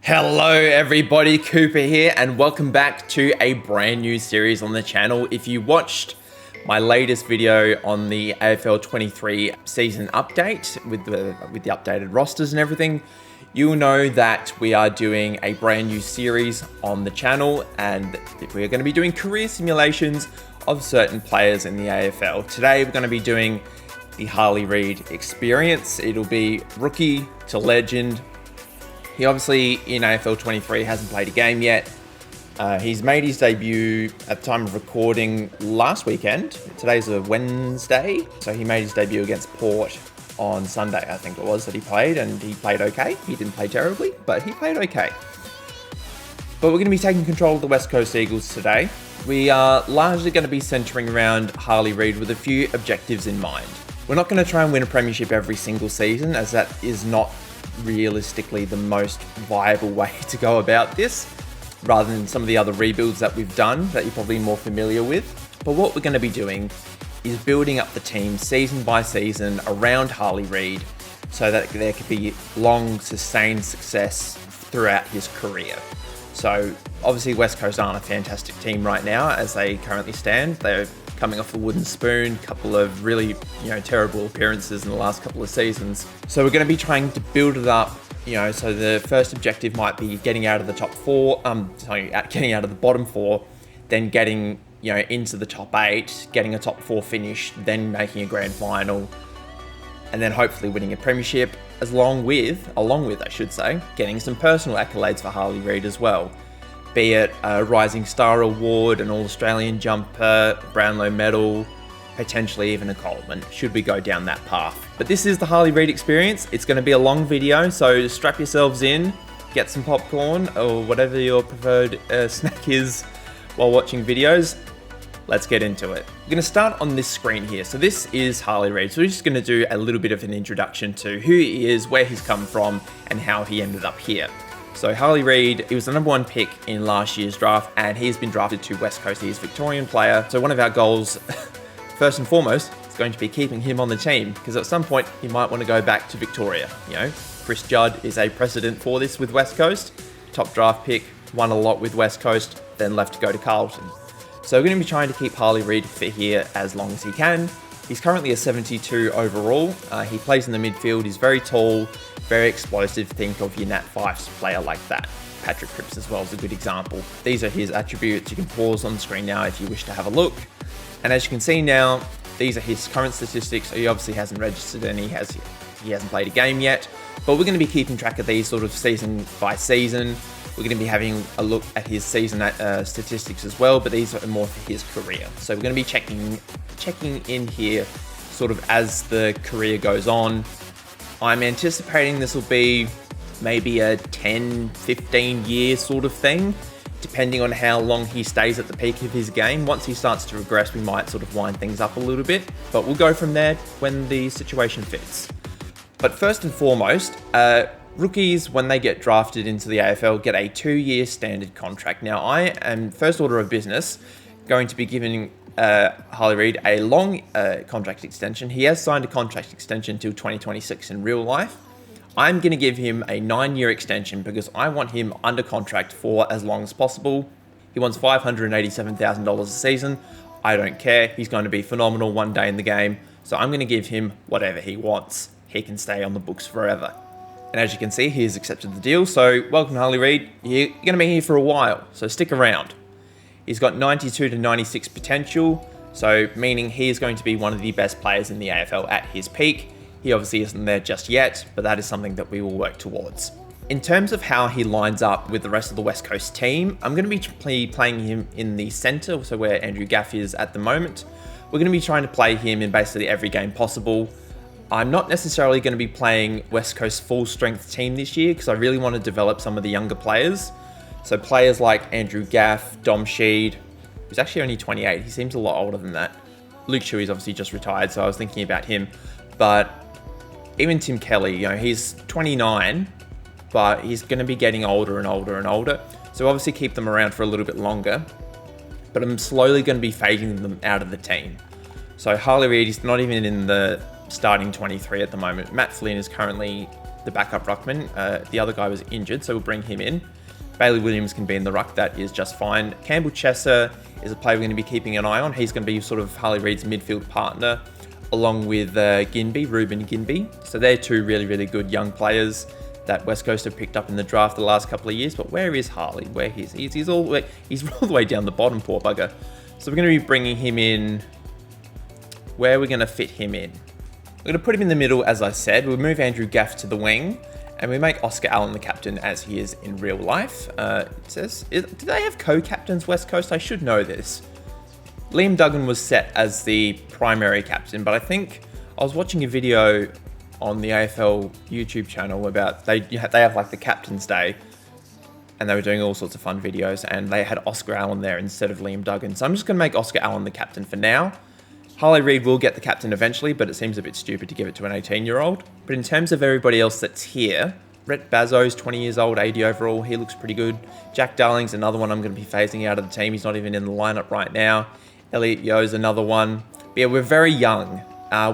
Hello everybody, Cooper here, and welcome back to a brand new series on the channel. If you watched my latest video on the AFL 23 season update with the updated rosters and everything, you'll know that we are doing a brand new series on the channel, and we're going to be doing career simulations of certain players in the AFL. Today we're going to be doing the Harley Reid experience. It'll be rookie to legend. He obviously, in AFL 23, hasn't played a game yet. He's made his debut at the time of recording last weekend. Today's a Wednesday. So he made his debut against Port on Sunday, I think it was, that he played. And he played okay. He didn't play terribly, but he played okay. But we're going to be taking control of the West Coast Eagles today. We are largely going to be centering around Harley Reid with a few objectives in mind. We're not going to try and win a premiership every single season, as that is not realistically the most viable way to go about this, rather than some of the other rebuilds that we've done that you're probably more familiar with. But what we're going to be doing is building up the team season by season around Harley Reid so that there could be long, sustained success throughout his career. So obviously West Coast aren't a fantastic team right now as they currently stand. They're coming off a wooden spoon, couple of really, terrible appearances in the last couple of seasons. So we're going to be trying to build it up, so the first objective might be getting out of the top four, getting out of the bottom four, then getting, into the top 8, getting a top 4 finish, then making a grand final, and then hopefully winning a premiership, along with, I should say, getting some personal accolades for Harley Reid as well. Be it a Rising Star Award, an All-Australian jumper, Brownlow medal, potentially even a Coleman, should we go down that path. But this is the Harley Reid experience. It's going to be a long video, so strap yourselves in, get some popcorn, or whatever your preferred snack is while watching videos. Let's get into it. We're going to start on this screen here. So this is Harley Reid. So we're just going to do a little bit of an introduction to who he is, where he's come from, and how he ended up here. So Harley Reid, he was the #1 pick in last year's draft, and he's been drafted to West Coast. He is a Victorian player. So one of our goals, first and foremost, is going to be keeping him on the team, because at some point he might want to go back to Victoria. Chris Judd is a precedent for this with West Coast. Top draft pick, won a lot with West Coast, then left to go to Carlton. So we're going to be trying to keep Harley Reid fit here as long as he can. He's currently a 72 overall. He plays in the midfield. He's very tall, very explosive. Think of your Nat Fyfe's player like that. Patrick Cripps as well is a good example. These are his attributes. You can pause on the screen now if you wish to have a look. And as you can see now, these are his current statistics. He obviously hasn't registered any. He hasn't played a game yet. But we're going to be keeping track of these sort of season by season. We're going to be having a look at his season statistics as well, but these are more for his career. So we're going to be checking in here sort of as the career goes on. I'm anticipating this will be maybe a 10, 15 year sort of thing, depending on how long he stays at the peak of his game. Once he starts to regress, we might sort of wind things up a little bit, but we'll go from there when the situation fits. But first and foremost, rookies, when they get drafted into the AFL, get a 2-year standard contract. Now, I am, first order of business, going to be giving Harley Reid a long contract extension. He has signed a contract extension until 2026 in real life. I'm going to give him a 9-year extension because I want him under contract for as long as possible. He wants $587,000 a season. I don't care. He's going to be phenomenal one day in the game. So I'm going to give him whatever he wants. He can stay on the books forever. And as you can see, he has accepted the deal. So welcome, Harley Reid. You're going to be here for a while, so stick around. He's got 92 to 96 potential, so meaning he is going to be one of the best players in the AFL at his peak. He obviously isn't there just yet, but that is something that we will work towards. In terms of how he lines up with the rest of the West Coast team, I'm going to be playing him in the centre, so where Andrew Gaff is at the moment. We're going to be trying to play him in basically every game possible. I'm not necessarily going to be playing West Coast full strength team this year because I really want to develop some of the younger players. So players like Andrew Gaff, Dom Sheed, who's actually only 28. He seems a lot older than that. Luke Shuey's obviously just retired, so I was thinking about him. But even Tim Kelly, he's 29, but he's going to be getting older and older and older. So obviously keep them around for a little bit longer. But I'm slowly going to be fading them out of the team. So Harley Reid is not even in the starting 23 at the moment. Matt Flynn is currently the backup ruckman. The other guy was injured, so we'll bring him in. Bailey Williams can be in the ruck, that is just fine. Campbell Chesser is a player we're going to be keeping an eye on. He's going to be sort of Harley Reid's midfield partner, along with Ruben Ginby. So they're two really, really good young players that West Coast have picked up in the draft the last couple of years. But where is Harley? Where he's all the way down the bottom, poor bugger. So we're going to be bringing him in. Where are we going to fit him in? We're going to put him in the middle, as I said. We'll move Andrew Gaff to the wing. And we make Oscar Allen the captain as he is in real life. It says, do they have co-captains, West Coast? I should know this. Liam Duggan was set as the primary captain, but I think I was watching a video on the AFL YouTube channel about they have like the Captain's Day, and they were doing all sorts of fun videos, and they had Oscar Allen there instead of Liam Duggan. So I'm just going to make Oscar Allen the captain for now. Harley Reid will get the captain eventually, but it seems a bit stupid to give it to an 18-year-old. But in terms of everybody else that's here, Rhett Bazzo's 20 years old, 80 overall. He looks pretty good. Jack Darling's another one I'm going to be phasing out of the team. He's not even in the lineup right now. Elliot Yeo's another one. But yeah, we're very young,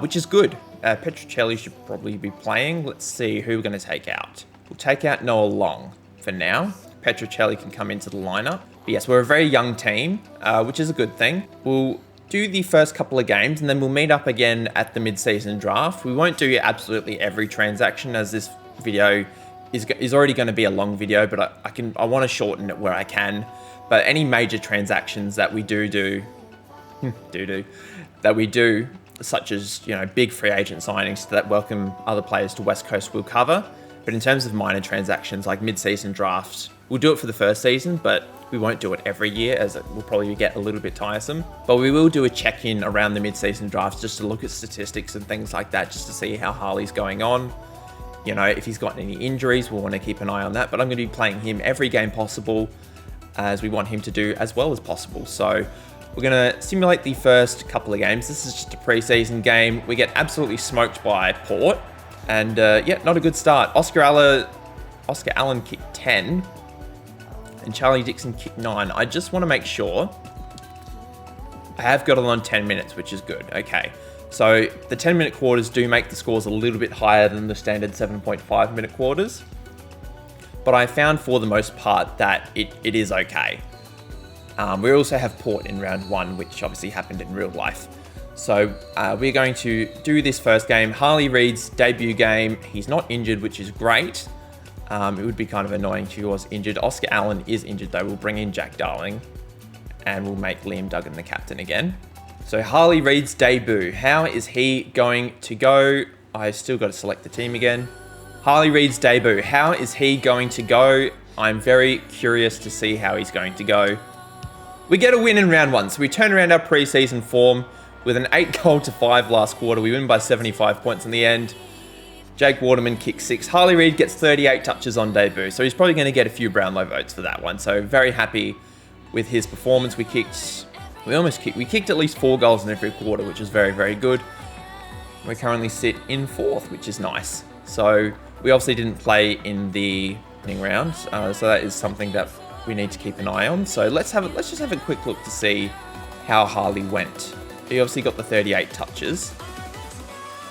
which is good. Petruccelli should probably be playing. Let's see who we're going to take out. We'll take out Noah Long for now. Petruccelli can come into the lineup. But yes, we're a very young team, which is a good thing. We'll do the first couple of games, and then we'll meet up again at the mid-season draft. We won't do absolutely every transaction, as this video is already going to be a long video, but I want to shorten it where I can. But any major transactions that we do, such as, you know, big free agent signings that welcome other players to West Coast, we'll cover. But in terms of minor transactions like mid-season drafts, we'll do it for the first season, but we won't do it every year, as it will probably get a little bit tiresome. But we will do a check-in around the mid-season drafts just to look at statistics and things like that, just to see how Harley's going on. You know, if he's got any injuries, we'll want to keep an eye on that. But I'm going to be playing him every game possible, as we want him to do as well as possible. So we're going to simulate the first couple of games. This is just a preseason game. We get absolutely smoked by Port. And yeah, not a good start. Oscar Allen kicked 10. And Charlie Dixon kicked 9. I just want to make sure. I have got it on 10 minutes, which is good. Okay. So the 10-minute quarters do make the scores a little bit higher than the standard 7.5-minute quarters. But I found for the most part that it is okay. We also have Port in round 1, which obviously happened in real life. So we're going to do this first game. Harley Reid's debut game. He's not injured, which is great. It would be kind of annoying if he was injured. Oscar Allen is injured though. We'll bring in Jack Darling and we'll make Liam Duggan the captain again. So Harley Reid's debut. How is he going to go? I still got to select the team again. Harley Reid's debut. How is he going to go? I'm very curious to see how he's going to go. We get a win in round 1. So we turn around our preseason form with an 8-5 last quarter. We win by 75 points in the end. Jake Waterman kicks 6. Harley Reid gets 38 touches on debut. So he's probably going to get a few Brownlow votes for that one. So very happy with his performance. We kicked at least 4 goals in every quarter, which is very, very good. We currently sit in 4th, which is nice. So we obviously didn't play in the opening round. So that is something that we need to keep an eye on. So let's just have a quick look to see how Harley went. He obviously got the 38 touches.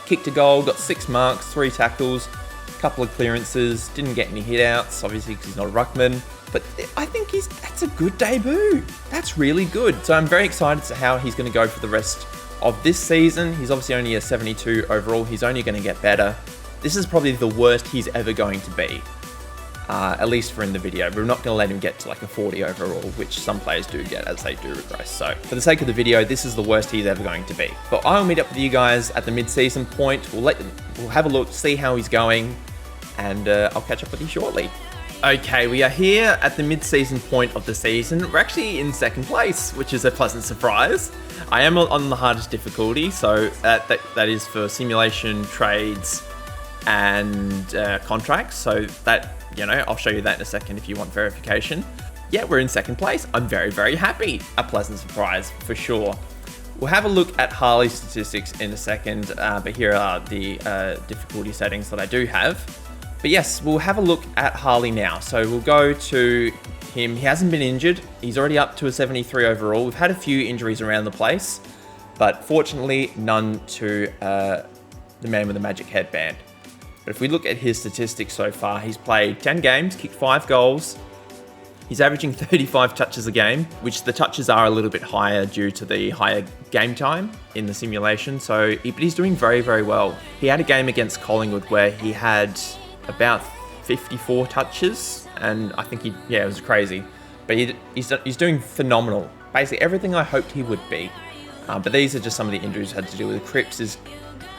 Kicked a goal, got 6 marks, 3 tackles, a couple of clearances, didn't get any hit outs, obviously because he's not a ruckman. But I think that's a good debut. That's really good. So I'm very excited to how he's going to go for the rest of this season. He's obviously only a 72 overall. He's only going to get better. This is probably the worst he's ever going to be. At least for in the video. We're not going to let him get to like a 40 overall, which some players do get as they do regress. So for the sake of the video, this is the worst he's ever going to be. But I'll meet up with you guys at the mid-season point. We'll have a look, see how he's going, and I'll catch up with you shortly. Okay, we are here at the mid-season point of the season. We're actually in 2nd place, which is a pleasant surprise. I am on the hardest difficulty, so that is for simulation, trades, and contracts. So that, you know, I'll show you that in a second if you want verification. Yeah, we're in 2nd place. I'm very, very happy. A pleasant surprise for sure. We'll have a look at Harley's statistics in a second, but here are the difficulty settings that I do have. But yes, we'll have a look at Harley now. So we'll go to him. He hasn't been injured. He's already up to a 73 overall. We've had a few injuries around the place, but fortunately none to the man with the magic headband. But if we look at his statistics so far, he's played 10 games, kicked 5 goals. He's averaging 35 touches a game, which the touches are a little bit higher due to the higher game time in the simulation. But he's doing very, very well. He had a game against Collingwood where he had about 54 touches, and I think it was crazy. But he's doing phenomenal. Basically everything I hoped he would be. But these are just some of the injuries he had to deal with. Cripps is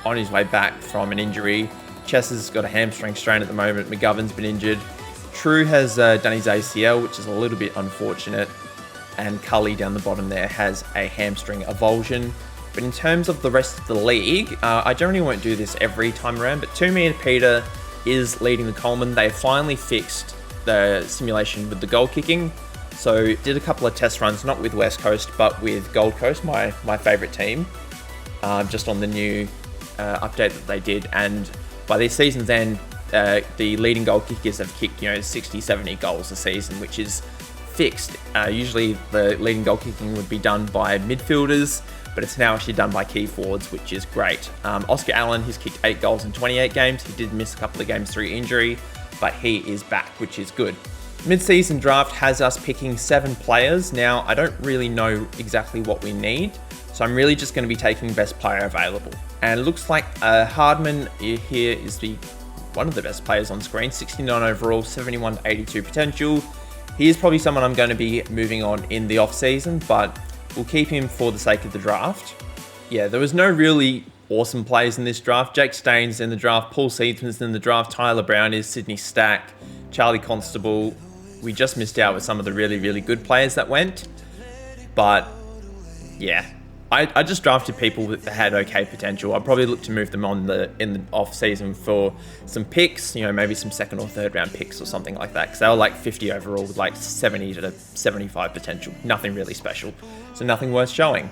on his way back from an injury. Chess has got a hamstring strain at the moment. McGovern's been injured. True has done his ACL, which is a little bit unfortunate. And Cully down the bottom there has a hamstring avulsion. But in terms of the rest of the league, I generally won't do this every time around, but Toomey and Peter is leading the Coleman. They have finally fixed the simulation with the goal kicking. So did a couple of test runs, not with West Coast, but with Gold Coast, my favourite team, just on the new update that they did. And by this season's end, the leading goal kickers have kicked 60, 70 goals a season, which is fixed. Usually the leading goal kicking would be done by midfielders, but it's now actually done by key forwards, which is great. Oscar Allen, he's kicked 8 goals in 28 games. He did miss a couple of games through injury, but he is back, which is good. Mid-season draft has us picking 7 players. Now, I don't really know exactly what we need, so I'm really just going to be taking best player available. And it looks like Hardman here is one of the best players on screen, 69 overall, 71 to 82 potential. He is probably someone I'm going to be moving on in the off-season, but we'll keep him for the sake of the draft. Yeah, there was no really awesome players in this draft. Jake Staines in the draft, Paul Seedsman's in the draft, Tyler Brown is, Sydney Stack, Charlie Constable. We just missed out with some of the really, really good players that went. But yeah, I just drafted people that had okay potential. I'll probably look to move them on in the off season for some picks, maybe some 2nd or 3rd round picks or something like that. Because they were like 50 overall with like 70 to 75 potential. Nothing really special. So nothing worth showing.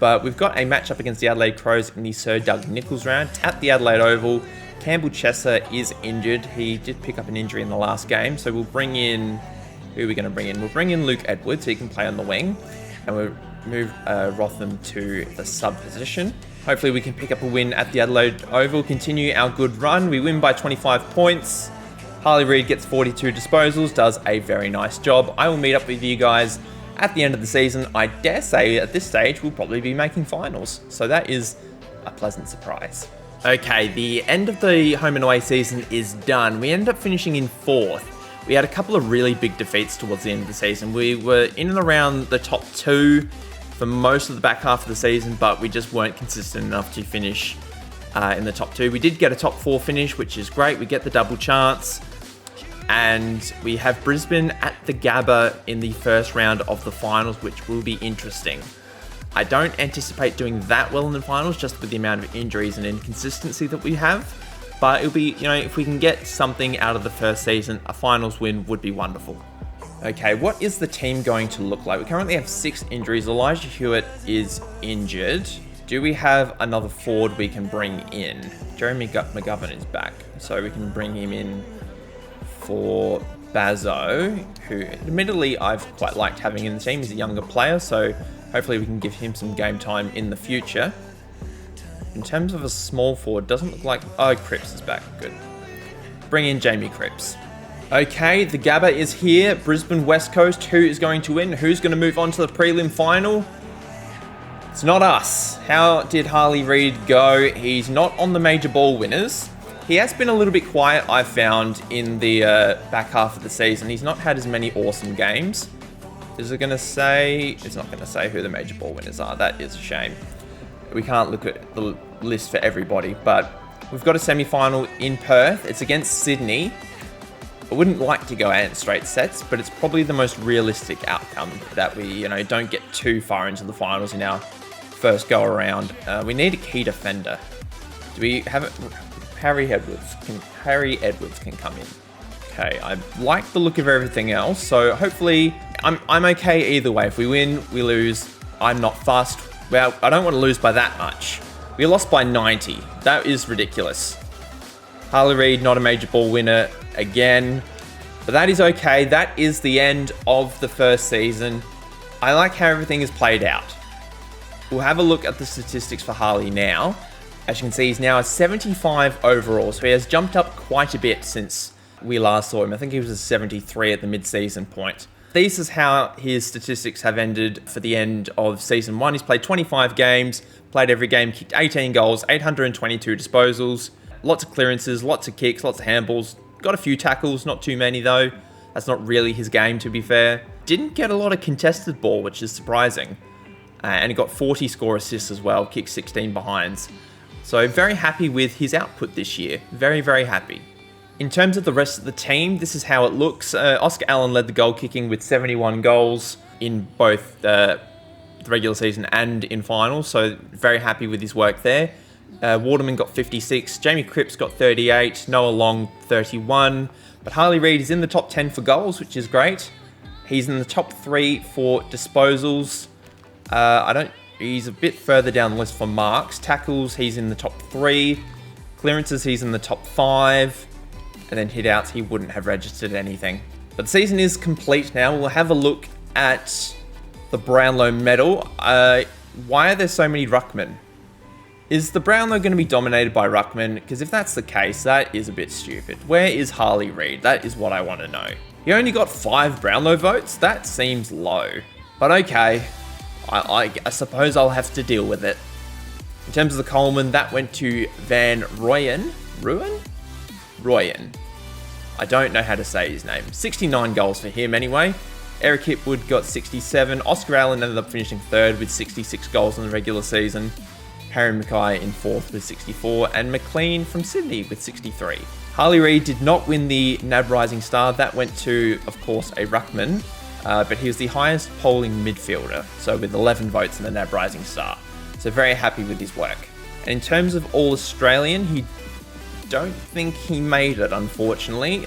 But we've got a matchup against the Adelaide Crows in the Sir Doug Nicholls round at the Adelaide Oval. Campbell Chesser is injured. He did pick up an injury in the last game. So we'll bring in... Who are we going to bring in? We'll bring in Luke Edwards, so he can play on the wing. And we'll move Rotham to the sub position. Hopefully we can pick up a win at the Adelaide Oval. Continue our good run. We win by 25 points. Harley Reid gets 42 disposals. Does a very nice job. I will meet up with you guys at the end of the season. I dare say at this stage we'll probably be making finals. So that is a pleasant surprise. Okay, the end of the home and away season is done. We ended up finishing in 4th. We had a couple of really big defeats towards the end of the season. We were in and around the top 2 for most of the back half of the season, but we just weren't consistent enough to finish in the top 2. We did get a top 4 finish, which is great. We get the double chance. And we have Brisbane at the Gabba in the first round of the finals, which will be interesting. I don't anticipate doing that well in the finals, just with the amount of injuries and inconsistency that we have. But it'll be, if we can get something out of the first season, a finals win would be wonderful. Okay, what is the team going to look like? We currently have 6 injuries. Elijah Hewitt is injured. Do we have another forward we can bring in? Jeremy McGovern is back, so we can bring him in for Bazo, who admittedly I've quite liked having in the team. He's a younger player, so hopefully we can give him some game time in the future. In terms of a small forward, doesn't look like... Oh, Cripps is back. Good. Bring in Jamie Cripps. Okay, the Gabba is here. Brisbane West Coast. Who is going to win? Who's going to move on to the prelim final? It's not us. How did Harley Reid go? He's not on the major ball winners. He has been a little bit quiet, I've found, in the back half of the season. He's not had as many awesome games. Is it going to say... It's not going to say who the major ball winners are. That is a shame. We can't look at the list for everybody, but we've got a semi-final in Perth. It's against Sydney. I wouldn't like to go out in straight sets, but it's probably the most realistic outcome that we, don't get too far into the finals in our first go around. We need a key defender. Do we have it? Harry Edwards can come in. Okay, I like the look of everything else, so hopefully I'm okay either way. If we win, we lose. I'm not fussed. Well, I don't want to lose by that much. We lost by 90. That is ridiculous. Harley Reid, not a major ball winner again. But that is okay. That is the end of the first season. I like how everything is played out. We'll have a look at the statistics for Harley now. As you can see, he's now a 75 overall, so he has jumped up quite a bit since we last saw him. I think he was a 73 at the mid-season point. This is how his statistics have ended for the end of Season 1. He's played 25 games, played every game, kicked 18 goals, 822 disposals, lots of clearances, lots of kicks, lots of handballs, got a few tackles, not too many though. That's not really his game, to be fair. Didn't get a lot of contested ball, which is surprising. And he got 40 score assists as well, kicked 16 behinds. So very happy with his output this year. Very, very happy. In terms of the rest of the team, this is how it looks. Oscar Allen led the goal kicking with 71 goals in both the regular season and in finals. So very happy with his work there. Waterman got 56. Jamie Cripps got 38. Noah Long 31. But Harley Reid is in the top 10 for goals, which is great. He's in the top 3 for disposals. He's a bit further down the list for marks. Tackles, he's in the top 3. Clearances, he's in the top 5. And then hit-outs, he wouldn't have registered anything. But the season is complete now. We'll have a look at the Brownlow medal. Why are there so many ruckmen? Is the Brownlow going to be dominated by ruckmen? Because if that's the case, that is a bit stupid. Where is Harley Reid? That is what I want to know. He only got 5 Brownlow votes? That seems low. But okay. I suppose I'll have to deal with it. In terms of the Coleman, that went to Van Royen. Royen. I don't know how to say his name. 69 goals for him anyway. Eric Hipwood got 67. Oscar Allen ended up finishing 3rd with 66 goals in the regular season. Harry Mackay in 4th with 64. And McLean from Sydney with 63. Harley Reid did not win the NAB Rising Star. That went to, of course, a ruckman. But he was the highest polling midfielder, so with 11 votes in the NAB Rising Star. So very happy with his work. And in terms of All-Australian, he don't think he made it, unfortunately.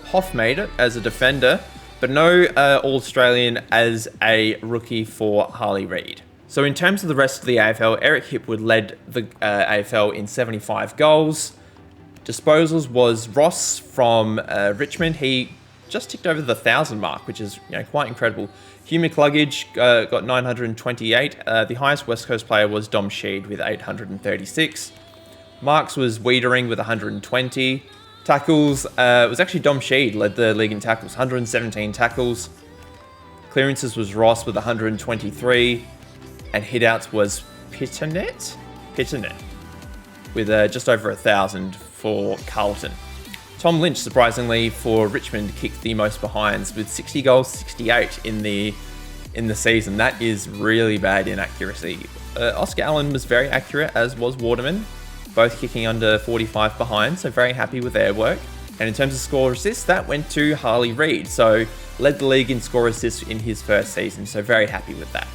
Hoff made it as a defender, but no All-Australian as a rookie for Harley Reid. So in terms of the rest of the AFL, Eric Hipwood led the AFL in 75 goals. Disposals was Ross from Richmond. He just ticked over the 1,000 mark, which is quite incredible. Hugh McCluggage got 928. The highest West Coast player was Dom Sheed with 836. Marks was Wiedering with 120. Tackles was actually Dom Sheed led the league in tackles, 117 tackles. Clearances was Ross with 123. And hitouts was Pitternet with just over 1,000 for Carlton. Tom Lynch, surprisingly, for Richmond, kicked the most behinds with 60 goals, 68 in the season. That is really bad inaccuracy. Oscar Allen was very accurate, as was Waterman, both kicking under 45 behind, so very happy with their work. And in terms of score assists, that went to Harley Reid, so led the league in score assists in his first season, so very happy with that.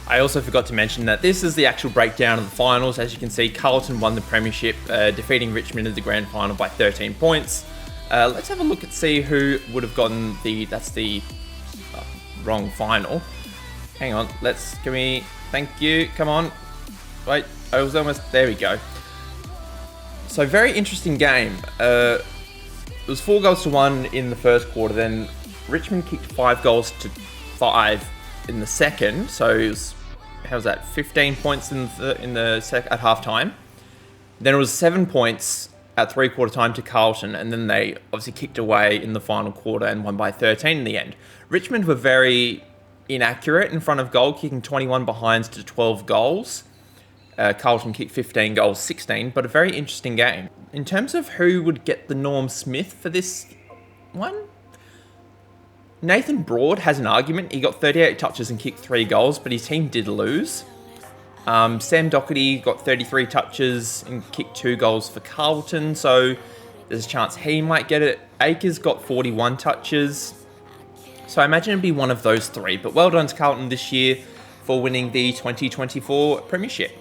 I also forgot to mention that this is the actual breakdown of the finals. As you can see, Carlton won the Premiership, defeating Richmond in the grand final by 13 points. Let's have a look and see who would have gotten that's the wrong final. Hang on, thank you, come on. Wait, I was almost, there we go. So very interesting game. It was 4 goals to 1 in the first quarter, then Richmond kicked 5 goals to 5 in the second, so it was, how was that, 15 points at half time. Then it was 7 points at 3/4 time to Carlton, and then they obviously kicked away in the final quarter and won by 13 in the end. Richmond were very inaccurate in front of goal, kicking 21 behinds to 12 goals. Carlton kicked 15 goals, 16, but a very interesting game. In terms of who would get the Norm Smith for this one, Nathan Broad has an argument. He got 38 touches and kicked 3 goals, but his team did lose. Sam Doherty got 33 touches and kicked 2 goals for Carlton, so there's a chance he might get it. Akers got 41 touches, so I imagine it'd be one of those 3. But well done to Carlton this year for winning the 2024 Premiership.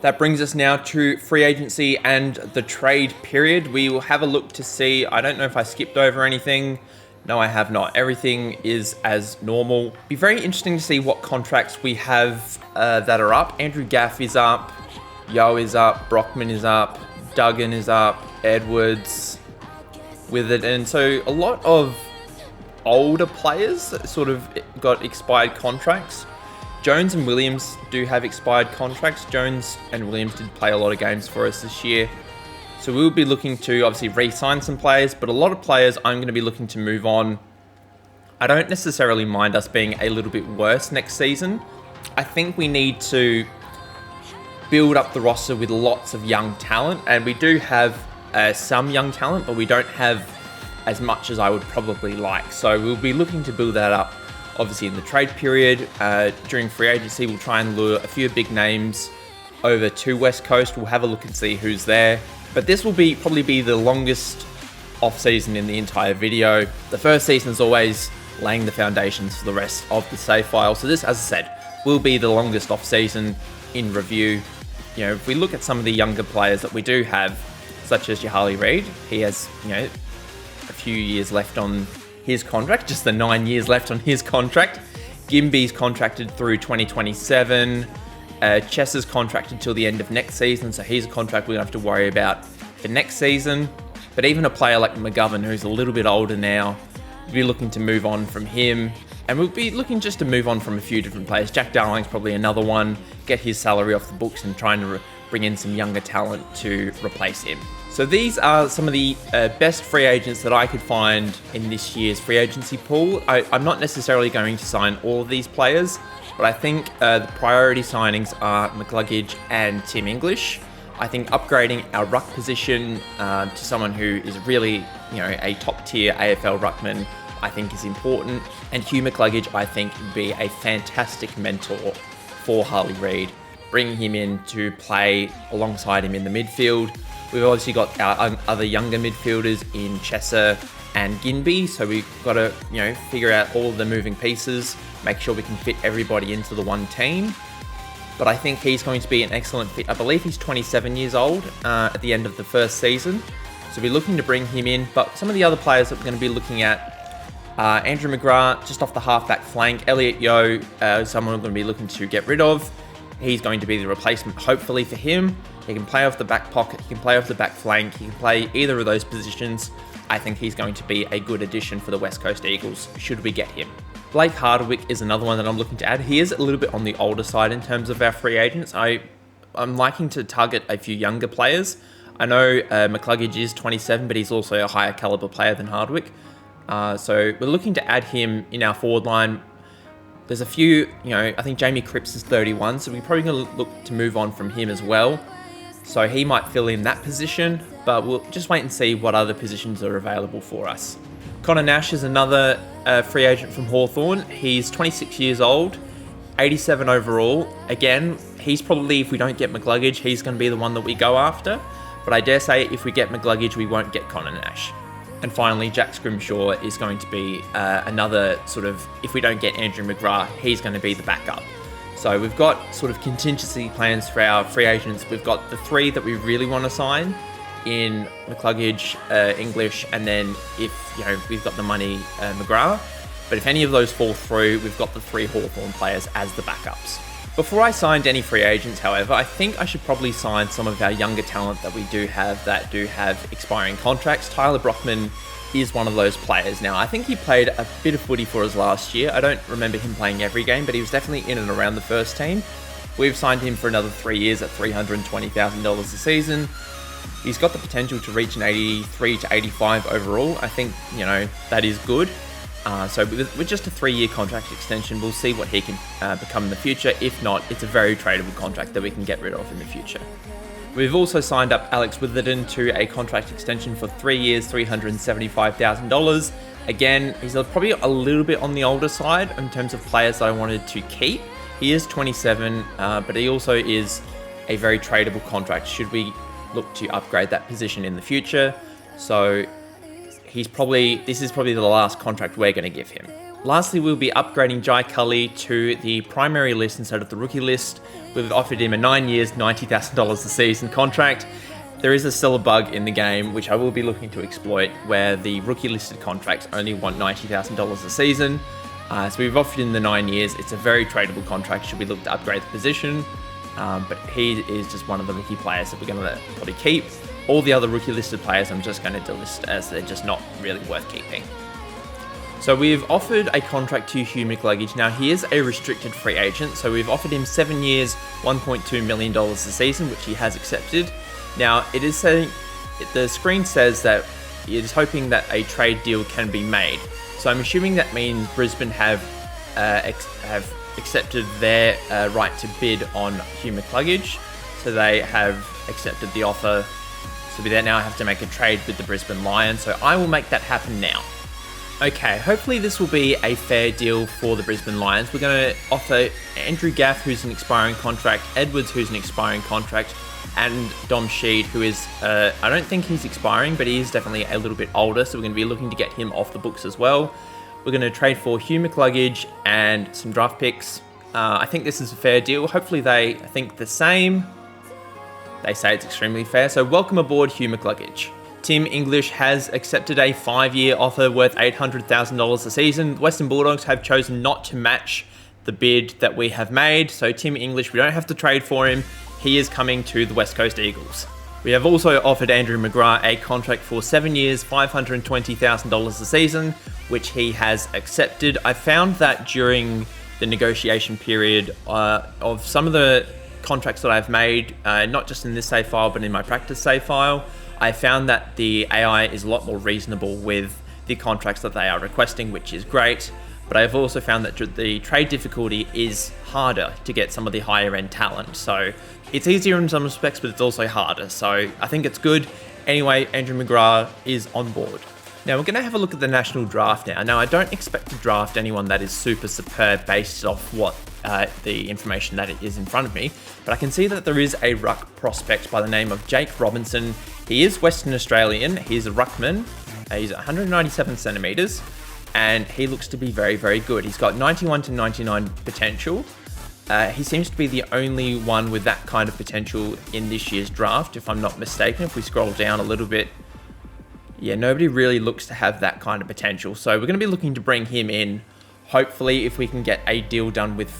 That brings us now to free agency and the trade period. We will have a look to see, I don't know if I skipped over anything. No, I have not. Everything is as normal. Be very interesting to see what contracts we have that are up. Andrew Gaff is up. Yo is up. Brockman is up. Duggan is up. Edwards with it. And so a lot of older players sort of got expired contracts. Jones and Williams do have expired contracts. Jones and Williams did play a lot of games for us this year. So we'll be looking to obviously re-sign some players, but a lot of players I'm going to be looking to move on. I don't necessarily mind us being a little bit worse next season. I think we need to build up the roster with lots of young talent, and we do have some young talent, but we don't have as much as I would probably like. So we'll be looking to build that up, obviously in the trade period. During free agency, we'll try and lure a few big names over to West Coast. We'll have a look and see who's there. But this will probably be the longest off-season in the entire video. The first season is always laying the foundations for the rest of the save file. So this, as I said, will be the longest off-season in review. You know, if we look at some of the younger players that we do have, such as your Harley Reid, he has, you know, a few years left on his contract, just the 9 years left on his contract. Gimby's contracted through 2027. Chess is contracted till the end of next season, so he's a contract we don't have to worry about for next season. But even a player like McGovern, who's a little bit older now, we'll be looking to move on from him. And we'll be looking just to move on from a few different players. Jack Darling's probably another one, get his salary off the books and trying to bring in some younger talent to replace him. So these are some of the best free agents that I could find in this year's free agency pool. I'm not necessarily going to sign all of these players, but I think the priority signings are McCluggage and Tim English. I think upgrading our ruck position to someone who is really, you know, a top tier AFL ruckman, I think is important. And Hugh McCluggage, I think, would be a fantastic mentor for Harley Reid. Bringing him in to play alongside him in the midfield. We've obviously got our other younger midfielders in Chesser and Ginby, so we've got to, you know, figure out all the moving pieces, make sure we can fit everybody into the one team. But I think he's going to be an excellent fit. I believe he's 27 years old at the end of the first season, so we're looking to bring him in. But some of the other players that we're going to be looking at, Andrew McGrath, just off the halfback flank. Elliot Yeo, someone we're going to be looking to get rid of. He's going to be the replacement, hopefully, for him. He can play off the back pocket, he can play off the back flank, he can play either of those positions. I think he's going to be a good addition for the West Coast Eagles, should we get him. Blake Hardwick is another one that I'm looking to add. He is a little bit on the older side in terms of our free agents. I'm liking to target a few younger players. I know McCluggage is 27, but he's also a higher caliber player than Hardwick. So we're looking to add him in our forward line. There's a few, you know, I think Jamie Cripps is 31, so we're probably going to look to move on from him as well. So he might fill in that position, but we'll just wait and see what other positions are available for us. Connor Nash is another free agent from Hawthorn. He's 26 years old, 87 overall. Again, he's probably, if we don't get McCluggage, he's going to be the one that we go after. But I dare say if we get McCluggage, we won't get Connor Nash. And finally, Jack Scrimshaw is going to be another sort of, if we don't get Andrew McGrath, he's going to be the backup. So we've got sort of contingency plans for our free agents. We've got the three that we really want to sign in McCluggage, English, and then if, you know, we've got the money, McGrath. But if any of those fall through, we've got the three Hawthorn players as the backups. Before I signed any free agents, however, I think I should probably sign some of our younger talent that we do have that do have expiring contracts. Tyler Brockman is one of those players. Now, I think he played a bit of footy for us last year. I don't remember him playing every game, but he was definitely in and around the first team. We've signed him for another 3 years at $320,000 a season. He's got the potential to reach an 83 to 85 overall. I think, you know, that is good. So with just a 3-year contract extension, we'll see what he can become in the future. If not, it's a very tradable contract that we can get rid of in the future. We've also signed up Alex Witherden to a contract extension for 3 years, $375,000. Again, he's probably a little bit on the older side in terms of players that I wanted to keep. He is 27, but he also is a very tradable contract should we look to upgrade that position in the future. So this is probably the last contract we're going to give him. Lastly, we'll be upgrading Jai Cully to the primary list instead of the rookie list. We've offered him a 9 years, $90,000 a season contract. There is still a bug in the game, which I will be looking to exploit, where the rookie listed contracts only want $90,000 a season. So we've offered him the 9 years. It's a very tradable contract should we look to upgrade the position. But he is just one of the rookie players that we're going to probably keep. All the other rookie listed players I'm just going to delist as they're just not really worth keeping. So we've offered a contract to Hugh McLuggage. Now he is a restricted free agent, so we've offered him 7 years, $1.2 million a season, which he has accepted. Now it is saying, the screen says that it is hoping that a trade deal can be made. So I'm assuming that means Brisbane have accepted their right to bid on Hugh McLuggage. So they have accepted the offer. So we then now have to make a trade with the Brisbane Lions. So I will make that happen now. Okay, hopefully this will be a fair deal for the Brisbane Lions. We're going to offer Andrew Gaff, who's an expiring contract, Edwards, who's an expiring contract, and Dom Sheed, who is, I don't think he's expiring, but he is definitely a little bit older, so we're going to be looking to get him off the books as well. We're going to trade for Hugh McLuggage and some draft picks. I think this is a fair deal. Hopefully they think the same. They say it's extremely fair, so welcome aboard Hugh McLuggage. Tim English has accepted a 5-year offer worth $800,000 a season. The Western Bulldogs have chosen not to match the bid that we have made. So Tim English, we don't have to trade for him. He is coming to the West Coast Eagles. We have also offered Andrew McGrath a contract for 7 years, $520,000 a season, which he has accepted. I found that during the negotiation period of some of the contracts that I've made, not just in this save file, but in my practice save file, I found that the AI is a lot more reasonable with the contracts that they are requesting, which is great. But I've also found that the trade difficulty is harder to get some of the higher end talent. So it's easier in some respects, but it's also harder. So I think it's good. Anyway, Andrew McGrath is on board. Now we're going to have a look at the national draft now. Now I don't expect to draft anyone that is super superb based off what the information that it is in front of me, but I can see that there is a ruck prospect by the name of Jake Robinson. He is Western Australian. He's a ruckman. He's 197 centimeters, and he looks to be very, very good. He's got 91 to 99 potential. He seems to be the only one with that kind of potential in this year's draft, if I'm not mistaken. If we scroll down a little bit, yeah, nobody really looks to have that kind of potential. So we're going to be looking to bring him in. Hopefully, if we can get a deal done with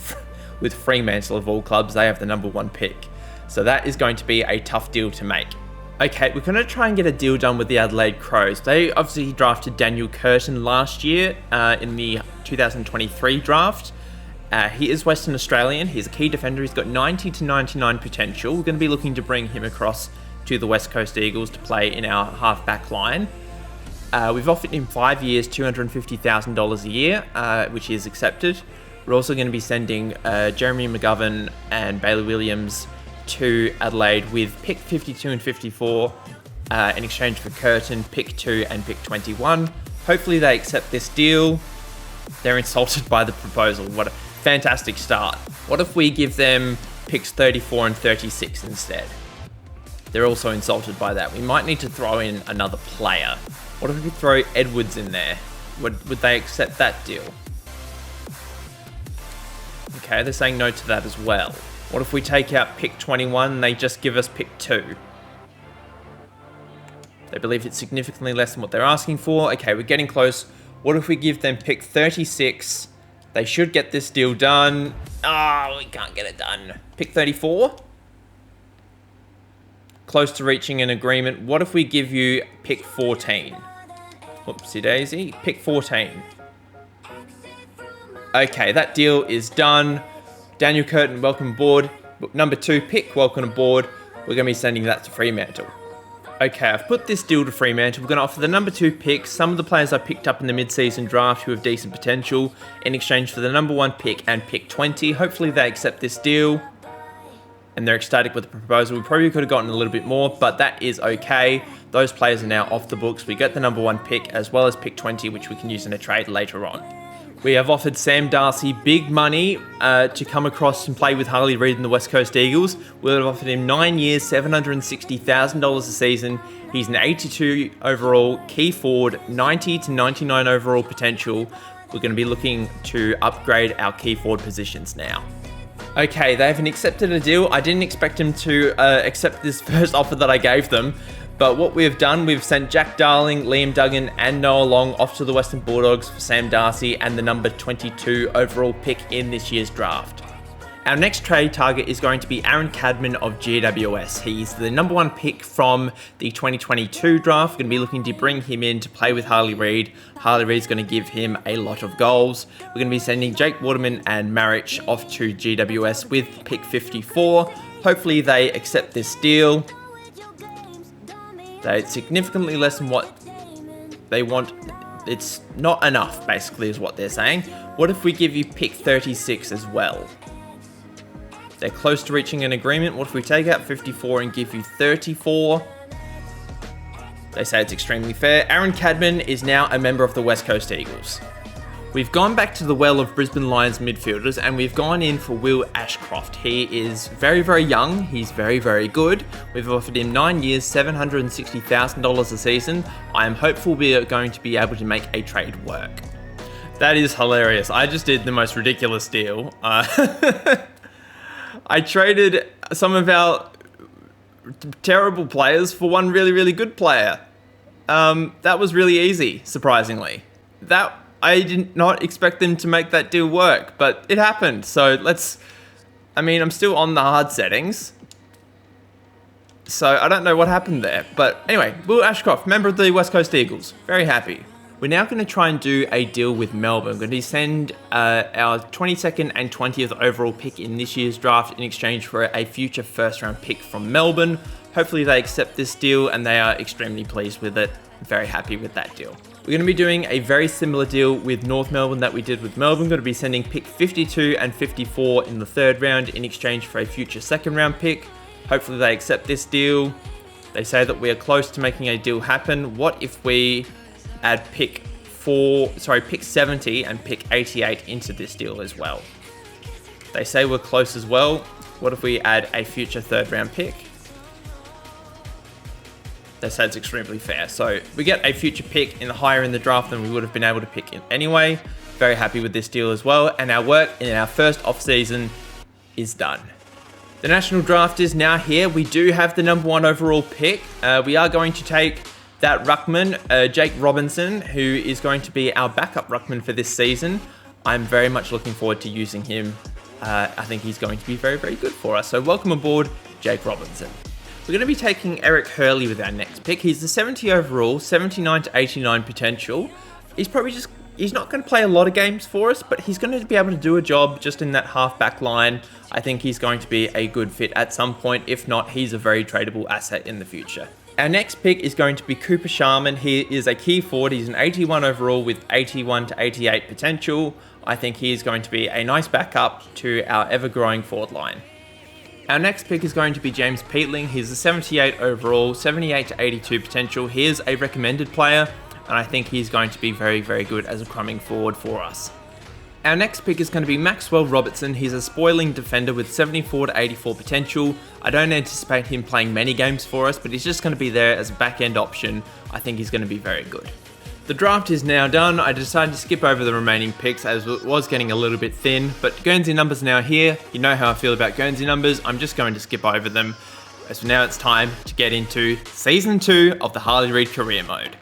Fremantle of all clubs, they have the #1 pick. So that is going to be a tough deal to make. Okay, we're going to try and get a deal done with the Adelaide Crows. They obviously drafted Daniel Curtin last year in the 2023 draft. He is Western Australian. He's a key defender. He's got 90 to 99 potential. We're going to be looking to bring him across to the West Coast Eagles to play in our half-back line. We've offered him 5 years, $250,000 a year, which he has accepted. We're also going to be sending Jeremy McGovern and Bailey Williams to Adelaide with pick 52 and 54 in exchange for Curtin, pick 2 and pick 21. Hopefully they accept this deal. They're insulted by the proposal. What a fantastic start. What if we give them picks 34 and 36 instead? They're also insulted by that. We might need to throw in another player. What if we throw Edwards in there? Would they accept that deal? Okay, they're saying no to that as well. What if we take out pick 21 and they just give us pick 2? They believe it's significantly less than what they're asking for. Okay, we're getting close. What if we give them pick 36? They should get this deal done. Ah, we can't get it done. Pick 34? Close to reaching an agreement. What if we give you pick 14? Whoopsie daisy. Pick 14. Okay, that deal is done. Daniel Curtin, welcome aboard. #2 pick, welcome aboard. We're going to be sending that to Fremantle. Okay, I've put this deal to Fremantle. We're going to offer the #2 pick, some of the players I picked up in the mid-season draft who have decent potential, in exchange for the #1 pick and pick 20. Hopefully they accept this deal and they're ecstatic with the proposal. We probably could have gotten a little bit more, but that is okay. Those players are now off the books. We get the #1 pick as well as pick 20, which we can use in a trade later on. We have offered Sam Darcy big money to come across and play with Harley Reid and the West Coast Eagles. We've offered him 9 years, $760,000 a season. He's an 82 overall key forward, 90 to 99 overall potential. We're going to be looking to upgrade our key forward positions now. Okay, they haven't accepted a deal. I didn't expect him to accept this first offer that I gave them. But what we've done, we've sent Jack Darling, Liam Duggan and Noah Long off to the Western Bulldogs for Sam Darcy and the #22 overall pick in this year's draft. Our next trade target is going to be Aaron Cadman of GWS. He's the number 1 pick from the 2022 draft. We're going to be looking to bring him in to play with Harley Reid. Harley Reid's going to give him a lot of goals. We're going to be sending Jake Waterman and Marich off to GWS with pick 54. Hopefully they accept this deal. It's significantly less than what they want. It's not enough, basically, is what they're saying. What if we give you pick 36 as well? They're close to reaching an agreement. What if we take out 54 and give you 34? They say it's extremely fair. Aaron Cadman is now a member of the West Coast Eagles. We've gone back to the well of Brisbane Lions midfielders and we've gone in for Will Ashcroft. He is very, very young. He's very, very good. We've offered him 9 years, $760,000 a season. I am hopeful we are going to be able to make a trade work. That is hilarious. I just did the most ridiculous deal. I traded some of our terrible players for one really, really good player. That was really easy, surprisingly. I did not expect them to make that deal work, but it happened. So I'm still on the hard settings. So I don't know what happened there. But anyway, Will Ashcroft, member of the West Coast Eagles. Very happy. We're now going to try and do a deal with Melbourne. We're going to send our 22nd and 20th overall pick in this year's draft in exchange for a future first round pick from Melbourne. Hopefully they accept this deal and they are extremely pleased with it. Very happy with that deal. We're going to be doing a very similar deal with North Melbourne that we did with Melbourne. We're going to be sending pick 52 and 54 in the 3rd round in exchange for a future 2nd round pick. Hopefully they accept this deal. They say that we are close to making a deal happen. What if we add pick 70 and pick 88 into this deal as well? They say we're close as well. What if we add a future 3rd round pick? They say it's extremely fair. So we get a future pick higher in the draft than we would have been able to pick in anyway. Very happy with this deal as well. And our work in our first off season is done. The national draft is now here. We do have the number 1 overall pick. We are going to take that ruckman, Jake Robinson, who is going to be our backup ruckman for this season. I'm very much looking forward to using him. I think he's going to be very, very good for us. So welcome aboard, Jake Robinson. We're going to be taking Eric Hurley with our next pick. He's the 70 overall, 79 to 89 potential. He's not going to play a lot of games for us, but he's going to be able to do a job just in that half-back line. I think he's going to be a good fit at some point. If not, he's a very tradable asset in the future. Our next pick is going to be Cooper Sharman. He is a key forward. He's an 81 overall with 81 to 88 potential. I think he is going to be a nice backup to our ever-growing forward line. Our next pick is going to be James Peatling. He's a 78 overall, 78 to 82 potential. He is a recommended player, and I think he's going to be very, very good as a coming forward for us. Our next pick is going to be Maxwell Robertson. He's a spoiling defender with 74 to 84 potential. I don't anticipate him playing many games for us, but he's just going to be there as a back-end option. I think he's going to be very good. The draft is now done. I decided to skip over the remaining picks as it was getting a little bit thin, but Guernsey numbers now here. You know how I feel about Guernsey numbers. I'm just going to skip over them. So now it's time to get into Season 2 of the Harley Reid Career Mode.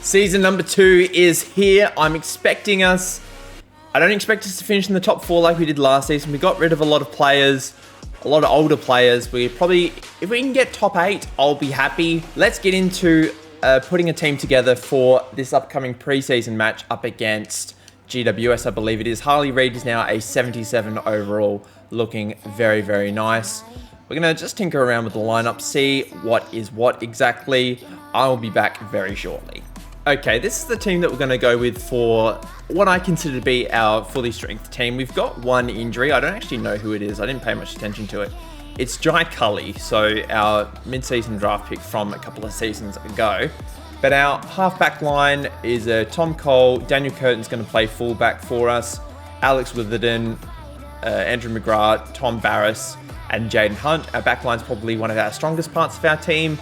Season number 2 is here. I don't expect us to finish in the top 4 like we did last season. We got rid of a lot of players, a lot of older players. If we can get top 8, I'll be happy. Let's get into putting a team together for this upcoming preseason match up against GWS, I believe it is. Harley Reid is now a 77 overall, looking very, very nice. We're going to just tinker around with the lineup, see what is what exactly. I will be back very shortly. Okay, this is the team that we're going to go with for what I consider to be our fully strength team. We've got one injury. I don't actually know who it is. I didn't pay much attention to it. It's Jai Cully, so our mid-season draft pick from a couple of seasons ago. But our half-back line is Tom Cole. Daniel Curtin's going to play fullback for us. Alex Witherden, Andrew McGrath, Tom Barris, and Jaden Hunt. Our back line's probably one of our strongest parts of our team.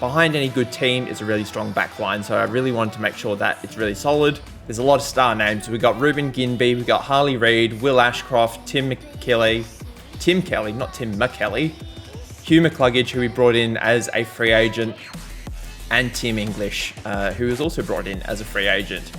Behind any good team is a really strong back line, so I really wanted to make sure that it's really solid. There's a lot of star names. We've got Ruben Ginby, we've got Harley Reid, Will Ashcroft, Tim Kelly, not Tim McKelly, Hugh McCluggage, who we brought in as a free agent, and Tim English, who was also brought in as a free agent.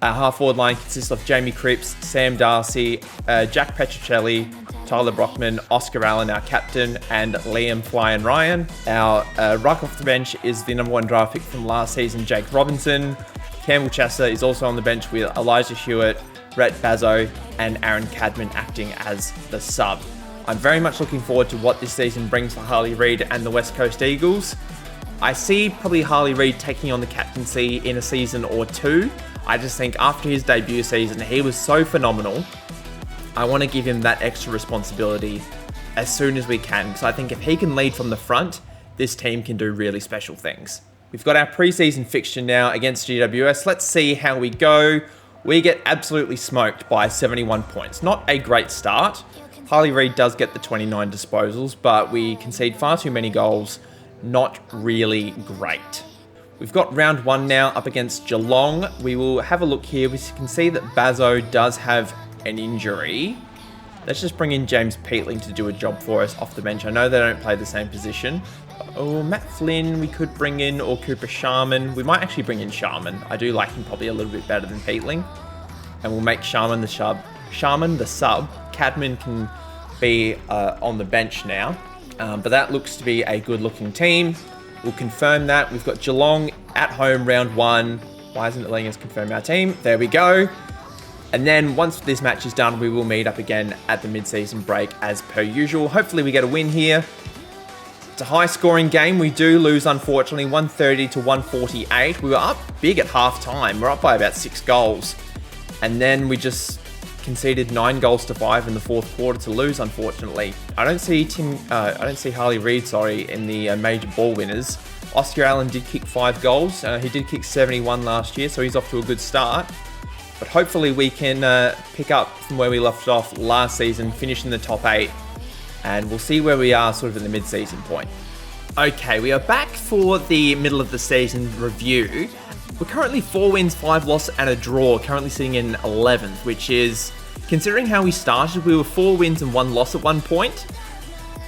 Our half-forward line consists of Jamie Cripps, Sam Darcy, Jack Petrocelli, Tyler Brockman, Oscar Allen, our captain, and Liam Flyin Ryan. Our ruck off the bench is the number 1 draft pick from last season, Jake Robinson. Campbell Chesser is also on the bench with Elijah Hewitt, Rhett Bazzo, and Aaron Cadman acting as the sub. I'm very much looking forward to what this season brings for Harley Reid and the West Coast Eagles. I see probably Harley Reid taking on the captaincy in a season or 2. I just think after his debut season, he was so phenomenal. I want to give him that extra responsibility as soon as we can, because I think if he can lead from the front, this team can do really special things. We've got our preseason fixture now against GWS. Let's see how we go. We get absolutely smoked by 71 points. Not a great start. Harley Reid does get the 29 disposals, but we concede far too many goals. Not really great. We've got round 1 now up against Geelong. We will have a look here. We can see that Bazzo does have an injury. Let's just bring in James Peatling to do a job for us off the bench. I know they don't play the same position. Oh, Matt Flynn we could bring in, or Cooper Sharman. We might actually bring in Sharman. I do like him probably a little bit better than Peatling. And we'll make Sharman the sub. Cadman can be on the bench now. But that looks to be a good looking team. We'll confirm that. We've got Geelong at home round 1. Why isn't it letting us confirm our team? There we go. And then once this match is done, we will meet up again at the mid-season break as per usual. Hopefully we get a win here. It's a high-scoring game. We do lose, unfortunately, 130 to 148. We were up big at half-time. We're up by about 6 goals. And then we just conceded 9 goals to 5 in the 4th quarter to lose, unfortunately. I don't see Harley Reid, in the major ball winners. Oscar Allen did kick 5 goals. He did kick 71 last year, so he's off to a good start. But hopefully we can pick up from where we left off last season, finish in the top 8, and we'll see where we are sort of at the mid-season point. Okay, we are back for the middle of the season review. We're currently 4 wins, 5 losses, and a draw, currently sitting in 11th, which is, considering how we started, we were 4 wins and 1 loss at one point.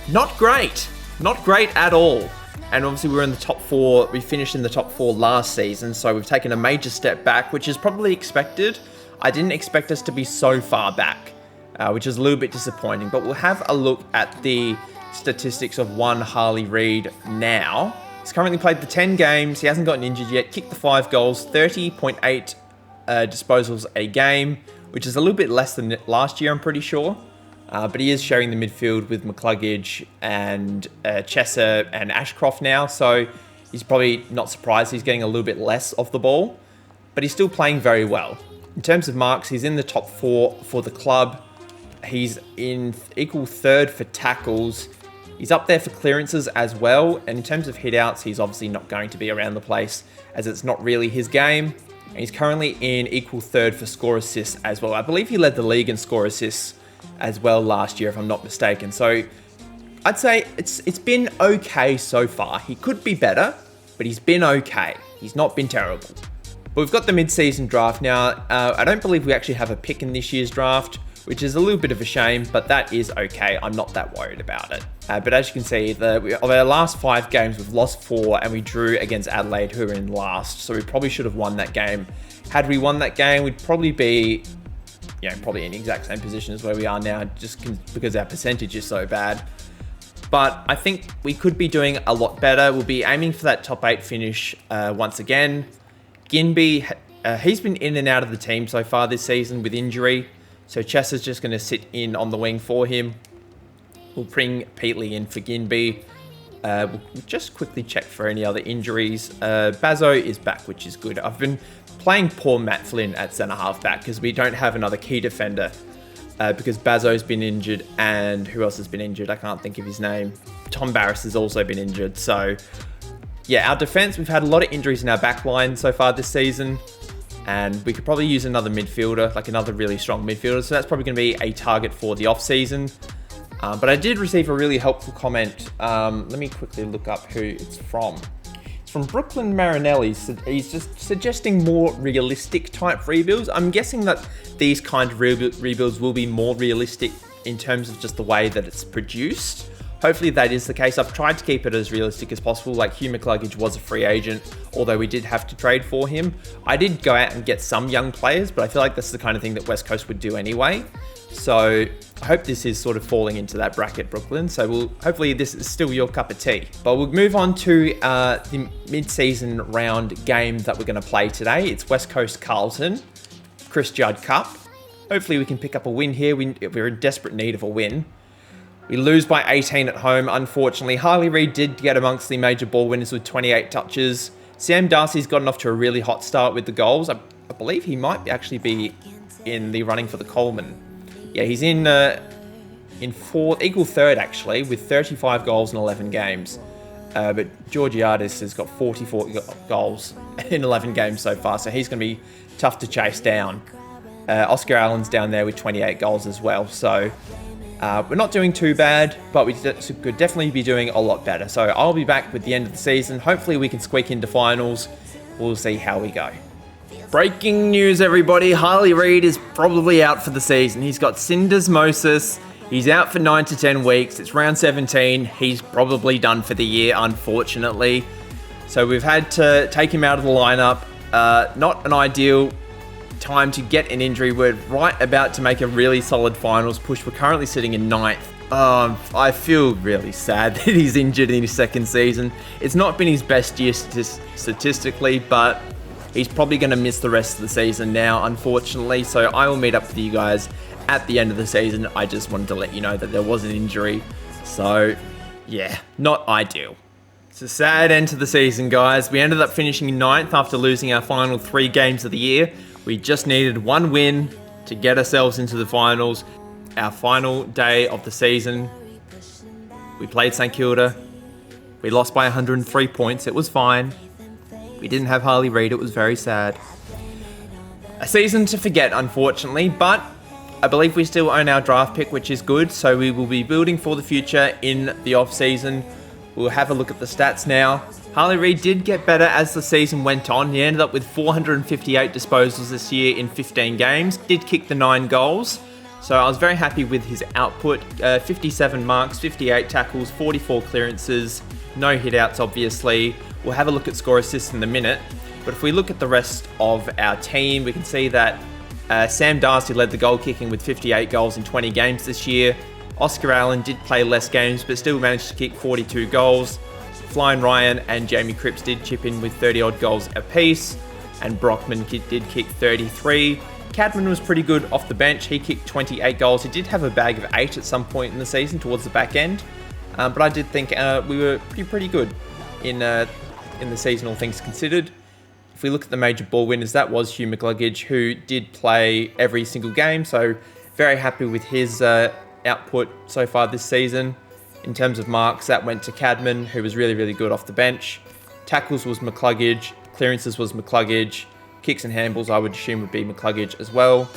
Not great. Not great at all. And obviously we were in the top 4, we finished in the top 4 last season, so we've taken a major step back, which is probably expected. I didn't expect us to be so far back, which is a little bit disappointing, but we'll have a look at the statistics of one Harley Reid now. He's currently played the 10 games, he hasn't gotten injured yet, kicked the 5 goals, 30.8 disposals a game, which is a little bit less than last year, I'm pretty sure. But he is sharing the midfield with McCluggage and Chesser and Ashcroft now, so he's probably not surprised he's getting a little bit less of the ball, but he's still playing very well. In terms of marks, he's in the top 4 for the club. He's in equal 3rd for tackles. He's up there for clearances as well, and in terms of hit-outs, he's obviously not going to be around the place as it's not really his game. And he's currently in equal 3rd for score assists as well. I believe he led the league in score assists as well last year, if I'm not mistaken. So I'd say it's been okay so far. He could be better, but he's been okay. He's not been terrible. But we've got the mid-season draft now. I don't believe we actually have a pick in this year's draft, which is a little bit of a shame, but that is okay. I'm not that worried about it. But as you can see, of our last 5 games, we've lost 4, and we drew against Adelaide, who are in last. So we probably should have won that game. Had we won that game, we'd probably be, probably in the exact same position as where we are now, just because our percentage is so bad. But I think we could be doing a lot better. We'll be aiming for that top 8 finish once again. Ginby, he's been in and out of the team so far this season with injury. So Chesser's just going to sit in on the wing for him. We'll bring Peatley in for Ginby. We'll just quickly check for any other injuries. Bazzo is back, which is good. I've been playing poor Matt Flynn at centre-half back because we don't have another key defender. Because Bazzo's been injured, and who else has been injured? I can't think of his name. Tom Barris has also been injured. So, yeah, our defence, we've had a lot of injuries in our back line so far this season. And we could probably use another midfielder, like another really strong midfielder. So that's probably going to be a target for the off-season. But I did receive a really helpful comment. Let me quickly look up who it's from. It's from Brooklyn Marinelli. So he's just suggesting more realistic type rebuilds. I'm guessing that these kind of rebuilds will be more realistic in terms of just the way that it's produced. Hopefully that is the case. I've tried to keep it as realistic as possible. Like Hugh McCluggage was a free agent, although we did have to trade for him. I did go out and get some young players, but I feel like this is the kind of thing that West Coast would do anyway. So I hope this is sort of falling into that bracket, Brooklyn. So hopefully this is still your cup of tea. But we'll move on to the mid-season round game that we're going to play today. It's West Coast Carlton, Chris Judd Cup. Hopefully we can pick up a win here. We're in desperate need of a win. We lose by 18 at home, unfortunately. Harley Reid did get amongst the major ball winners with 28 touches. Sam Darcy's gotten off to a really hot start with the goals. I believe he might actually be in the running for the Coleman. Yeah, he's in fourth, equal third actually, with 35 goals in 11 games. But Georgiadis has got 44 goals in 11 games so far, so he's going to be tough to chase down. Oscar Allen's down there with 28 goals as well, so we're not doing too bad, but we could definitely be doing a lot better. So I'll be back with the end of the season. Hopefully we can squeak into finals. We'll see how we go. Breaking news, everybody. Harley Reid is probably out for the season. He's got syndesmosis. He's out for 9 to 10 weeks. It's round 17. He's probably done for the year, unfortunately. So we've had to take him out of the lineup. Not an ideal time to get an injury. We're right about to make a really solid finals push. We're currently sitting in 9th. I feel really sad that he's injured in his second season. It's not been his best year statistically, but he's probably going to miss the rest of the season now, unfortunately. So I will meet up with you guys at the end of the season. I just wanted to let you know that there was an injury. So yeah, not ideal. It's a sad end to the season, guys. We ended up finishing 9th after losing our final 3 games of the year. We just needed one win to get ourselves into the finals. Our final day of the season, we played St Kilda. We lost by 103 points. It was fine. We didn't have Harley Reid. It was very sad. A season to forget, unfortunately, but I believe we still own our draft pick, which is good. So we will be building for the future in the off-season. We'll have a look at the stats now. Harley Reid did get better as the season went on. He ended up with 458 disposals this year in 15 games. Did kick the 9 goals. So I was very happy with his output. 57 marks, 58 tackles, 44 clearances. No hit-outs, obviously. We'll have a look at score assists in a minute. But if we look at the rest of our team, we can see that Sam Darcy led the goal kicking with 58 goals in 20 games this year. Oscar Allen did play less games, but still managed to kick 42 goals. Flying Ryan and Jamie Cripps did chip in with 30-odd goals apiece. And Brockman did kick 33. Cadman was pretty good off the bench. He kicked 28 goals. He did have a bag of 8 at some point in the season towards the back end. But I did think we were pretty good in the season, all things considered. If we look at the major ball winners, that was Hugh McCluggage, who did play every single game. So very happy with his output so far this season. In terms of marks, that went to Cadman, who was really, really good off the bench. Tackles was McCluggage. Clearances was McCluggage. Kicks and handballs, I would assume, would be McCluggage as well.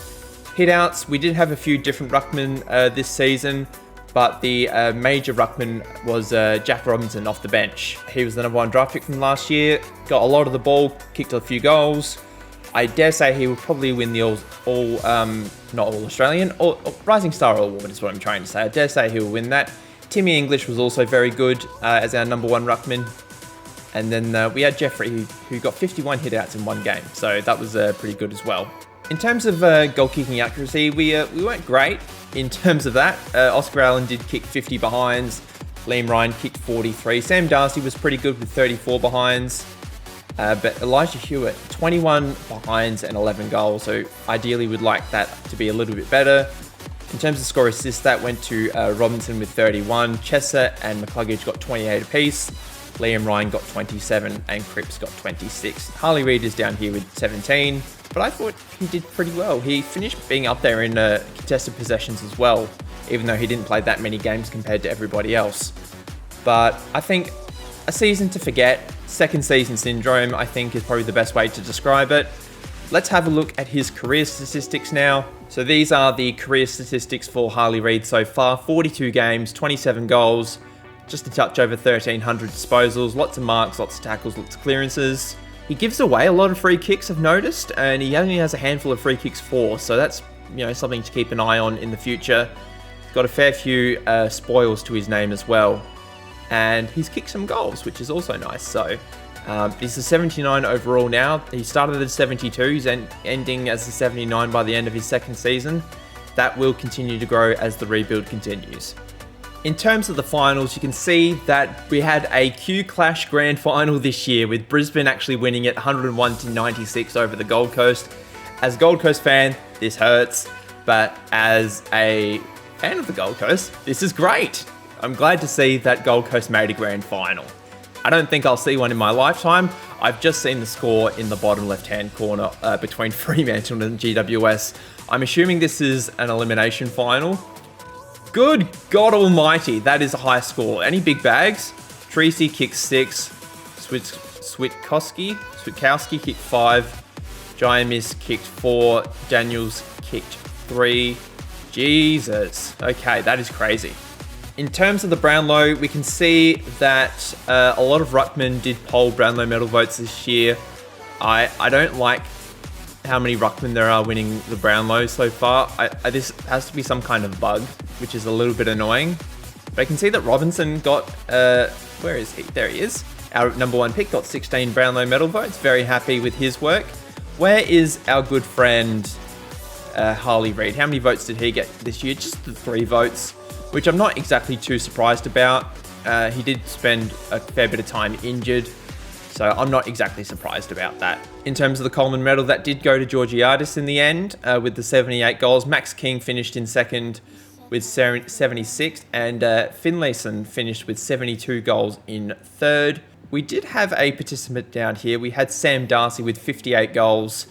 Hit-outs, we did have a few different ruckmen this season, but the major ruckman was Jack Robinson off the bench. He was the number 1 draft pick from last year, got a lot of the ball, kicked a few goals. I dare say he will probably win the not All-Australian, or Rising Star Award is what I'm trying to say. I dare say he will win that. Timmy English was also very good as our number 1 ruckman. And then we had Jeffrey, who got 51 hit-outs in 1 game. So that was pretty good as well. In terms of goal-kicking accuracy, we weren't great in terms of that. Oscar Allen did kick 50 behinds. Liam Ryan kicked 43. Sam Darcy was pretty good with 34 behinds. But Elijah Hewitt, 21 behinds and 11 goals. So ideally, we'd like that to be a little bit better. In terms of score assists, that went to Robinson with 31. Chesser and McCluggage got 28 apiece. Liam Ryan got 27 and Cripps got 26. Harley Reid is down here with 17, but I thought he did pretty well. He finished being up there in contested possessions as well, even though he didn't play that many games compared to everybody else. But I think a season to forget, second season syndrome, I think is probably the best way to describe it. Let's have a look at his career statistics now. So these are the career statistics for Harley Reid so far. 42 games, 27 goals, just a touch over 1,300 disposals, lots of marks, lots of tackles, lots of clearances. He gives away a lot of free kicks, I've noticed, and he only has a handful of free kicks for, so that's something to keep an eye on in the future. got a fair few spoils to his name as well. And he's kicked some goals, which is also nice. So he's a 79 overall now. He started at 72. He's ending as a 79 by the end of his second season. That will continue to grow as the rebuild continues. In terms of the finals, you can see that we had a Q Clash Grand Final this year, with Brisbane actually winning it 101-96 over the Gold Coast. As a Gold Coast fan, this hurts, but as a fan of the Gold Coast, this is great. I'm glad to see that Gold Coast made a grand final. I don't think I'll see one in my lifetime. I've just seen the score in the bottom left-hand corner between Fremantle and GWS. I'm assuming this is an elimination final. Good God almighty, that is a high score. Any big bags? Treacy kicked 6. Switkowski kicked 5. Jaimis kicked 4. Daniels kicked 3. Jesus. Okay, that is crazy. In terms of the Brownlow, we can see that a lot of ruckmen did poll Brownlow medal votes this year. I don't like how many ruckmen there are winning the Brownlow so far. This has to be some kind of bug, which is a little bit annoying. But I can see that Robinson got, where is he? There he is. Our number 1 pick got 16 Brownlow medal votes. Very happy with his work. Where is our good friend Harley Reid? How many votes did he get this year? Just the 3 votes, which I'm not exactly too surprised about. He did spend a fair bit of time injured, so I'm not exactly surprised about that. In terms of the Coleman medal, that did go to Georgiadis in the end with the 78 goals. Max King finished in second with 76, and Finlayson finished with 72 goals in third. We did have a participant down here. We had Sam Darcy with 58 goals,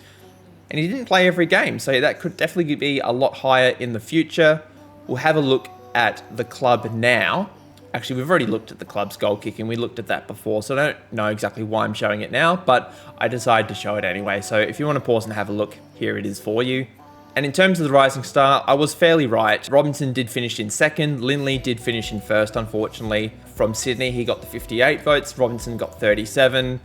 and he didn't play every game, so that could definitely be a lot higher in the future. We'll have a look at the club now. Actually, we've already looked at the club's goal kicking. We looked at that before, so I don't know exactly why I'm showing it now, but I decided to show it anyway. So if you want to pause and have a look, here it is for you. And in terms of the rising star, I was fairly right. Robinson did finish in second. Lindley did finish in first, unfortunately. From Sydney, he got the 58 votes. Robinson got 37.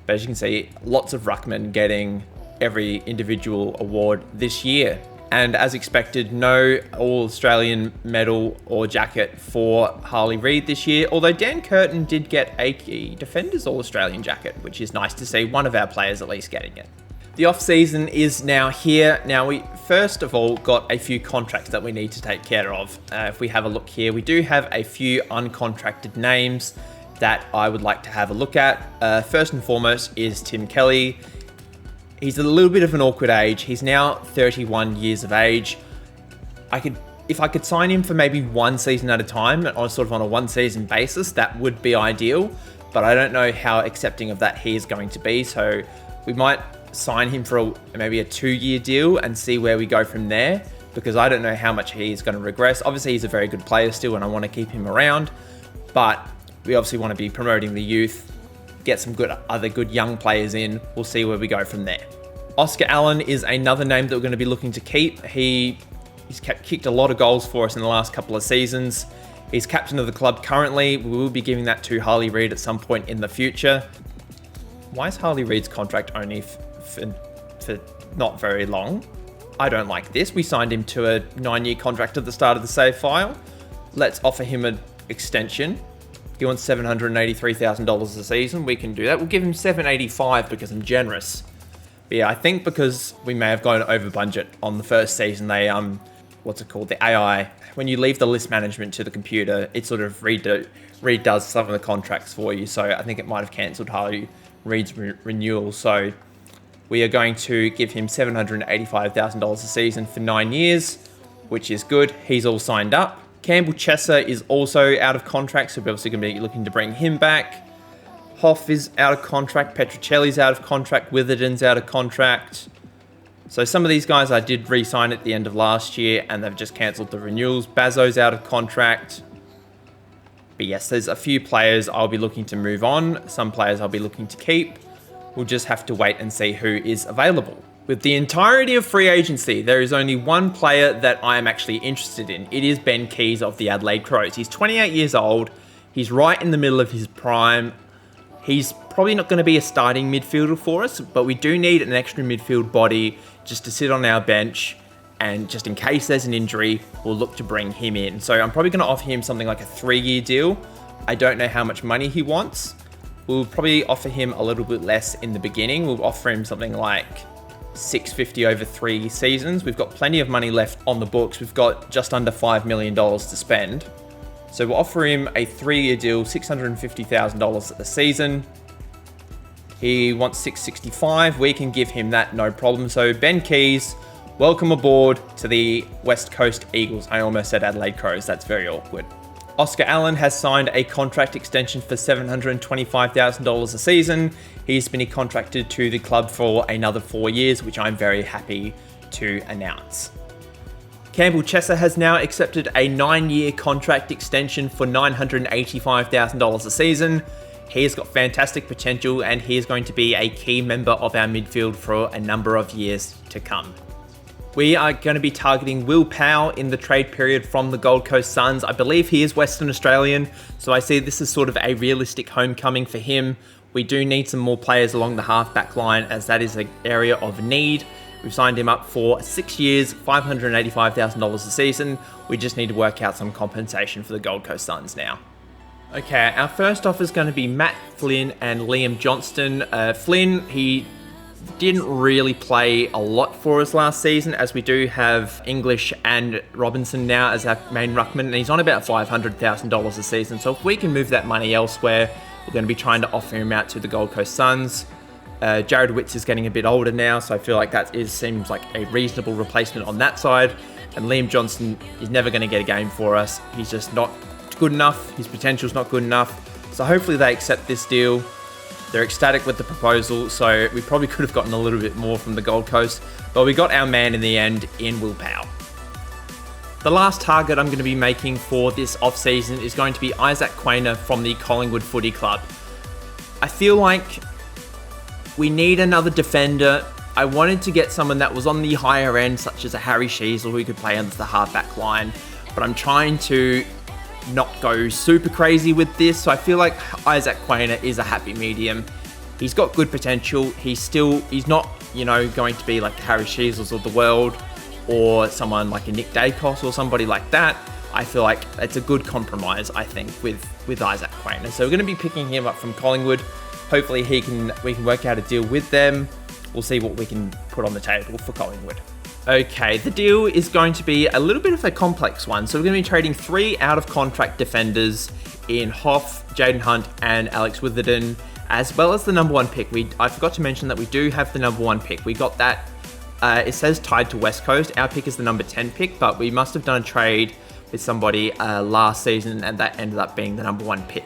But as you can see, lots of ruckmen getting every individual award this year. And as expected, no All-Australian medal or jacket for Harley Reid this year, although Dan Curtin did get a Defenders All-Australian jacket, which is nice to see one of our players at least getting it. The off-season is now here. Now, we first of all got a few contracts that we need to take care of. If we have a look here, we do have a few uncontracted names that I would like to have a look at. First and foremost is Tim Kelly. He's a little bit of an awkward age. He's now 31 years of age. If I could sign him for maybe one season at a time, or sort of on a one-season basis, that would be ideal. But I don't know how accepting of that he is going to be. So we might sign him for maybe a 2-year deal and see where we go from there, because I don't know how much he is going to regress. Obviously, he's a very good player still, and I want to keep him around. But we obviously want to be promoting the youth, get some other good young players in. We'll see where we go from there. Oscar Allen is another name that we're going to be looking to keep. He's kicked a lot of goals for us in the last couple of seasons. He's captain of the club currently. We will be giving that to Harley Reid at some point in the future. Why is Harley Reid's contract only for not very long? I don't like this. We signed him to a 9-year contract at the start of the save file. Let's offer him an extension. He wants $783,000 a season. We can do that. We'll give him $785 because I'm generous. But yeah, I think because we may have gone over budget on the first season, they the AI. When you leave the list management to the computer, it sort of redoes some of the contracts for you. So I think it might have cancelled Harley Reid's renewal. So we are going to give him $785,000 a season for 9 years, which is good. He's all signed up. Campbell Chesser is also out of contract, so we're obviously going to be looking to bring him back. Hoff is out of contract. Petrocelli's out of contract. Witherden's out of contract. So some of these guys I did re-sign at the end of last year, and they've just cancelled the renewals. Bazzo's out of contract. But yes, there's a few players I'll be looking to move on. Some players I'll be looking to keep. We'll just have to wait and see who is available. With the entirety of free agency, there is only one player that I am actually interested in. It is Ben Keys of the Adelaide Crows. He's 28 years old. He's right in the middle of his prime. He's probably not going to be a starting midfielder for us, but we do need an extra midfield body just to sit on our bench And just in case there's an injury, we'll look to bring him in. So I'm probably going to offer him something like a 3-year deal. I don't know how much money he wants. We'll probably offer him a little bit less in the beginning. We'll offer him something like $650 over 3 seasons. We've got plenty of money left on the books. We've got just under $5 million to spend. So we'll offer him a 3-year deal, $650,000 a season. He wants $665. We can give him that, no problem. So Ben Keys, welcome aboard to the West Coast Eagles. I almost said Adelaide Crows. That's very awkward. Oscar Allen has signed a contract extension for $725,000 a season. He's been contracted to the club for another 4 years, which I'm very happy to announce. Campbell Chesser has now accepted a 9-year contract extension for $985,000 a season. He has got fantastic potential and he is going to be a key member of our midfield for a number of years to come. We are going to be targeting Will Powell in the trade period from the Gold Coast Suns. I believe he is Western Australian, so I see this as sort of a realistic homecoming for him. We do need some more players along the half-back line as that is an area of need. We've signed him up for 6 years, $585,000 a season. We just need to work out some compensation for the Gold Coast Suns now. Okay, our first offer is going to be Matt Flynn and Liam Johnston. Flynn, he didn't really play a lot for us last season, as we do have English and Robinson now as our main ruckman, and he's on about $500,000 a season. So if we can move that money elsewhere, we're going to be trying to offer him out to the Gold Coast Suns. Jared Witts is getting a bit older now, so I feel like seems like a reasonable replacement on that side. And Liam Johnston is never going to get a game for us. He's just not good enough. His potential's not good enough. So hopefully they accept this deal. They're ecstatic with the proposal, so we probably could have gotten a little bit more from the Gold Coast, but we got our man in the end in Will Powell. The last target I'm going to be making for this off-season is going to be Isaac Quainer from the Collingwood Footy Club. I feel like we need another defender. I wanted to get someone that was on the higher end, such as a Harry Sheasel, who could play under the half-back line, but I'm trying to not go super crazy with this, so I feel like Isaac Quainer is a happy medium. He's got good potential. He's not, going to be like Harry Sheasels of the world or someone like a Nick Dacos or somebody like that. I feel like it's a good compromise, I think, with Isaac Quainer. So we're going to be picking him up from Collingwood. Hopefully we can work out a deal with them. We'll see what we can put on the table for Collingwood. Okay, the deal is going to be a little bit of a complex one. So we're going to be trading 3 out-of-contract defenders in Hoff, Jaden Hunt, and Alex Witherden, as well as the number 1 pick. I forgot to mention that we do have the number 1 pick. We got that, it says tied to West Coast. Our pick is the number 10 pick, but we must have done a trade with somebody last season, and that ended up being the number 1 pick.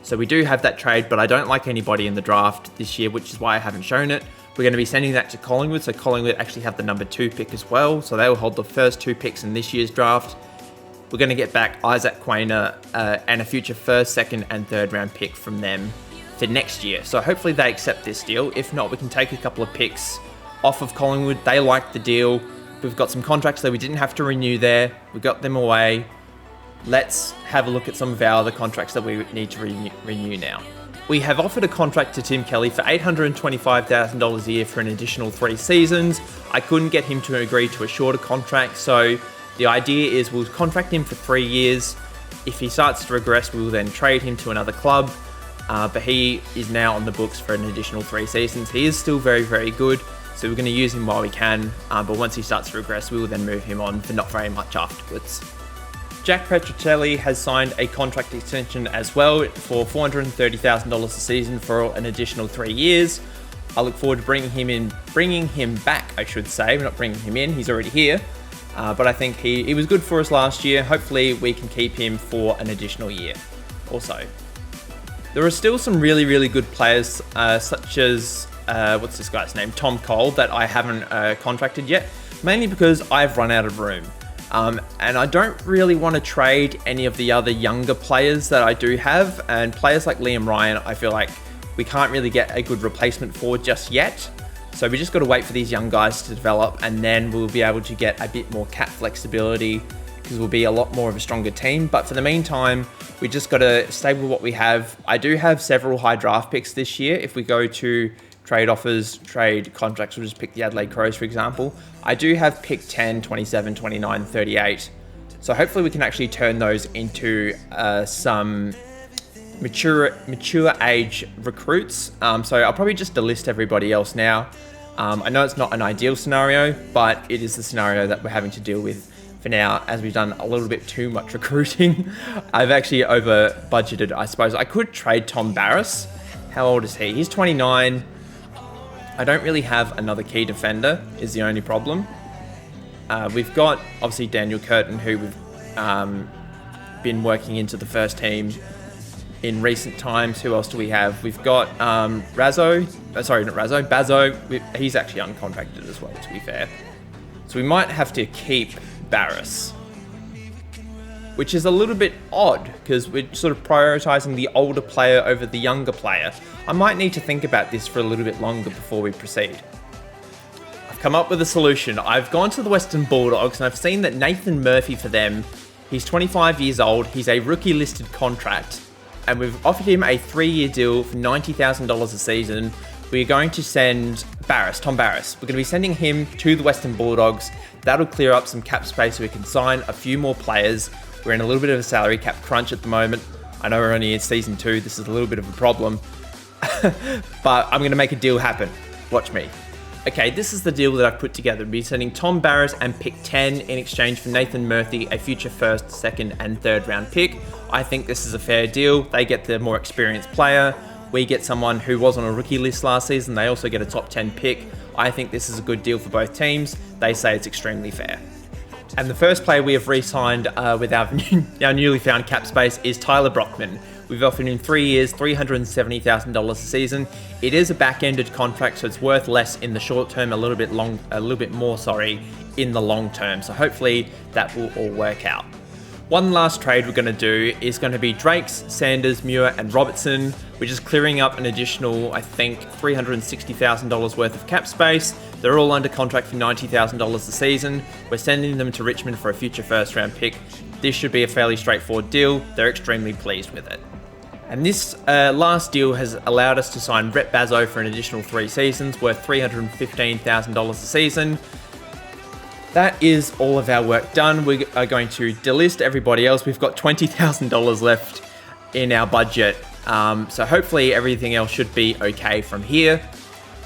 So we do have that trade, but I don't like anybody in the draft this year, which is why I haven't shown it. We're going to be sending that to Collingwood, so Collingwood actually have the number 2 pick as well, so they will hold the first 2 picks in this year's draft. We're going to get back Isaac Quainer and a future 1st, 2nd, and 3rd round pick from them for next year. So hopefully they accept this deal. If not, we can take a couple of picks off of Collingwood. They like the deal. We've got some contracts that we didn't have to renew there. We got them away. Let's have a look at some of our other contracts that we need to renew now. We have offered a contract to Tim Kelly for $825,000 a year for an additional 3 seasons. I couldn't get him to agree to a shorter contract, so the idea is we'll contract him for 3 years. If he starts to regress, we will then trade him to another club, but he is now on the books for an additional 3 seasons. He is still very, very good, so we're going to use him while we can, but once he starts to regress, we will then move him on for not very much afterwards. Jack Petrocelli has signed a contract extension as well for $430,000 a season for an additional 3 years. I look forward to bringing him back, I should say. We're not bringing him in, he's already here. But I think he was good for us last year. Hopefully we can keep him for an additional year or so. There are still some really, really good players, such as, what's this guy's name? Tom Cole, that I haven't contracted yet, mainly because I've run out of room. And I don't really want to trade any of the other younger players that I do have, and players like Liam Ryan, I feel like we can't really get a good replacement for just yet. So we just got to wait for these young guys to develop, and then we'll be able to get a bit more cap flexibility because we'll be a lot more of a stronger team. But for the meantime, we just got to stay with what we have. I do have several high draft picks this year. If we go to trade offers, trade contracts. We'll just pick the Adelaide Crows, for example. I do have pick 10, 27, 29, 38. So hopefully we can actually turn those into some mature age recruits. So I'll probably just delist everybody else now. I know it's not an ideal scenario, but it is the scenario that we're having to deal with for now, as we've done a little bit too much recruiting. I've actually over budgeted, I suppose. I could trade Tom Barras. How old is he? He's 29. I don't really have another key defender, is the only problem. We've got, obviously, Daniel Curtin, who we've been working into the first team in recent times. Who else do we have? We've got Bazo. He's actually uncontracted as well, to be fair. So we might have to keep Barras, which is a little bit odd because we're sort of prioritizing the older player over the younger player. I might need to think about this for a little bit longer before we proceed. I've come up with a solution. I've gone to the Western Bulldogs and I've seen that Nathan Murphy for them, he's 25 years old, he's a rookie listed contract, and we've offered him a 3-year deal for $90,000 a season. We're going to send Tom Barras. We're going to be sending him to the Western Bulldogs. That'll clear up some cap space so we can sign a few more players. We're in a little bit of a salary cap crunch at the moment. I know we're only in season 2. This is a little bit of a problem. But I'm going to make a deal happen. Watch me. Okay, this is the deal that I've put together. We'll be sending Tom Barras and pick 10 in exchange for Nathan Murphy, a future first, second, and third round pick. I think this is a fair deal. They get the more experienced player. We get someone who was on a rookie list last season. They also get a top 10 pick. I think this is a good deal for both teams. They say it's extremely fair. And the first player we have re-signed with our newly found cap space is Tyler Brockman. We've offered him 3 years, $370,000 a season. It is a back-ended contract, so it's worth less in the short term, a little bit more, in the long term. So hopefully that will all work out. One last trade we're going to do is going to be Drakes, Sanders, Muir, and Robertson. We're just clearing up an additional, I think, $360,000 worth of cap space. They're all under contract for $90,000 a season. We're sending them to Richmond for a future first-round pick. This should be a fairly straightforward deal. They're extremely pleased with it. And this last deal has allowed us to sign Rhett Bazo for an additional 3 seasons, worth $315,000 a season. That is all of our work done. We are going to delist everybody else. We've got $20,000 left in our budget. So hopefully everything else should be okay from here.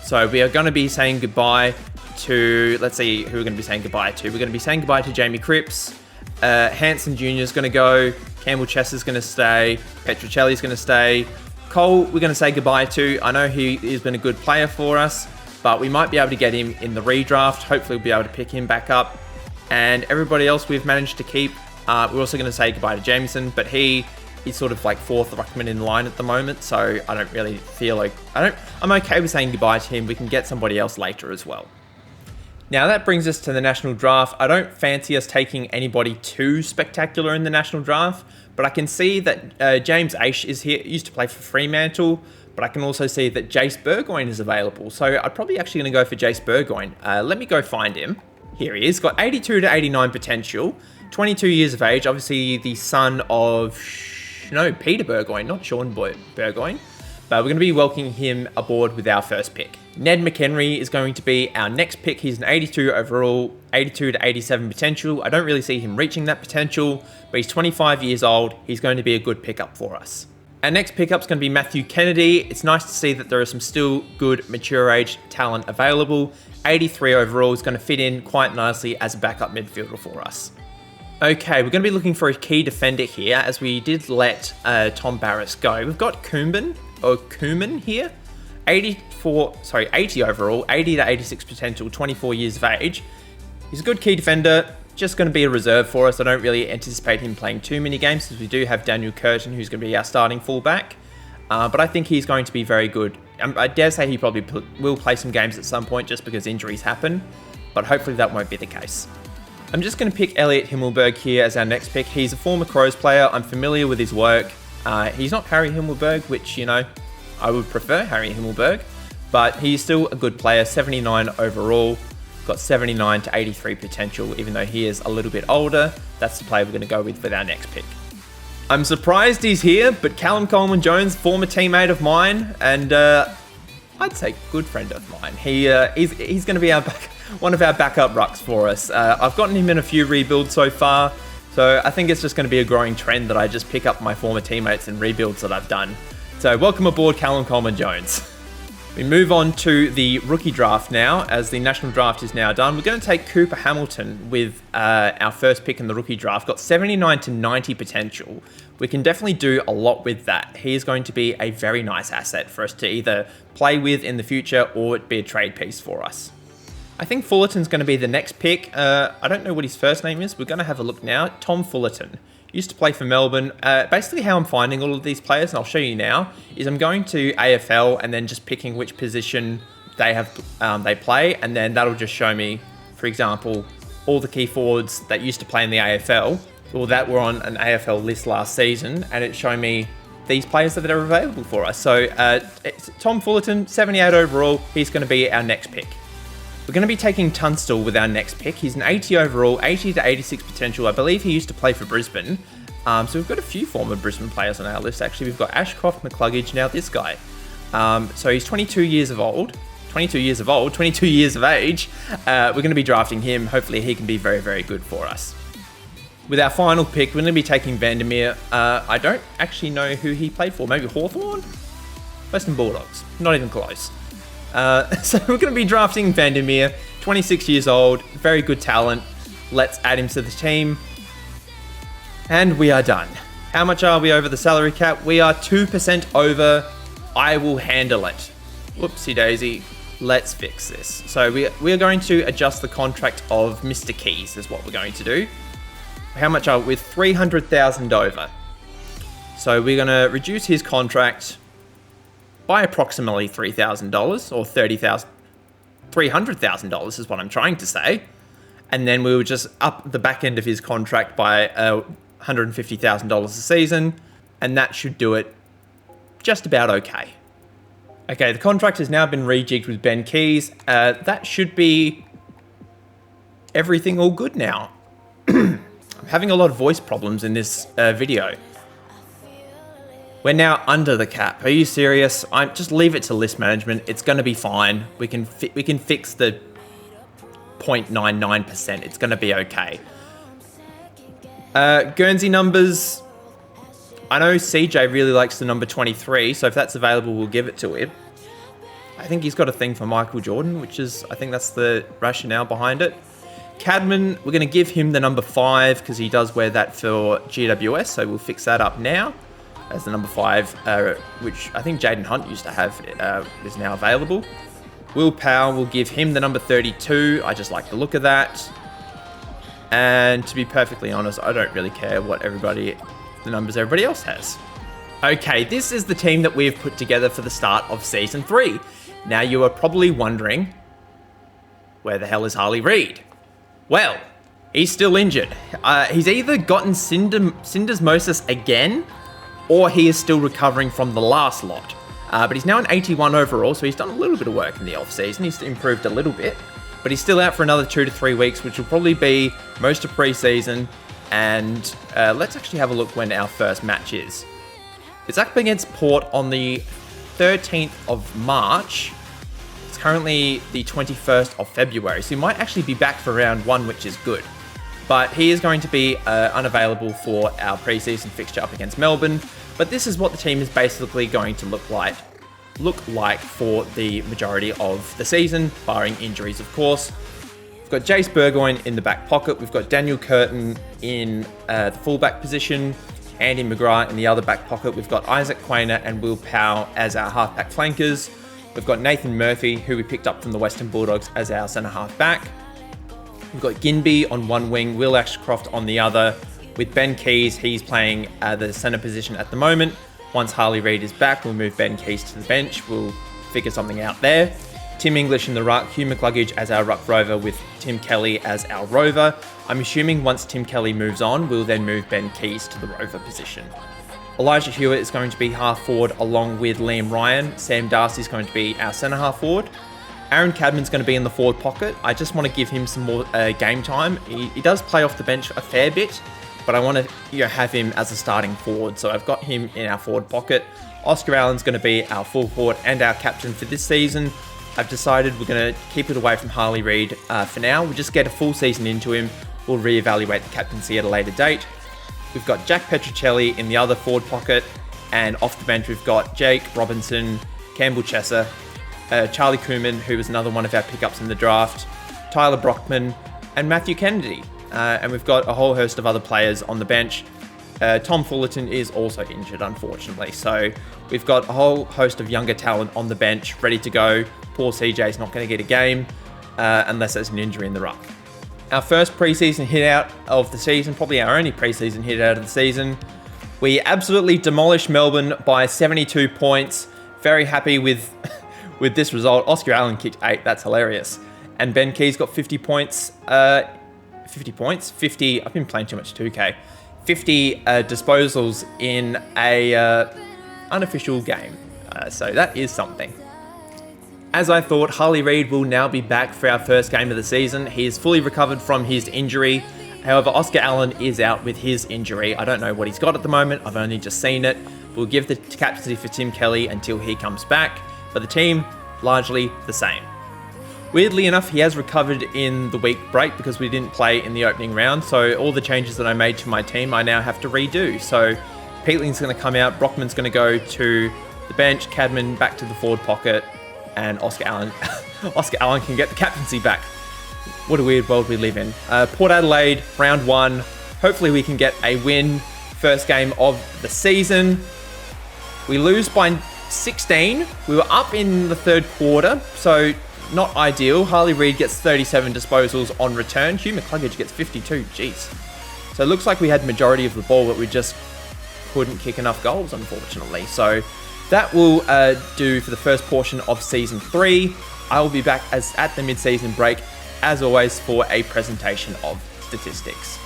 So we are going to be saying goodbye to, let's see who we're going to be saying goodbye to. We're going to be saying goodbye to Jamie Cripps. Hanson Jr. is going to go. Campbell Chess is going to stay. Petruccelli is going to stay. Cole, we're going to say goodbye to. I know he has been a good player for us, but we might be able to get him in the redraft. Hopefully we'll be able to pick him back up. And everybody else we've managed to keep. We're also going to say goodbye to Jameson, but he is sort of like 4th ruckman in line at the moment, so I don't really feel like... I'm okay with saying goodbye to him. We can get somebody else later as well. Now that brings us to the national draft. I don't fancy us taking anybody too spectacular in the national draft, but I can see that James Aish is here, used to play for Fremantle, but I can also see that Jace Burgoyne is available. So I'm probably actually going to go for Jace Burgoyne. Let me go find him. Here he is, got 82 to 89 potential, 22 years of age, obviously the son of, Peter Burgoyne, not Sean Burgoyne. But we're going to be welcoming him aboard with our first pick. Ned McHenry is going to be our next pick. He's an 82 overall, 82 to 87 potential. I don't really see him reaching that potential, but he's 25 years old. He's going to be a good pickup for us. Our next pickup is going to be Matthew Kennedy. It's nice to see that there are some still good mature age talent available. 83 overall is going to fit in quite nicely as a backup midfielder for us. Okay, we're going to be looking for a key defender here, as we did let Tom Barras go. We've got Kuman here. 80 overall, 80 to 86 potential, 24 years of age. He's a good key defender, just going to be a reserve for us. I don't really anticipate him playing too many games, because we do have Daniel Curtin, who's going to be our starting fullback. But I think he's going to be very good. I dare say he probably will play some games at some point, just because injuries happen. But hopefully that won't be the case. I'm just going to pick Elliot Himmelberg here as our next pick. He's a former Crows player. I'm familiar with his work. He's not Harry Himmelberg, which, I would prefer Harry Himmelberg, but he's still a good player, 79 overall, got 79 to 83 potential, even though he is a little bit older. That's the player we're going to go with our next pick. I'm surprised he's here, but Callum Coleman-Jones, former teammate of mine, and I'd say good friend of mine. He's going to be one of our backup rucks for us. I've gotten him in a few rebuilds so far, so I think it's just going to be a growing trend that I just pick up my former teammates in rebuilds that I've done. So welcome aboard, Callum Coleman-Jones. We move on to the rookie draft now, as the national draft is now done. We're going to take Cooper Hamilton with our first pick in the rookie draft. Got 79 to 90 potential. We can definitely do a lot with that. He is going to be a very nice asset for us to either play with in the future or it be a trade piece for us. I think Fullerton's going to be the next pick. I don't know what his first name is. We're going to have a look now. Tom Fullerton. Used to play for Melbourne. Basically how I'm finding all of these players, and I'll show you now, is I'm going to AFL and then just picking which position they play, and then that'll just show me, for example, all the key forwards that used to play in the AFL, or that were on an AFL list last season, and it's showing me these players that are available for us. So it's Tom Fullerton, 78 overall, he's going to be our next pick. We're going to be taking Tunstall with our next pick. He's an 80 overall, 80 to 86 potential. I believe he used to play for Brisbane. So we've got a few former Brisbane players on our list. Actually, we've got Ashcroft, McCluggage, now this guy. So he's 22 years of age. We're going to be drafting him. Hopefully he can be very, very good for us. With our final pick, we're going to be taking Vandermeer. I don't actually know who he played for. Maybe Hawthorn? Western Bulldogs. Not even close. So we're going to be drafting Vandermeer, 26 years old, very good talent. Let's add him to the team. And we are done. How much are we over the salary cap? We are 2% over. I will handle it. Whoopsie daisy. Let's fix this. So we are going to adjust the contract of Mr. Keys is what we're going to do. How much are we? With 300,000 over. So we're going to reduce his contract by approximately $3,000 or $300,000 is what I'm trying to say. And then we will just up the back end of his contract by $150,000 a season. And that should do it just about okay. Okay, the contract has now been rejigged with Ben Keys. That should be everything all good now. I'm having a lot of voice problems in this video. We're now under the cap. Are you serious? Just leave it to list management. It's going to be fine. We can fix the 0.99%. It's going to be okay. Guernsey numbers. I know CJ really likes the number 23, so if that's available, we'll give it to him. I think he's got a thing for Michael Jordan, I think that's the rationale behind it. Cadman, we're going to give him the number 5 because he does wear that for GWS, so we'll fix that up now. As the number 5, which I think Jaden Hunt used to have, is now available. Will Powell will give him the number 32. I just like the look of that. And to be perfectly honest, I don't really care what the numbers everybody else has. Okay, this is the team that we've put together for the start of Season 3. Now you are probably wondering, where the hell is Harley Reid? Well, he's still injured. He's either gotten syndesmosis again, or he is still recovering from the last lot. But he's now an 81 overall, so he's done a little bit of work in the off-season. He's improved a little bit, but he's still out for another 2 to 3 weeks, which will probably be most of pre-season. And let's actually have a look when our first match is. It's up against Port on the 13th of March. It's currently the 21st of February, so he might actually be back for round 1, which is good. But he is going to be unavailable for our pre-season fixture up against Melbourne. But this is what the team is basically going to look like for the majority of the season, barring injuries, of course. We've got Jace Burgoyne in the back pocket. We've got Daniel Curtin in the fullback position. Andy McGrath in the other back pocket. We've got Isaac Quainer and Will Powell as our halfback flankers. We've got Nathan Murphy, who we picked up from the Western Bulldogs, as our centre half back. We've got Ginbey on one wing, Will Ashcroft on the other. With Ben Keys, he's playing the centre position at the moment. Once Harley Reid is back, we'll move Ben Keys to the bench. We'll figure something out there. Tim English in the ruck, Hugh McCluggage as our ruck rover with Tim Kelly as our rover. I'm assuming once Tim Kelly moves on, we'll then move Ben Keys to the rover position. Elijah Hewitt is going to be half forward along with Liam Ryan. Sam Darcy is going to be our centre half forward. Aaron Cadman's going to be in the forward pocket. I just want to give him some more game time. He does play off the bench a fair bit, but I want to have him as a starting forward. So I've got him in our forward pocket. Oscar Allen's going to be our full forward and our captain for this season. I've decided we're going to keep it away from Harley Reid for now. We'll just get a full season into him. We'll reevaluate the captaincy at a later date. We've got Jack Petrocelli in the other forward pocket, and off the bench we've got Jake Robinson, Campbell Chesser, Charlie Koeman, who was another one of our pickups in the draft, Tyler Brockman, and Matthew Kennedy. And we've got a whole host of other players on the bench. Tom Fullerton is also injured, unfortunately. So we've got a whole host of younger talent on the bench, ready to go. Poor CJ's not going to get a game unless there's an injury in the ruck. Our first preseason hit out of the season, probably our only preseason hit out of the season. We absolutely demolished Melbourne by 72 points. Very happy with this result. Oscar Allen kicked 8. That's hilarious. And Ben Keys got 50 points. 50 points? 50. I've been playing too much 2K. 50 disposals in a unofficial game. So that is something. As I thought, Harley Reid will now be back for our first game of the season. He is fully recovered from his injury. However, Oscar Allen is out with his injury. I don't know what he's got at the moment. I've only just seen it. We'll give the captaincy for Tim Kelly until he comes back. But the team, largely the same. Weirdly enough, he has recovered in the week break because we didn't play in the opening round. So all the changes that I made to my team, I now have to redo. So Peatling's going to come out. Brockman's going to go to the bench. Cadman back to the forward pocket. And Oscar Allen can get the captaincy back. What a weird world we live in. Port Adelaide, round 1. Hopefully we can get a win. First game of the season. We lose by 16. We were up in the third quarter, so not ideal. Harley Reid gets 37 disposals on return. Hugh McCluggage gets 52. Jeez. So it looks like we had majority of the ball, but we just couldn't kick enough goals, unfortunately. So that will do for the first portion of Season 3. I will be back at the mid-season break, as always, for a presentation of statistics.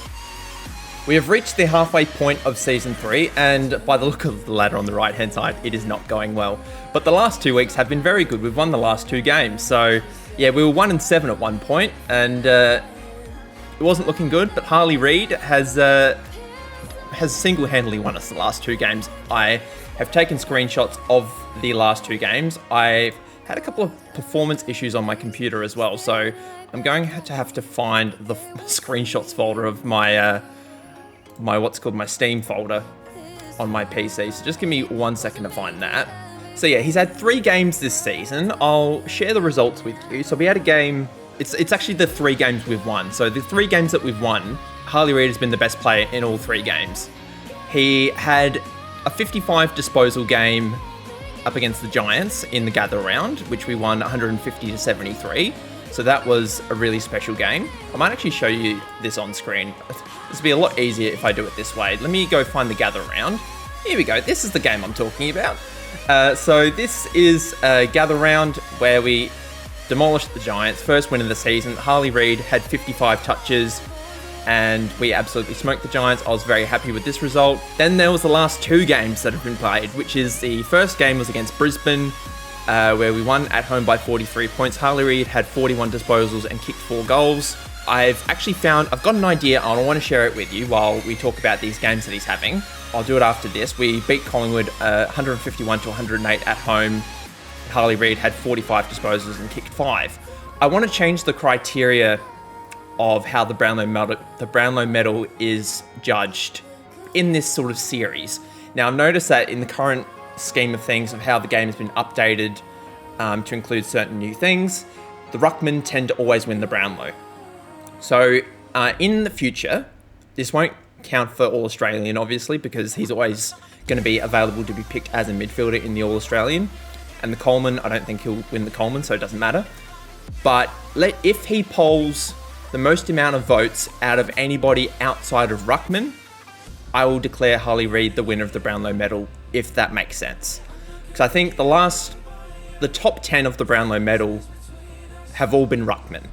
We have reached the halfway point of Season 3, and by the look of the ladder on the right-hand side, it is not going well. But the last 2 weeks have been very good. We've won the last 2 games. So, yeah, we were 1-7 at one point, and it wasn't looking good, but Harley Reid has single-handedly won us the last 2 games. I have taken screenshots of the last 2 games. I've had a couple of performance issues on my computer as well, so I'm going to have to find the screenshots folder of my my Steam folder on my PC. So just give me 1 second to find that. So yeah, he's had 3 games this season. I'll share the results with you. So we had a game. It's actually the 3 games we've won. So the 3 games that we've won, Harley Reid has been the best player in all 3 games. He had a 55 disposal game up against the Giants in the gather round, which we won 150-73. So that was a really special game. I might actually show you this on screen. This would be a lot easier if I do it this way. Let me go find the gather round. Here we go. This is the game I'm talking about. So this is a gather round where we demolished the Giants. First win of the season. Harley Reid had 55 touches, and we absolutely smoked the Giants. I was very happy with this result. Then there was the last 2 games that have been played, which is the first game was against Brisbane, where we won at home by 43 points. Harley Reid had 41 disposals and kicked 4 goals. I've got an idea, and I want to share it with you while we talk about these games that he's having. I'll do it after this. We beat Collingwood 151-108 at home. Harley Reid had 45 disposals and kicked 5. I want to change the criteria of how the Brownlow medal is judged in this sort of series. Now, notice that in the current scheme of things of how the game has been updated to include certain new things, the ruckmen tend to always win the Brownlow. So in the future, this won't count for All-Australian, obviously, because he's always going to be available to be picked as a midfielder in the All-Australian. And the Coleman, I don't think he'll win the Coleman, so it doesn't matter. But if he polls the most amount of votes out of anybody outside of ruckman, I will declare Harley Reid the winner of the Brownlow medal, if that makes sense. Because I think the top 10 of the Brownlow medal have all been ruckman.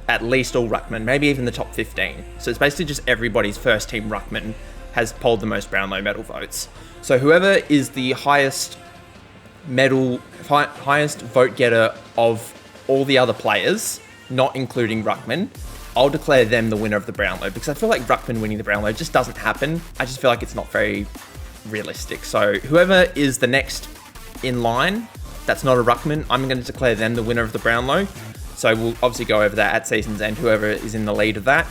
At least all ruckman, maybe even the top 15. So it's basically just everybody's first team ruckman has polled the most Brownlow medal votes. So whoever is the highest vote getter of all the other players, not including ruckman, I'll declare them the winner of the Brownlow, because I feel like ruckman winning the Brownlow just doesn't happen. I just feel like it's not very realistic. So whoever is the next in line, that's not a ruckman, I'm going to declare them the winner of the Brownlow. So we'll obviously go over that at season's end, whoever is in the lead of that.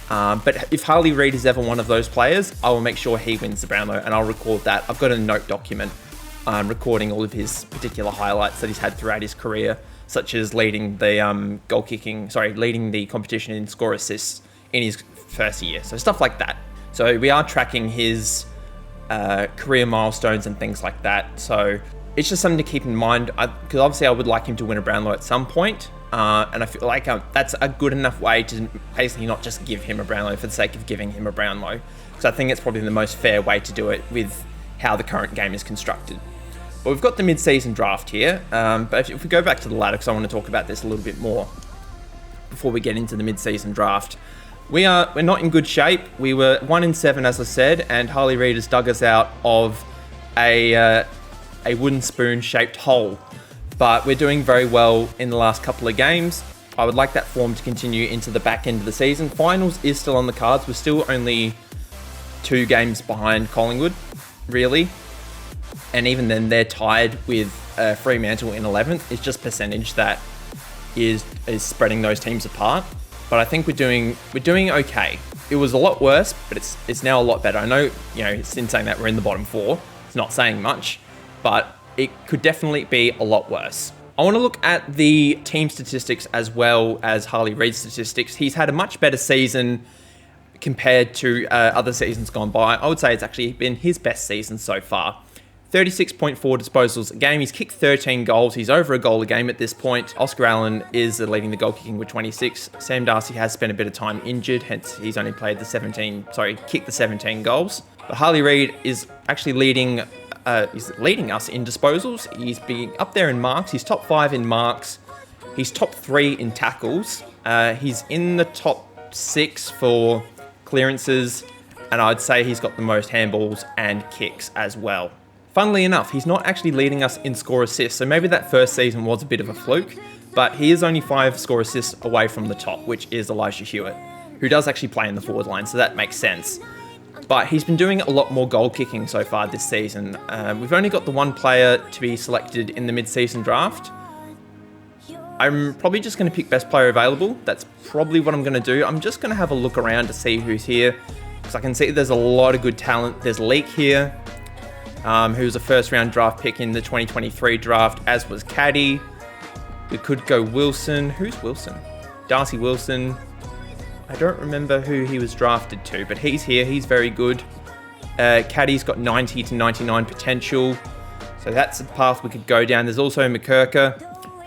But if Harley Reid is ever one of those players, I will make sure he wins the Brownlow, and I'll record that. I've got a note document recording all of his particular highlights that he's had throughout his career, such as leading the leading the competition in score assists in his first year. So stuff like that. So we are tracking his career milestones and things like that. So it's just something to keep in mind, because obviously I would like him to win a Brownlow at some point. And I feel like that's a good enough way to basically not just give him a Brownlow for the sake of giving him a Brownlow. So I think it's probably the most fair way to do it with how the current game is constructed. But we've got the mid-season draft here. But if we go back to the ladder, because I want to talk about this a little bit more before we get into the mid-season draft. We're not in good shape. We were 1-7, as I said, and Harley Reid has dug us out of a wooden spoon-shaped hole. But we're doing very well in the last couple of games. I would like that form to continue into the back end of the season. Finals is still on the cards. We're still only 2 games behind Collingwood, really. And even then, they're tied with Fremantle in 11th. It's just percentage that is spreading those teams apart. But I think we're doing okay. It was a lot worse, but it's now a lot better. I know, it's in saying that we're in the bottom 4. It's not saying much, but it could definitely be a lot worse. I want to look at the team statistics as well as Harley Reid's statistics. He's had a much better season compared to other seasons gone by. I would say it's actually been his best season so far. 36.4 disposals a game. He's kicked 13 goals. He's over a goal a game at this point. Oscar Allen is leading the goal kicking with 26. Sam Darcy has spent a bit of time injured, hence he's only kicked the 17 goals. But Harley Reid is actually leading us in disposals. He's being up there in marks. He's top 5 in marks. He's top 3 in tackles. He's in the top 6 for clearances. And I'd say he's got the most handballs and kicks as well. Funnily enough, he's not actually leading us in score assists. So maybe that first season was a bit of a fluke. But he is only 5 score assists away from the top, which is Elijah Hewitt, who does actually play in the forward line. So that makes sense. But he's been doing a lot more goal kicking so far this season. We've only got the one player to be selected in the mid-season draft. I'm probably just going to pick best player available. That's probably what I'm going to do. I'm just going to have a look around to see who's here, because I can see there's a lot of good talent. There's Leak here, who's a first-round draft pick in the 2023 draft, as was Caddy. We could go Wilson. Who's Wilson? Darcy Wilson. I don't remember who he was drafted to, but he's here. He's very good. Caddy's got 90 to 99 potential. So that's the path we could go down. There's also McKerker,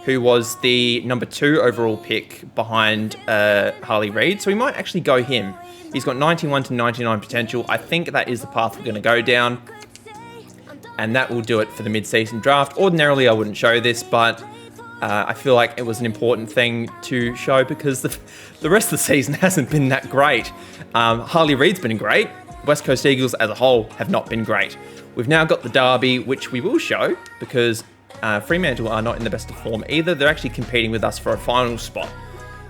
who was the number 2 overall pick behind Harley Reid. So we might actually go him. He's got 91 to 99 potential. I think that is the path we're going to go down. And that will do it for the mid-season draft. Ordinarily, I wouldn't show this, but I feel like it was an important thing to show because the rest of the season hasn't been that great. Harley Reid's been great. West Coast Eagles as a whole have not been great. We've now got the derby, which we will show because Fremantle are not in the best of form either. They're actually competing with us for a final spot.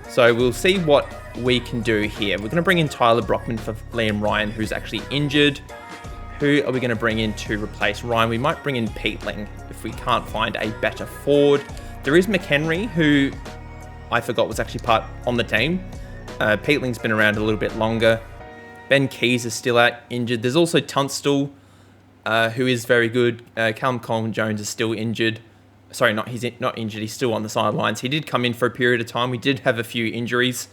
So we'll see what we can do here. We're going to bring in Tyler Brockman for Liam Ryan, who's actually injured. Who are we going to bring in to replace Ryan? We might bring in Peatling if we can't find a better forward. There is McHenry, who I forgot was actually part on the team. Peatling's been around a little bit longer. Ben Keys is still out injured. There's also Tunstall, who is very good. Callum Coleman-Jones is still injured. Sorry, he's not injured. He's still on the sidelines. He did come in for a period of time. We did have a few injuries,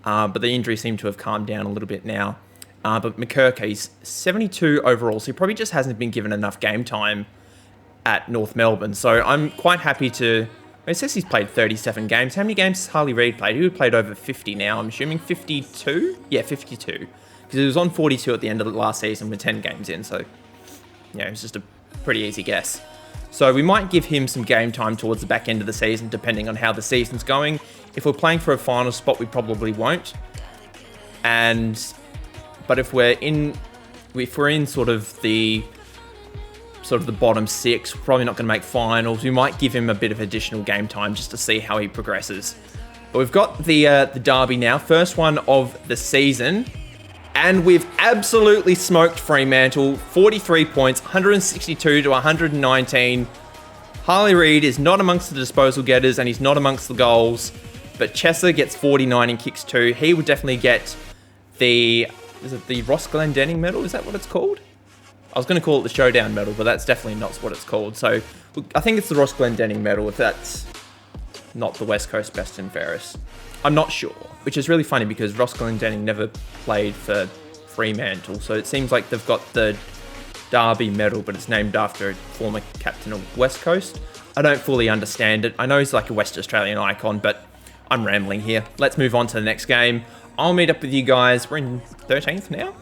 but the injuries seem to have calmed down a little bit now. But McKerker, he's 72 overall, so he probably just hasn't been given enough game time at North Melbourne. So I'm quite happy to... It says he's played 37 games. How many games has Harley Reid played? He played over 50 now. I'm assuming 52? Yeah, 52. Because he was on 42 at the end of the last season with 10 games in. So, yeah, it was just a pretty easy guess. So we might give him some game time towards the back end of the season, depending on how the season's going. If we're playing for a final spot, we probably won't. But if we're in sort of the bottom 6, we're probably not going to make finals. We might give him a bit of additional game time just to see how he progresses. But we've got the derby now, first one of the season. And we've absolutely smoked Fremantle. 43 points, 162 to 119. Harley Reid is not amongst the disposal getters and he's not amongst the goals. But Chesser gets 49 and kicks 2. He would definitely get the... Is it the Ross Glendenning medal? Is that what it's called? I was going to call it the Showdown medal, but that's definitely not what it's called. So I think it's the Ross Glendenning medal if that's not the West Coast best and fairest. I'm not sure, which is really funny because Ross Glendenning never played for Fremantle. So it seems like they've got the Derby medal, but it's named after a former captain of West Coast. I don't fully understand it. I know he's like a West Australian icon, but I'm rambling here. Let's move on to the next game. I'll meet up with you guys. We're in 13th now?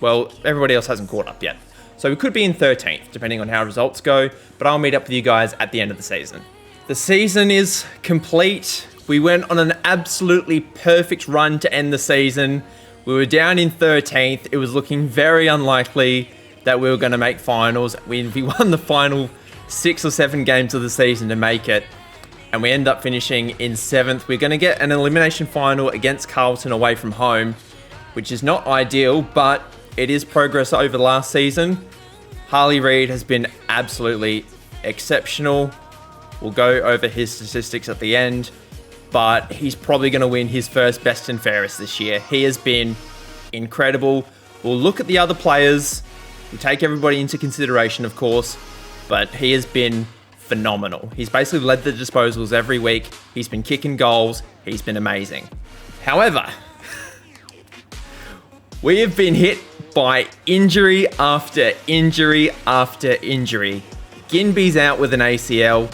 Well, everybody else hasn't caught up yet. So we could be in 13th, depending on how results go, but I'll meet up with you guys at the end of the season. The season is complete. We went on an absolutely perfect run to end the season. We were down in 13th. It was looking very unlikely that we were going to make finals. We won the final 6 or 7 games of the season to make it. And we end up finishing in 7th. We're going to get an elimination final against Carlton away from home, which is not ideal, but it is progress over the last season. Harley Reid has been absolutely exceptional. We'll go over his statistics at the end, but he's probably going to win his first best and fairest this year. He has been incredible. We'll look at the other players. We take everybody into consideration, of course, but he has been phenomenal. He's basically led the disposals every week. He's been kicking goals. He's been amazing. However, we have been hit by injury after injury after injury. Ginby's out with an ACL.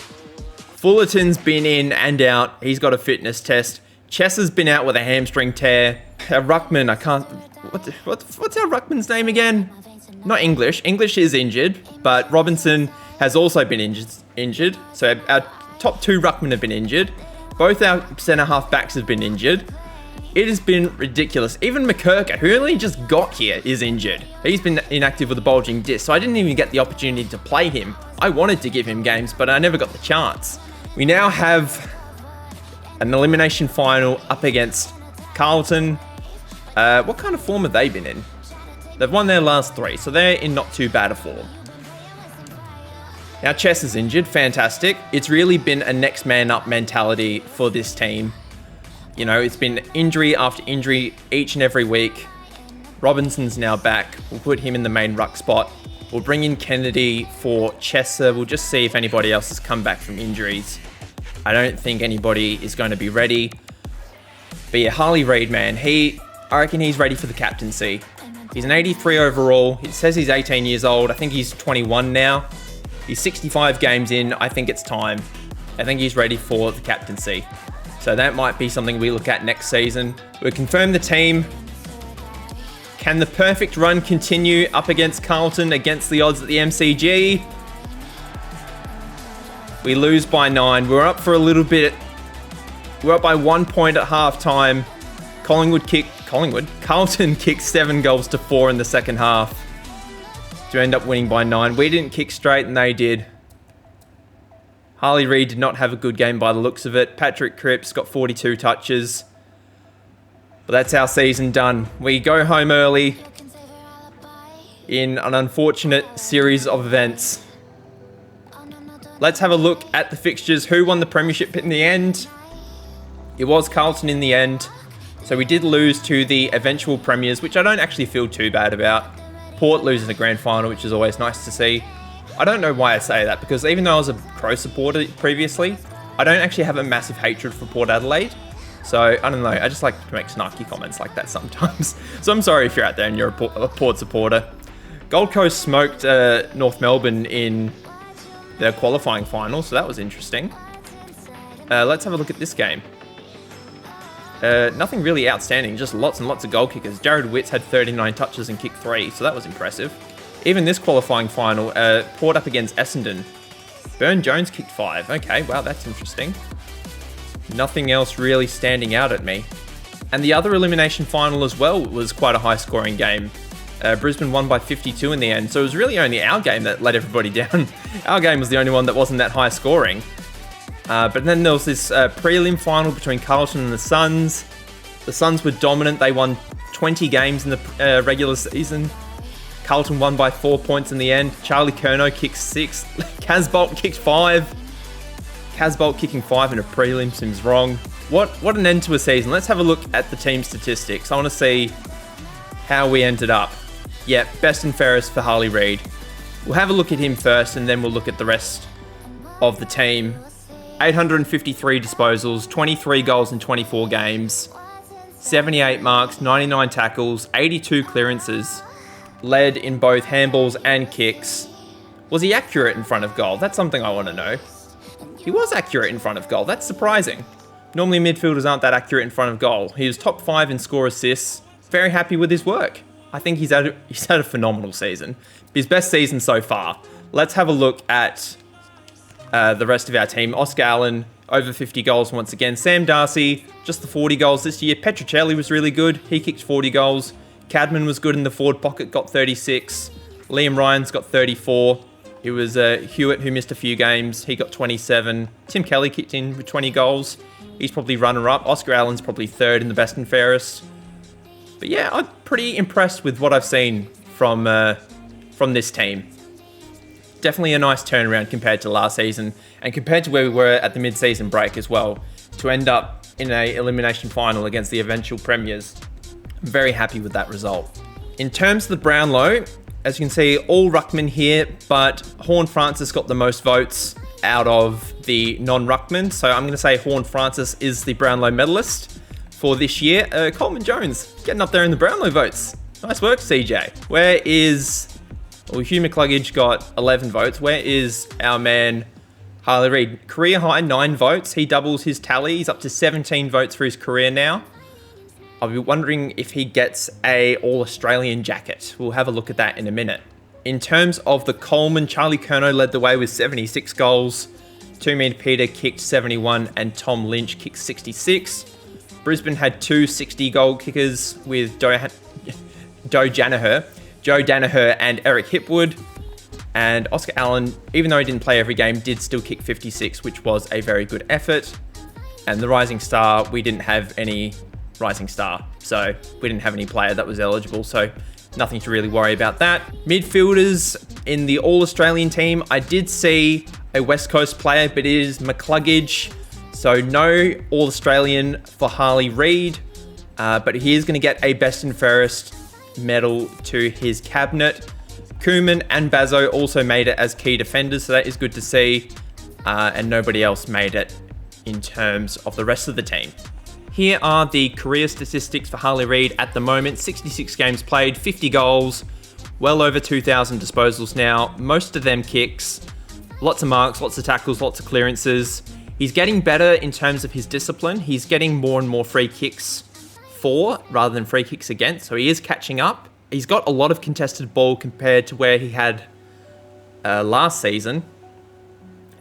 Fullerton's been in and out. He's got a fitness test. Chesser's been out with a hamstring tear. Our ruckman, I can't... What's our ruckman's name again? Not English. English is injured, but Robinson has also been injured. So our top 2 ruckmen have been injured. Both our centre-half backs have been injured. It has been ridiculous. Even McKirker, who only just got here, is injured. He's been inactive with a bulging disc, so I didn't even get the opportunity to play him. I wanted to give him games, but I never got the chance. We now have an elimination final up against Carlton. What kind of form have they been in? They've won their last 3, so they're in not too bad a form. Now Chess is injured, fantastic. It's really been a next man up mentality for this team. You know, it's been injury after injury each and every week. Robinson's now back. We'll put him in the main ruck spot. We'll bring in Kennedy for Chesser. We'll just see if anybody else has come back from injuries. I don't think anybody is going to be ready. But yeah, Harley Reid, man, I reckon he's ready for the captaincy. He's an 83 overall. It says he's 18 years old. I think he's 21 now. He's 65 games in. I think it's time. I think he's ready for the captaincy. So that might be something we look at next season. We'll confirm the team. Can the perfect run continue up against Carlton against the odds at the MCG? We lose by 9. We're up for a little bit. We're up by 1 point at halftime. Carlton kicked 7 goals to 4 in the second half to end up winning by 9. We didn't kick straight and they did. Harley Reid did not have a good game by the looks of it. Patrick Cripps got 42 touches. But that's our season done. We go home early in an unfortunate series of events. Let's have a look at the fixtures. Who won the Premiership in the end? It was Carlton in the end. So we did lose to the eventual premiers, which I don't actually feel too bad about. Port losing the grand final, which is always nice to see. I don't know why I say that, because even though I was a Crow supporter previously, I don't actually have a massive hatred for Port Adelaide. So, I don't know, I just like to make snarky comments like that sometimes. So I'm sorry if you're out there and you're a Port supporter. Gold Coast smoked North Melbourne in their qualifying final, so that was interesting. Let's have a look at this game. Nothing really outstanding, just lots and lots of goal kickers. Jared Witts had 39 touches and kicked 3, so that was impressive. Even this qualifying final, Port up against Essendon. Burn Jones kicked 5. Okay, wow, that's interesting. Nothing else really standing out at me. And the other elimination final as well was quite a high-scoring game. Brisbane won by 52 in the end, so it was really only our game that let everybody down. Our game was the only one that wasn't that high-scoring. But then there was this prelim final between Carlton and the Suns. The Suns were dominant. They won 20 games in the regular season. Carlton won by 4 points in the end. Charlie Curnow kicked 6. Casbolt kicked 5. Casbolt kicking 5 in a prelim seems wrong. What an end to a season. Let's have a look at the team statistics. I want to see how we ended up. Yeah, best and fairest for Harley Reid. We'll have a look at him first, and then we'll look at the rest of the team. 853 disposals, 23 goals in 24 games, 78 marks, 99 tackles, 82 clearances, led in both handballs and kicks. Was he accurate in front of goal? That's something I want to know. He was accurate in front of goal. That's surprising. Normally midfielders aren't that accurate in front of goal. He was top 5 in score assists. Very happy with his work. I think he's had a phenomenal season. His best season so far. Let's have a look at the rest of our team. Oscar Allen, over 50 goals once again. Sam Darcy, just the 40 goals this year. Petruccelli was really good. He kicked 40 goals. Cadman was good in the forward pocket, got 36. Liam Ryan's got 34. It was Hewitt who missed a few games. He got 27. Tim Kelly kicked in with 20 goals. He's probably runner-up. Oscar Allen's probably third in the best and fairest. But yeah, I'm pretty impressed with what I've seen from this team. Definitely a nice turnaround compared to last season and compared to where we were at the mid-season break as well. To end up in an elimination final against the eventual premiers. I'm very happy with that result. In terms of the Brownlow, as you can see, all ruckmen here, but Horn Francis got the most votes out of the non-ruckmen. So I'm going to say Horn Francis is the Brownlow medalist for this year. Coleman Jones getting up there in the Brownlow votes. Nice work, CJ. Where is... Well, Hugh McCluggage got 11 votes. Where is our man Harley Reid? Career high, 9 votes. He doubles his tally. He's up to 17 votes for his career now. I'll be wondering if he gets a All-Australian jacket. We'll have a look at that in a minute. In terms of the Coleman, Charlie Curnow led the way with 76 goals. Two-Meter Peter kicked 71 and Tom Lynch kicked 66. Brisbane had 2 60-goal kickers with Joe Danaher and Eric Hipwood. And Oscar Allen, even though he didn't play every game, did still kick 56, which was a very good effort. And the Rising Star, we didn't have any Rising Star. So we didn't have any player that was eligible. So nothing to really worry about that. Midfielders in the All-Australian team, I did see a West Coast player, but it is McCluggage. So no All-Australian for Harley Reid. But he is going to get a Best and Fairest medal to his cabinet. Koeman and Bazzo also made it as key defenders, so that is good to see. And nobody else made it in terms of the rest of the team. Here are the career statistics for Harley Reid at the moment. 66 games played, 50 goals, well over 2,000 disposals now, most of them kicks, lots of marks, lots of tackles, lots of clearances. He's getting better in terms of his discipline. He's getting more and more free kicks for rather than free kicks against, so he is catching up. He's got a lot of contested ball compared to where he had last season.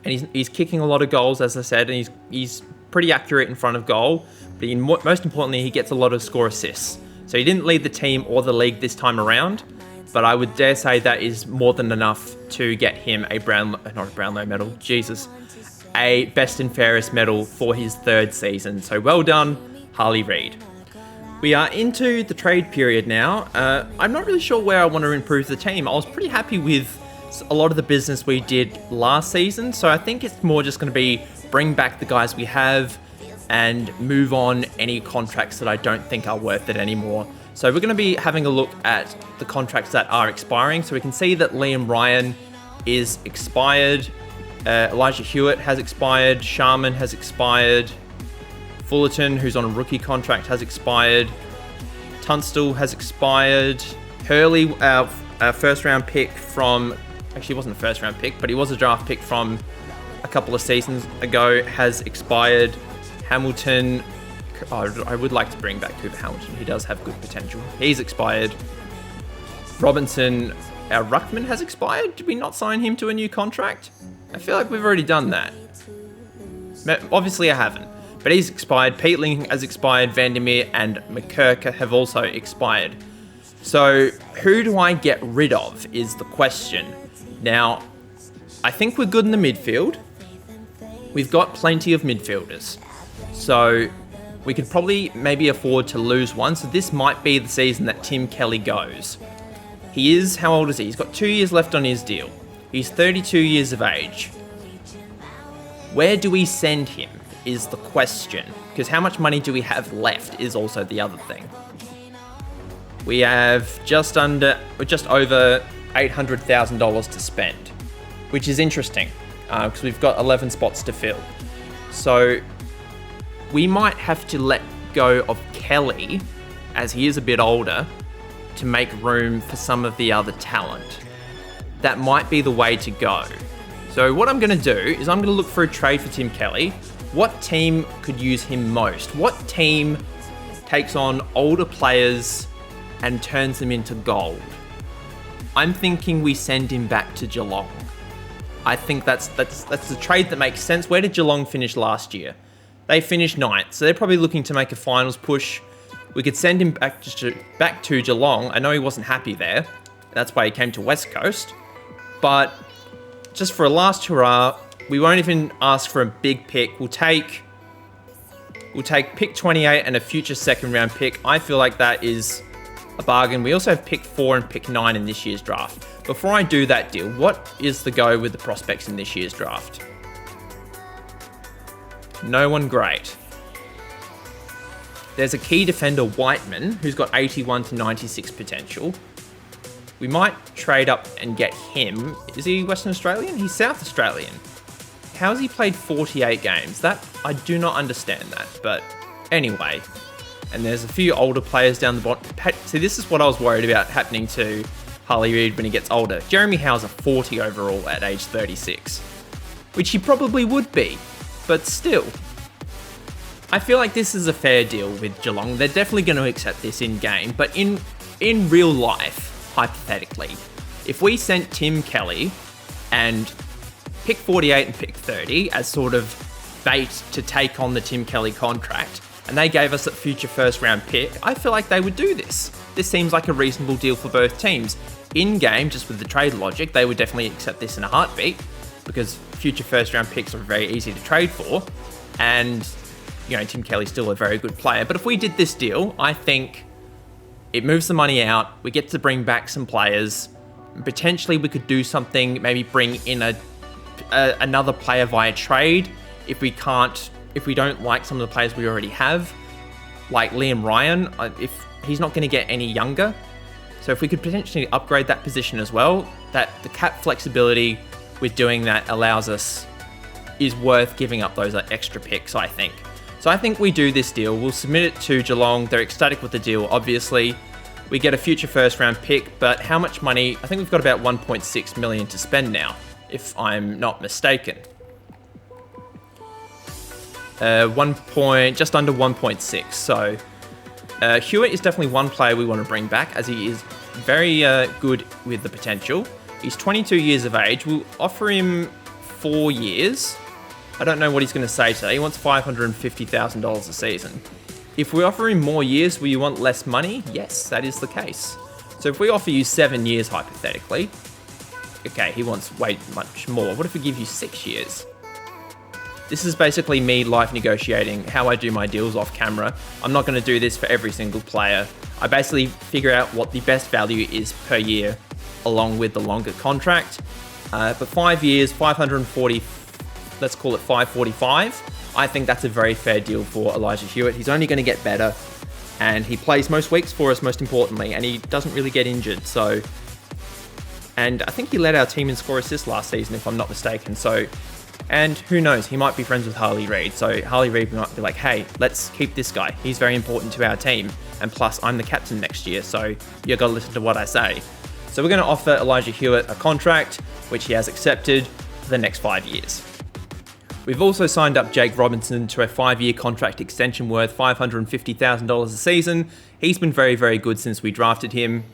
And he's kicking a lot of goals, as I said, and he's pretty accurate in front of goal. But most importantly, he gets a lot of score assists. So he didn't lead the team or the league this time around, but I would dare say that is more than enough to get him a Brownlow medal, Jesus, a Best and Fairest medal for his 3rd season. So well done, Harley Reid. We are into the trade period now. I'm not really sure where I want to improve the team. I was pretty happy with a lot of the business we did last season, so I think it's more just going to be bring back the guys we have and move on any contracts that I don't think are worth it anymore. So we're going to be having a look at the contracts that are expiring. So we can see that Liam Ryan is expired. Elijah Hewitt has expired. Sharman has expired. Fullerton, who's on a rookie contract, has expired. Tunstall has expired. Hurley, our first round pick from... Actually, he wasn't a first round pick, but he was a draft pick from a couple of seasons ago, has expired. Hamilton, I would like to bring back Cooper Hamilton. He does have good potential. He's expired. Robinson, our ruckman, has expired. Did we not sign him to a new contract? I feel like we've already done that. Obviously, I haven't. But he's expired. Peatling has expired. Vandermeer and McKirk have also expired. So who do I get rid of is the question. Now, I think we're good in the midfield. We've got plenty of midfielders. So we could probably maybe afford to lose one, so this might be the season that Tim Kelly goes. He is, how old is he? He's got 2 years left on his deal. He's 32 years of age. Where do we send him is the question, because how much money do we have left is also the other thing. We have just over $800,000 to spend, which is interesting because we've got 11 spots to fill. So we might have to let go of Kelly, as he is a bit older, to make room for some of the other talent. That might be the way to go. So what I'm going to do is I'm going to look for a trade for Tim Kelly. What team could use him most? What team takes on older players and turns them into gold? I'm thinking we send him back to Geelong. I think that's the trade that makes sense. Where did Geelong finish last year? They finished 9th, so they're probably looking to make a finals push. We could send him back to Geelong. I know he wasn't happy there. That's why he came to West Coast. But just for a last hurrah, we won't even ask for a big pick. We'll take pick 28 and a future second round pick. I feel like that is a bargain. We also have pick 4 and pick 9 in this year's draft. Before I do that deal, what is the go with the prospects in this year's draft? No one great. There's a key defender, Whiteman, who's got 81 to 96 potential. We might trade up and get him. Is he Western Australian? He's South Australian. How has he played 48 games? That, I do not understand that, but anyway. And there's a few older players down the bottom. See, this is what I was worried about happening to Harley Reid when he gets older. Jeremy Howe's a 40 overall at age 36, which he probably would be, but still. I feel like this is a fair deal with Geelong. They're definitely going to accept this in game, but in real life, hypothetically, if we sent Tim Kelly and pick 48 and pick 30 as sort of bait to take on the Tim Kelly contract, and they gave us a future first round pick, I feel like they would do this. This seems like a reasonable deal for both teams. In game, just with the trade logic, they would definitely accept this in a heartbeat, because future first round picks are very easy to trade for, and Tim Kelly's still a very good player. But if we did this deal, I think it moves the money out, we get to bring back some players, potentially we could do something, maybe bring in another player via trade if we don't like some of the players we already have, like Liam Ryan, if he's not going to get any younger. So if we could potentially upgrade that position as well, that the cap flexibility with doing that allows us is worth giving up those extra picks, I think. So I think we do this deal. We'll submit it to Geelong. They're ecstatic with the deal, obviously. We get a future first round pick, but how much money? I think we've got about 1.6 million to spend now, if I'm not mistaken. Just under 1.6. So Hewitt is definitely one player we want to bring back, as he is very good with the potential. He's 22 years of age. We'll offer him 4 years. I don't know what he's going to say today. He wants $550,000 a season. If we offer him more years, will you want less money? Yes, that is the case. So if we offer you 7 years, hypothetically, okay, he wants way much more. What if we give you 6 years? This is basically me live negotiating how I do my deals off camera. I'm not going to do this for every single player. I basically figure out what the best value is per year along with the longer contract. But 5 years, 540, let's call it 545. I think that's a very fair deal for Elijah Hewitt. He's only going to get better, and he plays most weeks for us, most importantly, and he doesn't really get injured. So, and I think he led our team in score assists last season, if I'm not mistaken. So, and who knows, he might be friends with Harley Reid. So Harley Reid might be like, hey, let's keep this guy. He's very important to our team. And plus, I'm the captain next year, so you got to listen to what I say. So we're going to offer Elijah Hewitt a contract, which he has accepted for the next 5 years. We've also signed up Jake Robinson to a 5-year contract extension worth $550,000 a season. He's been very, very good since we drafted him.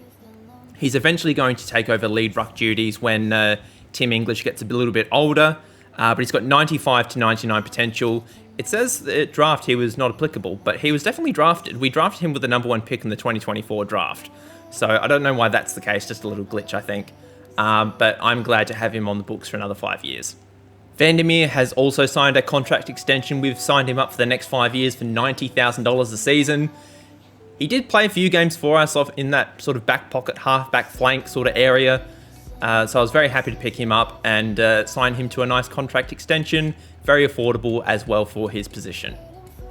He's eventually going to take over lead ruck duties when Tim English gets a little bit older, but he's got 95 to 99 potential. It says at draft he was not applicable, but he was definitely drafted. We drafted him with the number 1 pick in the 2024 draft. So I don't know why that's the case, just a little glitch, I think. But I'm glad to have him on the books for another 5 years. Vandermeer has also signed a contract extension. We've signed him up for the next 5 years for $90,000 a season. He did play a few games for us off in that sort of back pocket, half back flank sort of area. So I was very happy to pick him up and sign him to a nice contract extension. Very affordable as well for his position.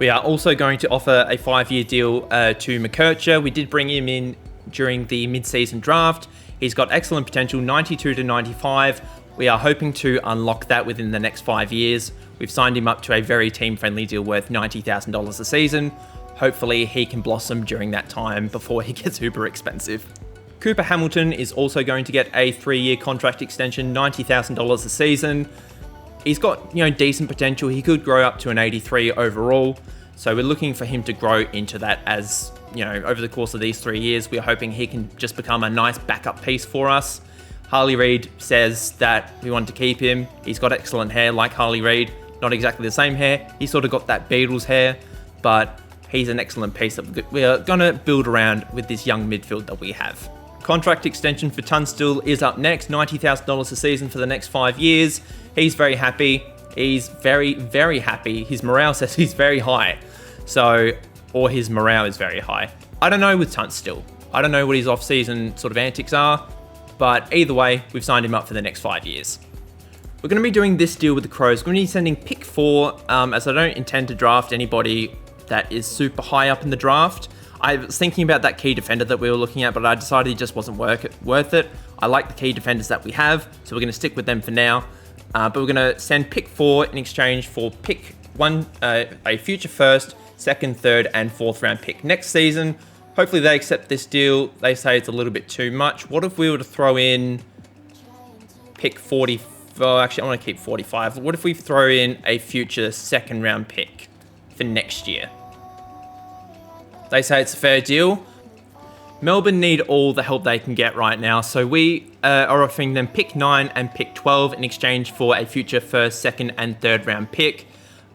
We are also going to offer a 5-year deal to McKercher. We did bring him in during the mid-season draft. He's got excellent potential, 92 to 95. We are hoping to unlock that within the next 5 years. We've signed him up to a very team-friendly deal worth $90,000 a season. Hopefully he can blossom during that time before he gets uber expensive. Cooper Hamilton is also going to get a 3-year contract extension, $90,000 a season. He's got, decent potential. He could grow up to an 83 overall. So we're looking for him to grow into that as, over the course of these 3 years. We're hoping he can just become a nice backup piece for us. Harley Reid says that we want to keep him. He's got excellent hair like Harley Reid. Not exactly the same hair. He's sort of got that Beatles hair, but he's an excellent piece that we're going to build around with this young midfield that we have. Contract extension for Tunstall is up next, $90,000 a season for the next 5 years. He's very happy. He's very, very happy. His morale says he's very high. Or his morale is very high. I don't know with Tunstall. I don't know what his off-season sort of antics are, but either way, we've signed him up for the next 5 years. We're going to be doing this deal with the Crows. We're going to be sending pick 4, as I don't intend to draft anybody that is super high up in the draft. I was thinking about that key defender that we were looking at, but I decided it just wasn't worth it. I like the key defenders that we have, so we're going to stick with them for now. But we're going to send pick 4 in exchange for pick 1, a future first, second, third, and fourth round pick next season. Hopefully they accept this deal. They say it's a little bit too much. What if we were to throw in pick 40? Well, actually, I want to keep 45. What if we throw in a future second round pick for next year? They say it's a fair deal. Melbourne need all the help they can get right now, so we are offering them pick 9 and pick 12 in exchange for a future first, second, and third round pick.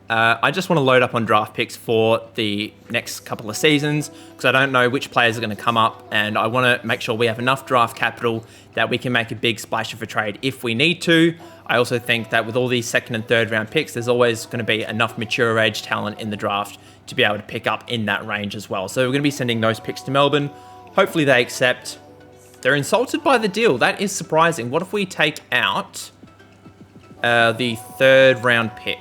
I just want to load up on draft picks for the next couple of seasons because I don't know which players are going to come up, and I want to make sure we have enough draft capital that we can make a big splash of a trade if we need to. I also think that with all these second and third round picks, there's always going to be enough mature age talent in the draft to be able to pick up in that range as well. So we're going to be sending those picks to Melbourne. Hopefully they accept. They're insulted by the deal. That is surprising. What if we take out the third round pick?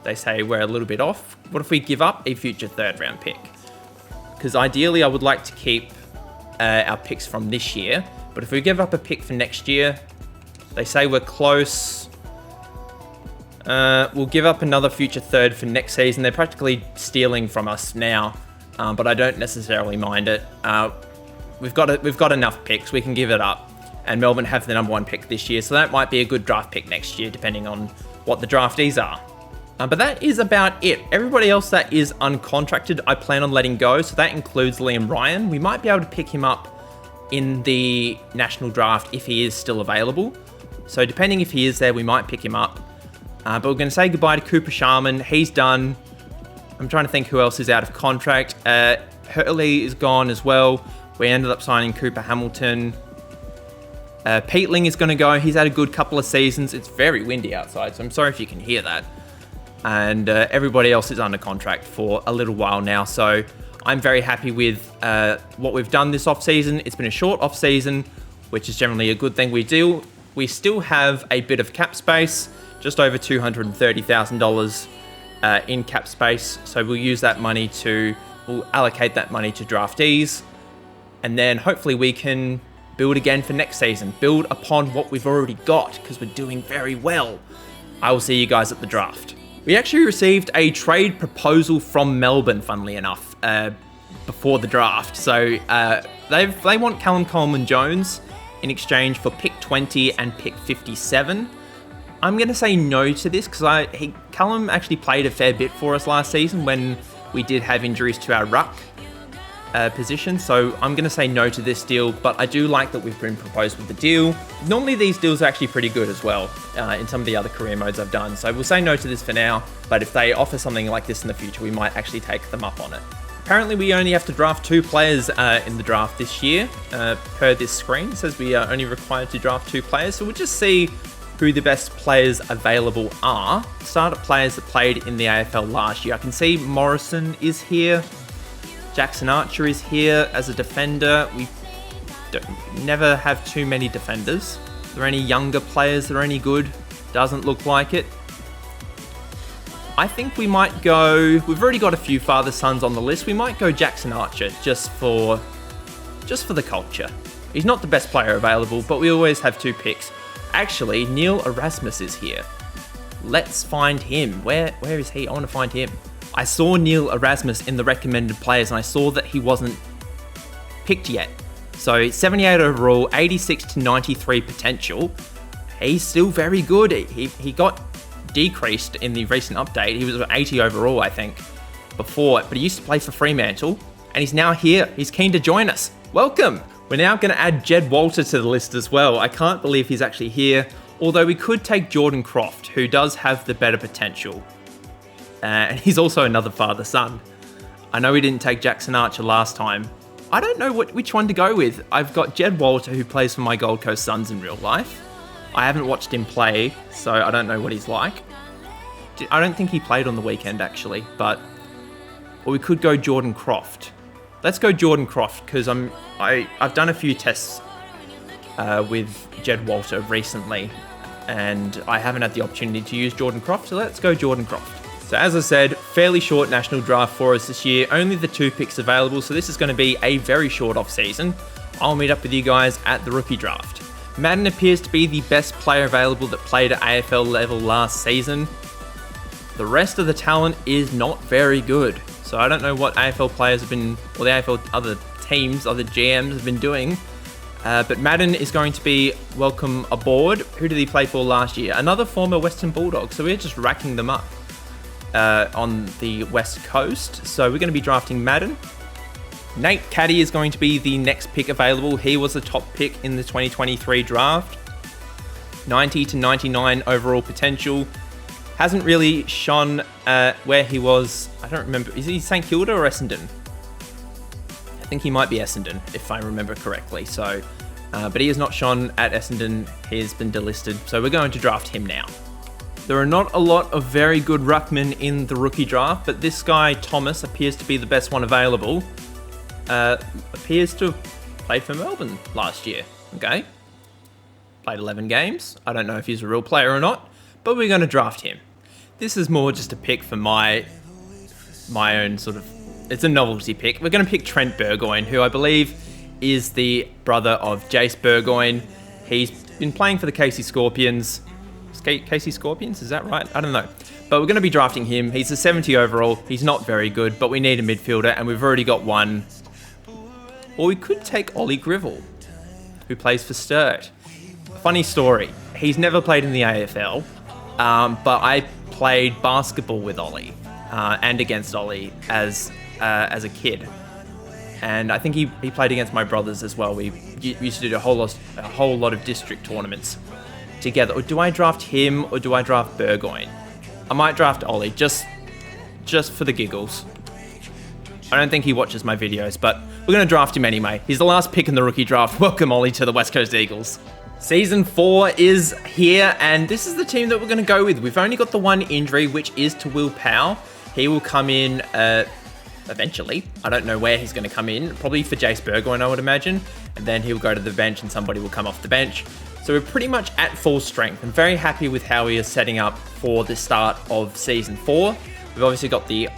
They say we're a little bit off. What if we give up a future third round pick? Because ideally I would like to keep our picks from this year. But if we give up a pick for next year, they say we're close. We'll give up another future third for next season. They're practically stealing from us now, but I don't necessarily mind it. We've got enough picks. We can give it up. And Melbourne have the number 1 pick this year, so that might be a good draft pick next year, depending on what the draftees are. But that is about it. Everybody else that is uncontracted, I plan on letting go. So that includes Liam Ryan. We might be able to pick him up in the national draft if he is still available. So depending if he is there, we might pick him up. But we're going to say goodbye to Cooper Sharman. He's done. I'm trying to think who else is out of contract. Hurley is gone as well. We ended up signing Cooper Hamilton. Peatling is going to go. He's had a good couple of seasons. It's very windy outside, so I'm sorry if you can hear that. And everybody else is under contract for a little while now. So I'm very happy with what we've done this off-season. It's been a short off-season, which is generally a good thing. We still have a bit of cap space, just over $230,000 in cap space. So we'll allocate that money to draftees. And then hopefully we can build again for next season. Build upon what we've already got because we're doing very well. I will see you guys at the draft. We actually received a trade proposal from Melbourne, funnily enough, before the draft. So they want Callum Coleman-Jones in exchange for pick 20 and pick 57. I'm going to say no to this because Callum actually played a fair bit for us last season when we did have injuries to our ruck position. So I'm going to say no to this deal, but I do like that we've been proposed with the deal. Normally these deals are actually pretty good as well in some of the other career modes I've done. So we'll say no to this for now, but if they offer something like this in the future, we might actually take them up on it. Apparently we only have to draft 2 players in the draft this year. Per this screen, it says we are only required to draft 2 players. So we'll just see who the best players available are. Start at players that played in the AFL last year. I can see Morrison is here. Jackson Archer is here as a defender. We never have too many defenders. Are there any younger players that are any good? Doesn't look like it. I think we might go... We've already got a few father-sons on the list. We might go Jackson Archer just for the culture. He's not the best player available, but we always have 2 picks. Actually, Neil Erasmus is here. Let's find him. Where is he? I want to find him. I saw Neil Erasmus in the recommended players, and I saw that he wasn't picked yet. So 78 overall, 86 to 93 potential. He's still very good. He got decreased in the recent update. He was 80 overall, I think, before. But he used to play for Fremantle, and he's now here. He's keen to join us. Welcome. We're now going to add Jed Walter to the list as well. I can't believe he's actually here. Although we could take Jordan Croft, who does have the better potential. And he's also another father-son. I know we didn't take Jackson Archer last time. I don't know which one to go with. I've got Jed Walter, who plays for my Gold Coast Suns in real life. I haven't watched him play, so I don't know what he's like. I don't think he played on the weekend, actually. Or we could go Jordan Croft. Let's go Jordan Croft, because I've done a few tests with Jed Walter recently, and I haven't had the opportunity to use Jordan Croft, so let's go Jordan Croft. So as I said, fairly short national draft for us this year, only the 2 picks available, so this is going to be a very short off-season. I'll meet up with you guys at the rookie draft. Madden appears to be the best player available that played at AFL level last season. The rest of the talent is not very good. So I don't know what AFL players have been, or the AFL other teams, other GMs have been doing. But Madden is going to be welcome aboard. Who did he play for last year? Another former Western Bulldog. So we're just racking them up on the West Coast. So we're going to be drafting Madden. Nate Caddy is going to be the next pick available. He was the top pick in the 2023 draft. 90 to 99 overall potential. Hasn't really shone where he was. I don't remember. Is he St Kilda or Essendon? I think he might be Essendon, if I remember correctly. So, but he has not shone at Essendon. He's been delisted. So we're going to draft him now. There are not a lot of very good ruckmen in the rookie draft, but this guy, Thomas, appears to be the best one available. Appears to have played for Melbourne last year. Okay. Played 11 games. I don't know if he's a real player or not, but we're going to draft him. This is more just a pick for my own sort of... It's a novelty pick. We're going to pick Trent Burgoyne, who I believe is the brother of Jace Burgoyne. He's been playing for the Casey Scorpions. Casey Scorpions, is that right? I don't know. But we're going to be drafting him. He's a 70 overall. He's not very good, but we need a midfielder, and we've already got one. Or we could take Ollie Grivell, who plays for Sturt. Funny story. He's never played in the AFL, but I played basketball with Ollie and against Ollie as a kid. And I think he played against my brothers as well. We used to do a whole lot of district tournaments together. Or do I draft him or do I draft Burgoyne? I might draft Ollie just for the giggles. I don't think he watches my videos, but we're going to draft him anyway. He's the last pick in the rookie draft. Welcome, Ollie, to the West Coast Eagles. Season 4 is here, and this is the team that we're going to go with. We've only got the one injury, which is to Will Powell. He will come in eventually. I don't know where he's going to come in. Probably for Jace Burgoyne, I would imagine. And then he'll go to the bench and somebody will come off the bench. So we're pretty much at full strength. I'm very happy with how we are setting up for the start of Season 4. We've obviously got the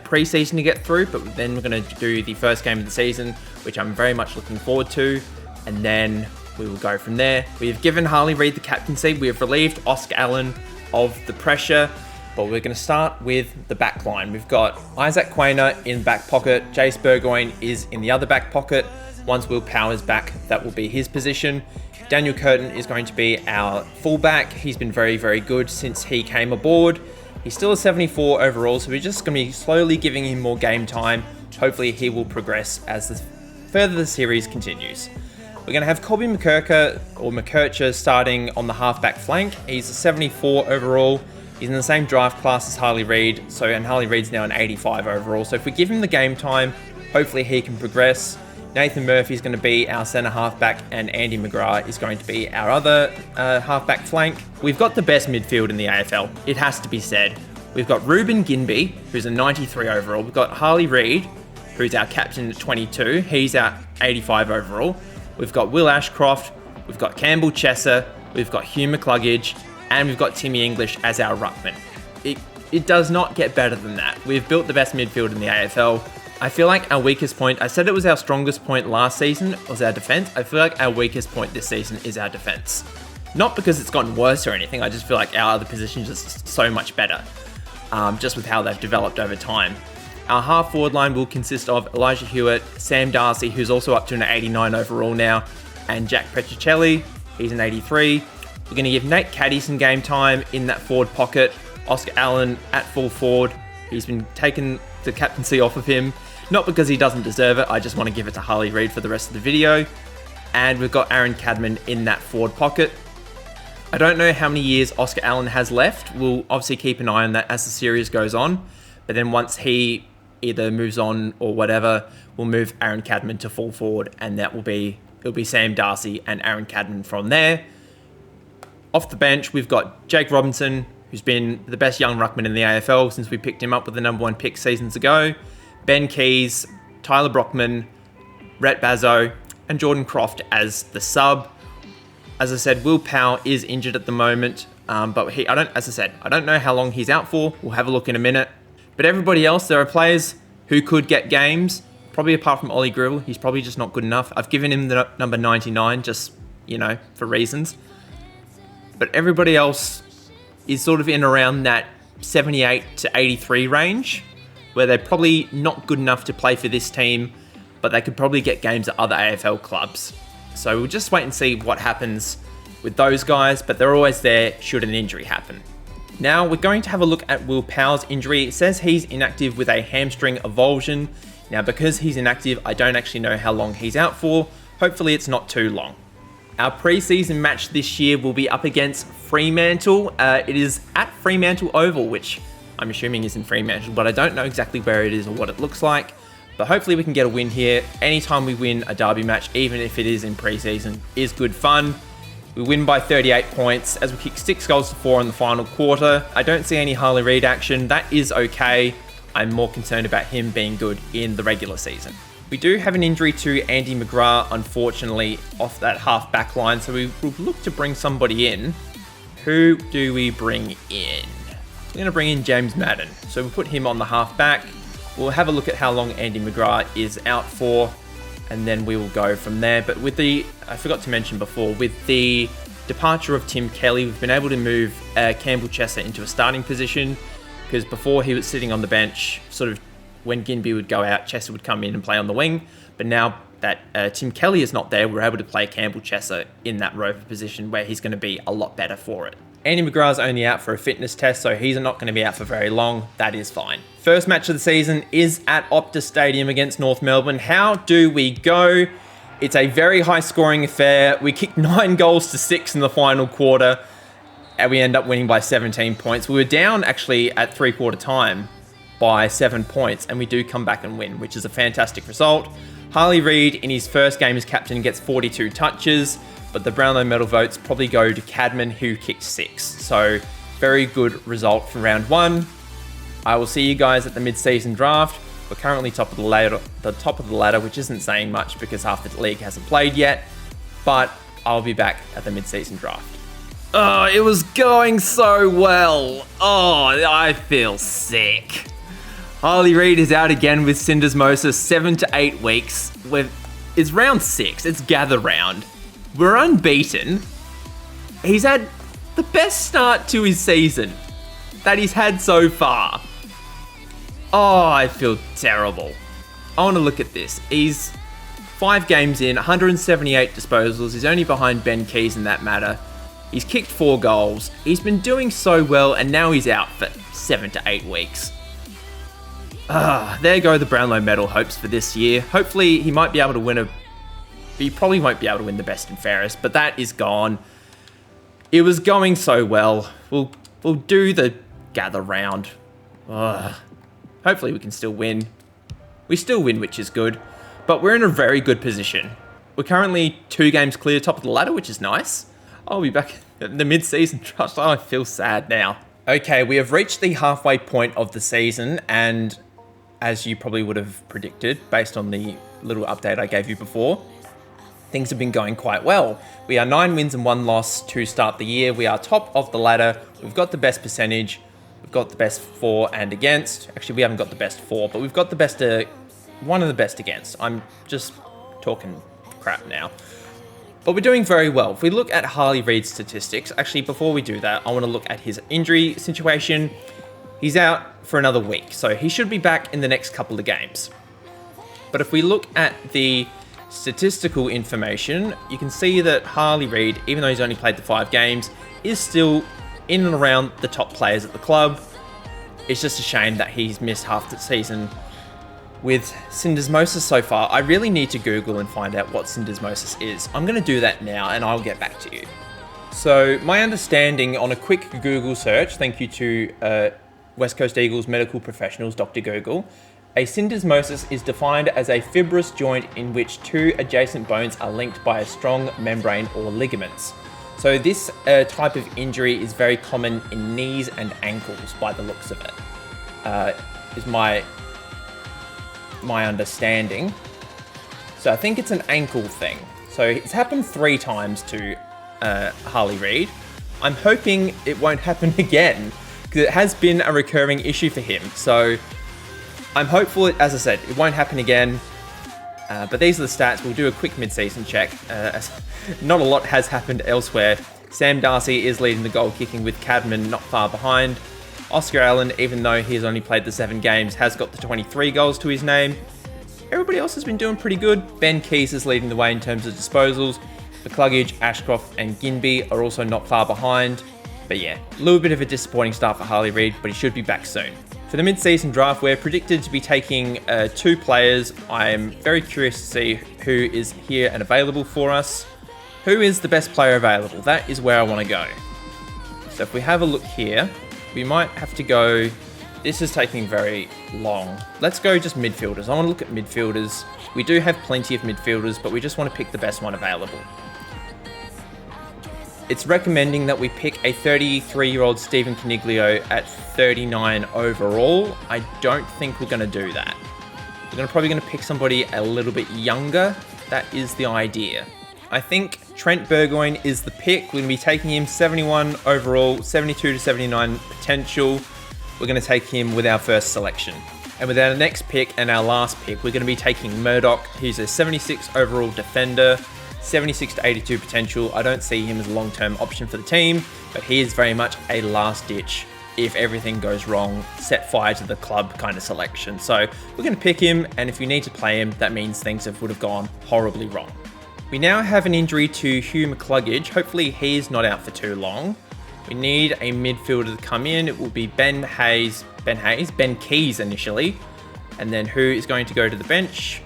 pre-season to get through, but then we're going to do the first game of the season, which I'm very much looking forward to. And then we will go from there. We have given Harley Reid the captaincy. We have relieved Oscar Allen of the pressure, but we're going to start with the back line. We've got Isaac Quainer in back pocket. Jace Burgoyne is in the other back pocket. Once Will Powell is back, that will be his position. Daniel Curtin is going to be our fullback. He's been very, very good since he came aboard. He's still a 74 overall, so we're just going to be slowly giving him more game time. Hopefully he will progress as further the series continues. We're going to have Colby McKercher starting on the halfback flank. He's a 74 overall. He's in the same draft class as Harley Reid, and Harley Reid's now an 85 overall. So if we give him the game time, hopefully he can progress. Nathan Murphy is going to be our centre halfback, and Andy McGrath is going to be our other halfback flank. We've got the best midfield in the AFL, it has to be said. We've got Ruben Ginbey, who's a 93 overall. We've got Harley Reid, who's our captain at 22. He's our 85 overall. We've got Will Ashcroft. We've got Campbell Chesser. We've got Hugh McCluggage. And we've got Timmy English as our ruckman. It does not get better than that. We've built the best midfield in the AFL. I feel like our weakest point, I said it was our strongest point last season, was our defense. I feel like our weakest point this season is our defense. Not because it's gotten worse or anything. I just feel like our other positions are so much better. Just with how they've developed over time. Our half forward line will consist of Elijah Hewitt, Sam Darcy, who's also up to an 89 overall now, and Jack Petricelli, he's an 83. We're going to give Nate Caddy some game time in that forward pocket. Oscar Allen at full forward. He's been taking the captaincy off of him. Not because he doesn't deserve it, I just want to give it to Harley Reid for the rest of the video. And we've got Aaron Cadman in that forward pocket. I don't know how many years Oscar Allen has left. We'll obviously keep an eye on that as the series goes on. But then once he either moves on or whatever, we'll move Aaron Cadman to full forward, and it'll be Sam Darcy and Aaron Cadman from there. Off the bench, we've got Jake Robinson, who's been the best young ruckman in the AFL since we picked him up with the number 1 pick seasons ago. Ben Keys, Tyler Brockman, Rhett Bazzo, and Jordan Croft as the sub. As I said, Will Powell is injured at the moment, but I don't know how long he's out for. We'll have a look in a minute. But everybody else, there are players who could get games, probably apart from Ollie Gribble. He's probably just not good enough. I've given him the number 99 just, for reasons. But everybody else is sort of in around that 78 to 83 range, where they're probably not good enough to play for this team, but they could probably get games at other AFL clubs. So we'll just wait and see what happens with those guys, but they're always there should an injury happen. Now we're going to have a look at Will Powell's injury. It says he's inactive with a hamstring avulsion. Now because he's inactive, I don't actually know how long he's out for. Hopefully it's not too long. Our preseason match this year will be up against Fremantle. It is at Fremantle Oval, which I'm assuming is in Fremantle, but I don't know exactly where it is or what it looks like. But hopefully we can get a win here. Anytime we win a derby match, even if it is in preseason, is good fun. We win by 38 points as we kick 6 goals to 4 in the final quarter. I don't see any Harley Reid action. That is okay. I'm more concerned about him being good in the regular season. We do have an injury to Andy McGrath, unfortunately, off that half back line. So we will look to bring somebody in. Who do we bring in? We're going to bring in James Madden. So we'll put him on the half back. We'll have a look at how long Andy McGrath is out for, and then we will go from there. But I forgot to mention before, with the departure of Tim Kelly, we've been able to move Campbell Chesser into a starting position, because before he was sitting on the bench, sort of when Ginbey would go out, Chesser would come in and play on the wing. But now that Tim Kelly is not there, we're able to play Campbell Chesser in that rover position where he's going to be a lot better for it. Andy McGrath's only out for a fitness test, so he's not going to be out for very long. That is fine. First match of the season is at Optus Stadium against North Melbourne. How do we go? It's a very high scoring affair. We kicked 9 goals to 6 in the final quarter, and we end up winning by 17 points. We were down actually at 3/4 time by 7 points, and we do come back and win, which is a fantastic result. Harley Reid in his first game as captain gets 42 touches, but the Brownlow medal votes probably go to Cadman, who kicked 6. So very good result from round 1. I will see you guys at the mid-season draft. We're currently top of the ladder, which isn't saying much because half the league hasn't played yet, but I'll be back at the mid-season draft. Oh, it was going so well. Oh, I feel sick. Harley Reid is out again with syndesmosis, 7 to 8 weeks. It's round 6, it's gather round. We're unbeaten. He's had the best start to his season that he's had so far. Oh, I feel terrible. I want to look at this. He's 5 games in, 178 disposals. He's only behind Ben Keys in that matter. He's kicked 4 goals. He's been doing so well, and now he's out for 7 to 8 weeks. There go the Brownlow medal hopes for this year. Hopefully he might be able to win he probably won't be able to win the best and fairest, but that is gone. It was going so well. We'll do the gather round. Hopefully we can still win. We still win, which is good. But we're in a very good position. We're currently 2 games clear top of the ladder, which is nice. I'll be back in the mid-season trust. Oh, I feel sad now. Okay, we have reached the halfway point of the season, and as you probably would have predicted, based on the little update I gave you before, things have been going quite well. We are 9 wins and 1 loss to start the year. We are top of the ladder. We've got the best percentage. We've got the best for and against. Actually, we haven't got the best for, but we've got the best, one of the best against. I'm just talking crap now. But we're doing very well. If we look at Harley Reid's statistics, actually, before we do that, I want to look at his injury situation. He's out for another week, so he should be back in the next couple of games. But if we look at the statistical information, you can see that Harley Reid, even though he's only played the 5 games, is still in and around the top players at the club. It's just a shame that he's missed half the season with syndesmosis so far. I really need to Google and find out what syndesmosis is. I'm going to do that now and I'll get back to you. So my understanding on a quick Google search, thank you to West Coast Eagles medical professionals, Dr. Google, a syndesmosis is defined as a fibrous joint in which 2 adjacent bones are linked by a strong membrane or ligaments. So this type of injury is very common in knees and ankles by the looks of it, is my understanding. So I think it's an ankle thing. So it's happened 3 times to Harley Reid. I'm hoping it won't happen again, because it has been a recurring issue for him. So I'm hopeful, as I said, it won't happen again. But these are the stats. We'll do a quick mid-season check. Not a lot has happened elsewhere. Sam Darcy is leading the goal kicking with Cadman not far behind. Oscar Allen, even though he's only played the 7 games, has got the 23 goals to his name. Everybody else has been doing pretty good. Ben Keys is leading the way in terms of disposals. McCluggage, Ashcroft and Ginby are also not far behind. But yeah, a little bit of a disappointing start for Harley Reid, but he should be back soon. For the mid-season draft, we're predicted to be taking 2 players. I'm very curious to see who is here and available for us. Who is the best player available? That is where I want to go. So if we have a look here, we might have to go... This is taking very long. Let's go just midfielders. I want to look at midfielders. We do have plenty of midfielders, but we just want to pick the best one available. It's recommending that we pick a 33-year-old Stephen Caniglio at 39 overall. I don't think we're going to do that. We're probably going to pick somebody a little bit younger. That is the idea. I think Trent Burgoyne is the pick. We're going to be taking him 71 overall, 72 to 79 potential. We're going to take him with our first selection. And with our next pick and our last pick, we're going to be taking Murdoch. He's a 76 overall defender, 76 to 82 potential. I don't see him as a long-term option for the team, but he is very much a last-ditch, if everything goes wrong, set fire to the club kind of selection. So we're going to pick him, and if we need to play him, that means things would have gone horribly wrong. We now have an injury to Hugh McCluggage. Hopefully he's not out for too long. We need a midfielder to come in. It will be Ben Keys initially, and then who is going to go to the bench?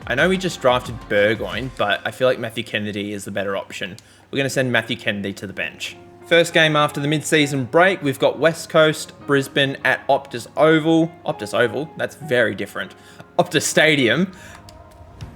I know we just drafted Burgoyne, but I feel like Matthew Kennedy is the better option. We're going to send Matthew Kennedy to the bench. First game after the mid-season break, we've got West Coast, Brisbane at Optus Oval. Optus Oval? That's very different. Optus Stadium.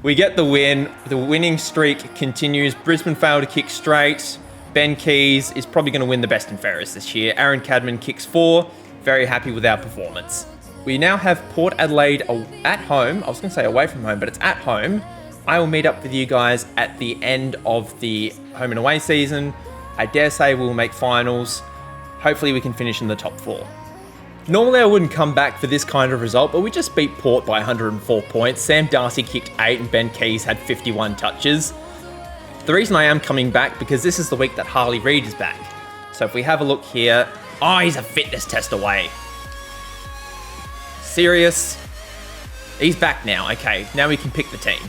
We get the win. The winning streak continues. Brisbane failed to kick straight. Ben Keys is probably going to win the best and fairest this year. Aaron Cadman kicks 4. Very happy with our performance. We now have Port Adelaide at home. I was going to say away from home, but it's at home. I will meet up with you guys at the end of the home and away season. I dare say we'll make finals. Hopefully we can finish in the top 4. Normally I wouldn't come back for this kind of result, but we just beat Port by 104 points. Sam Darcy kicked 8 and Ben Keys had 51 touches. The reason I am coming back, because this is the week that Harley Reid is back. So if we have a look here, oh, he's a fitness test away. Serious? He's back now. Okay, now we can pick the team.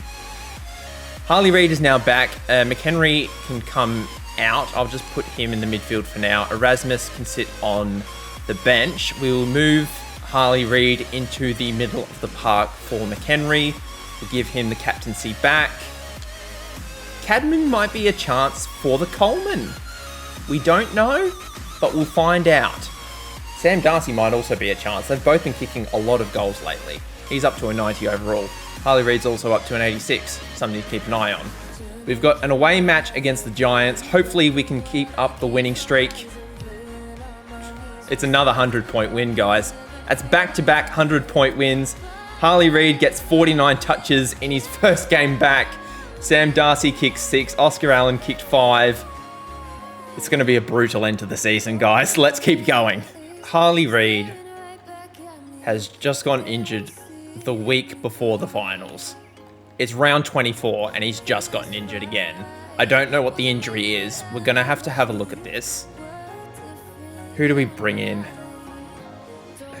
Harley Reid is now back. McHenry can come out. I'll just put him in the midfield for now. Erasmus can sit on the bench. We will move Harley Reid into the middle of the park for McHenry. We'll give him the captaincy back. Cadman might be a chance for the Coleman. We don't know, but we'll find out. Sam Darcy might also be a chance. They've both been kicking a lot of goals lately. He's up to a 90 overall. Harley Reid's also up to an 86, something to keep an eye on. We've got an away match against the Giants. Hopefully we can keep up the winning streak. It's another 100-point win, guys. That's back-to-back 100-point wins. Harley Reid gets 49 touches in his first game back. Sam Darcy kicked 6. Oscar Allen kicked 5. It's going to be a brutal end to the season, guys. Let's keep going. Harley Reid has just gotten injured the week before the finals. It's round 24 and he's just gotten injured again. I don't know what the injury is. We're going to have a look at this. Who do we bring in?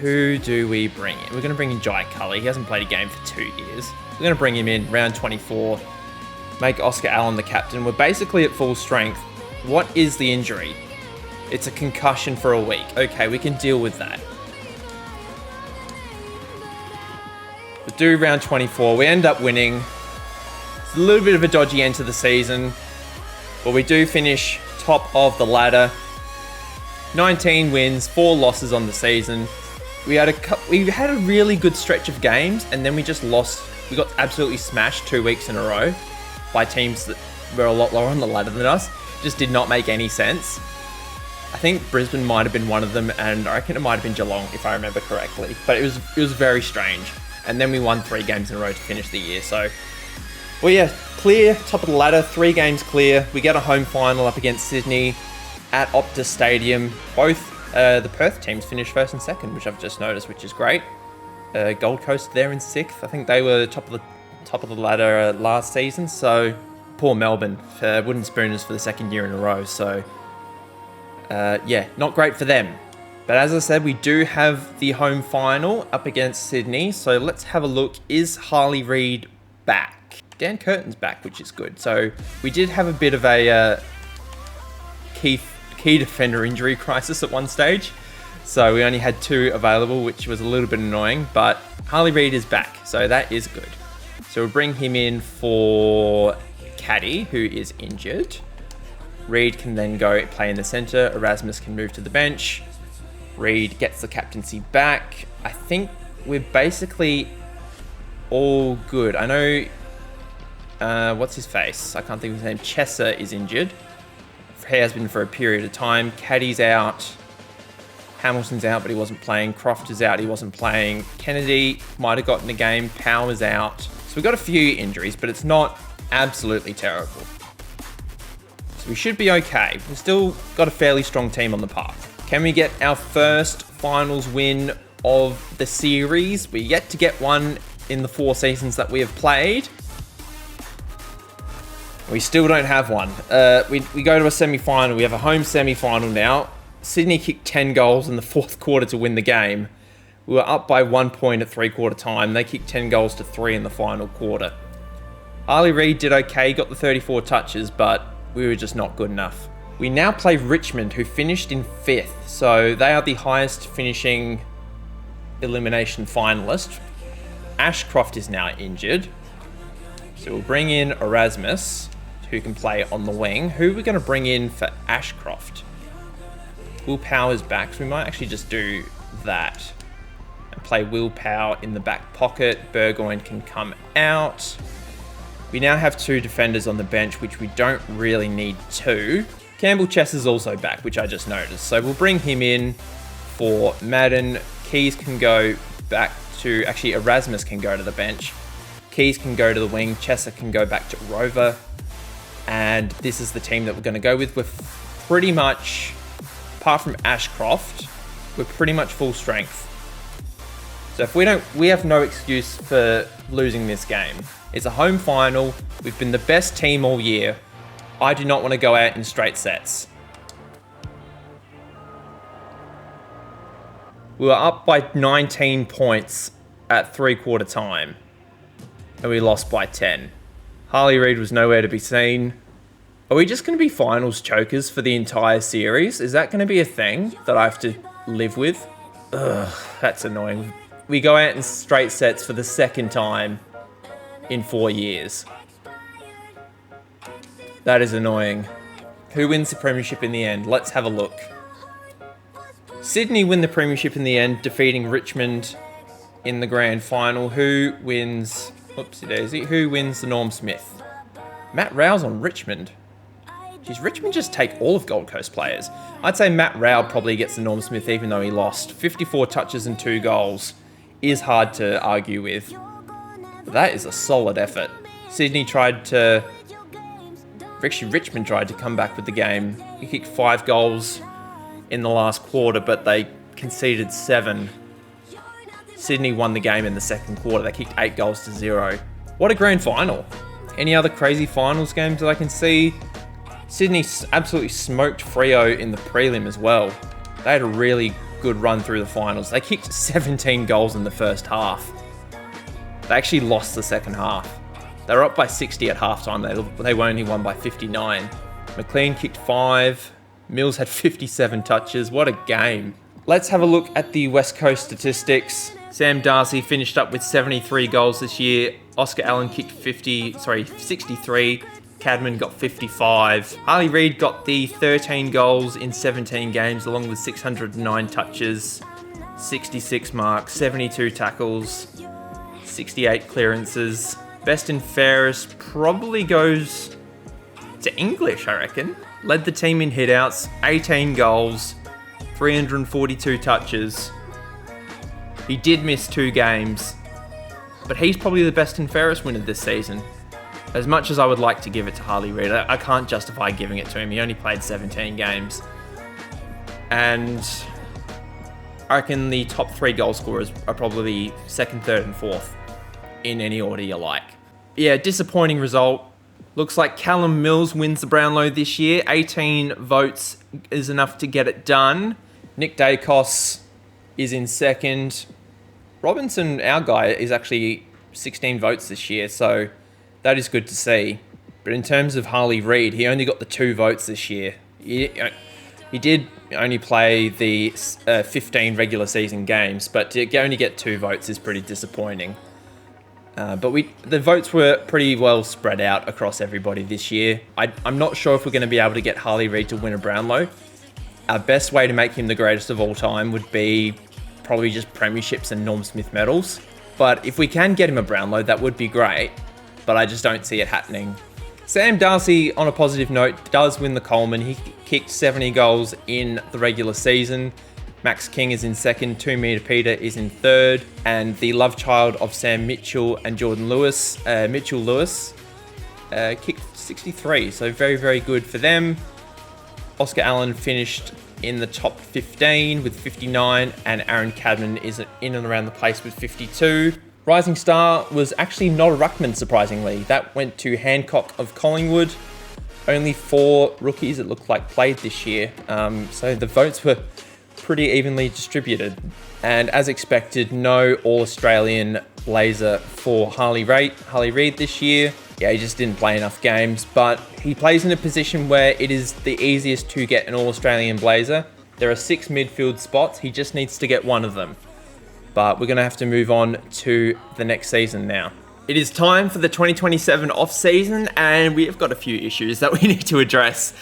We're going to bring in Jai Cully. He hasn't played a game for 2 years. We're going to bring him in round 24. Make Oscar Allen the captain. We're basically at full strength. What is the injury? It's a concussion for a week. Okay, we can deal with that. We do round 24. We end up winning. It's a little bit of a dodgy end to the season, but we do finish top of the ladder. 19 wins, 4 losses on the season. We had a really good stretch of games, and then we just lost. We got absolutely smashed 2 weeks in a row by teams that were a lot lower on the ladder than us. Just did not make any sense. I think Brisbane might have been one of them, and I reckon it might have been Geelong, if I remember correctly. But it was very strange. And then we won 3 games in a row to finish the year. So, well, yeah, clear, top of the ladder, 3 games clear. We get a home final up against Sydney at Optus Stadium. Both the Perth teams finished 1st and 2nd, which I've just noticed, which is great. Gold Coast there in 6th. I think they were top of the ladder last season. So, poor Melbourne, wooden spooners for the 2nd year in a row. So, yeah, not great for them. But as I said, we do have the home final up against Sydney. So let's have a look. Is Harley Reid back? Dan Curtin's back, which is good. So we did have a bit of a key defender injury crisis at one stage. So we only had 2 available, which was a little bit annoying. But Harley Reid is back, so that is good. So we'll bring him in for Caddy, who is injured. Reid can then go play in the centre. Erasmus can move to the bench. Reid gets the captaincy back. I think we're basically all good. I know, what's his face? I can't think of his name. Chesser is injured. He has been for a period of time. Caddy's out. Hamilton's out, but he wasn't playing. Croft is out. He wasn't playing. Kennedy might have gotten a game. Power's out. So we've got a few injuries, but it's not absolutely terrible. So we should be okay. We've still got a fairly strong team on the park. Can we get our first finals win of the series? We're yet to get one in the 4 seasons that we have played. We still don't have one. We go to a semi-final. We have a home semi-final now. Sydney kicked 10 goals in the 4th quarter to win the game. We were up by 1 point at 3/4 time. They kicked 10 goals to 3 in the final quarter. Harley Reid did okay, got the 34 touches, but we were just not good enough. We now play Richmond, who finished in 5th, so they are the highest finishing elimination finalist. Ashcroft is now injured, so we'll bring in Erasmus, who can play on the wing. Who are we going to bring in for Ashcroft? Will Power's back, so we might actually just do that and play Will Power in the back pocket. Burgoyne can come out. We now have 2 defenders on the bench, which we don't really need 2. Campbell Chess is also back, which I just noticed. So we'll bring him in for Madden. Keys can go back to... Actually, Erasmus can go to the bench. Keys can go to the wing. Chesser can go back to Rover. And this is the team that we're going to go with. We're pretty much, apart from Ashcroft, we're pretty much full strength. So if we have no excuse for losing this game. It's a home final. We've been the best team all year. I do not want to go out in straight sets. We were up by 19 points at 3/4 time, and we lost by 10. Harley Reid was nowhere to be seen. Are we just going to be finals chokers for the entire series? Is that going to be a thing that I have to live with? Ugh, that's annoying. We go out in straight sets for the 2nd time in 4 years. That is annoying. Who wins the Premiership in the end? Let's have a look. Sydney win the Premiership in the end, defeating Richmond in the grand final. Who wins Whoopsie daisy. Who wins the Norm Smith? Matt Rouse on Richmond. Geez, Richmond just take all of Gold Coast players. I'd say Matt Rouse probably gets the Norm Smith even though he lost. 54 touches and 2 goals is hard to argue with. But that is a solid effort. Sydney tried to... Actually, Richmond tried to come back with the game. He kicked 5 goals in the last quarter, but they conceded 7. Sydney won the game in the second quarter. They kicked 8 goals to 0. What a grand final. Any other crazy finals games that I can see? Sydney absolutely smoked Freo in the prelim as well. They had a really good run through the finals. They kicked 17 goals in the first half. They actually lost the second half. They were up by 60 at halftime. They only won by 59. McLean kicked 5. Mills had 57 touches. What a game. Let's have a look at the West Coast statistics. Sam Darcy finished up with 73 goals this year. Oscar Allen kicked 63. Cadman got 55. Harley Reid got the 13 goals in 17 games along with 609 touches, 66 marks, 72 tackles, 68 clearances. Best and fairest probably goes to English, I reckon. Led the team in hitouts, 18 goals, 342 touches. He did miss 2 games, but he's probably the best and fairest winner this season. As much as I would like to give it to Harley Reid, I can't justify giving it to him. He only played 17 games. And I reckon the top 3 goal scorers are probably 2nd, 3rd and 4th in any order you like. Yeah, disappointing result. Looks like Callum Mills wins the Brownlow this year. 18 votes is enough to get it done. Nick Dacos is in 2nd. Robinson, our guy, is actually 16 votes this year, so that is good to see. But in terms of Harley Reid, he only got the 2 votes this year. He did only play the 15 regular season games, but to only get 2 votes is pretty disappointing. But the votes were pretty well spread out across everybody this year. I'm not sure if we're going to be able to get Harley Reid to win a Brownlow. Our best way to make him the greatest of all time would be probably just premierships and Norm Smith medals. But if we can get him a Brownlow, that would be great. But I just don't see it happening. Sam Darcy, on a positive note, does win the Coleman. He kicked 70 goals in the regular season. Max King is in 2nd, 2 Meter Peter is in 3rd, and the love child of Sam Mitchell and Jordan Lewis, Mitchell Lewis, kicked 63. So very, very good for them. Oscar Allen finished in the top 15 with 59, and Aaron Cadman is in and around the place with 52. Rising star was actually not a ruckman, surprisingly. That went to Hancock of Collingwood. Only 4 rookies, it looked like, played this year. So the votes were pretty evenly distributed. And as expected, no All-Australian blazer for Harley Reid this year. Yeah, he just didn't play enough games, but he plays in a position where it is the easiest to get an All-Australian blazer. There are 6 midfield spots. He just needs to get 1 of them. But we're going to have to move on to the next season now. It is time for the 2027 off-season, and we have got a few issues that we need to address.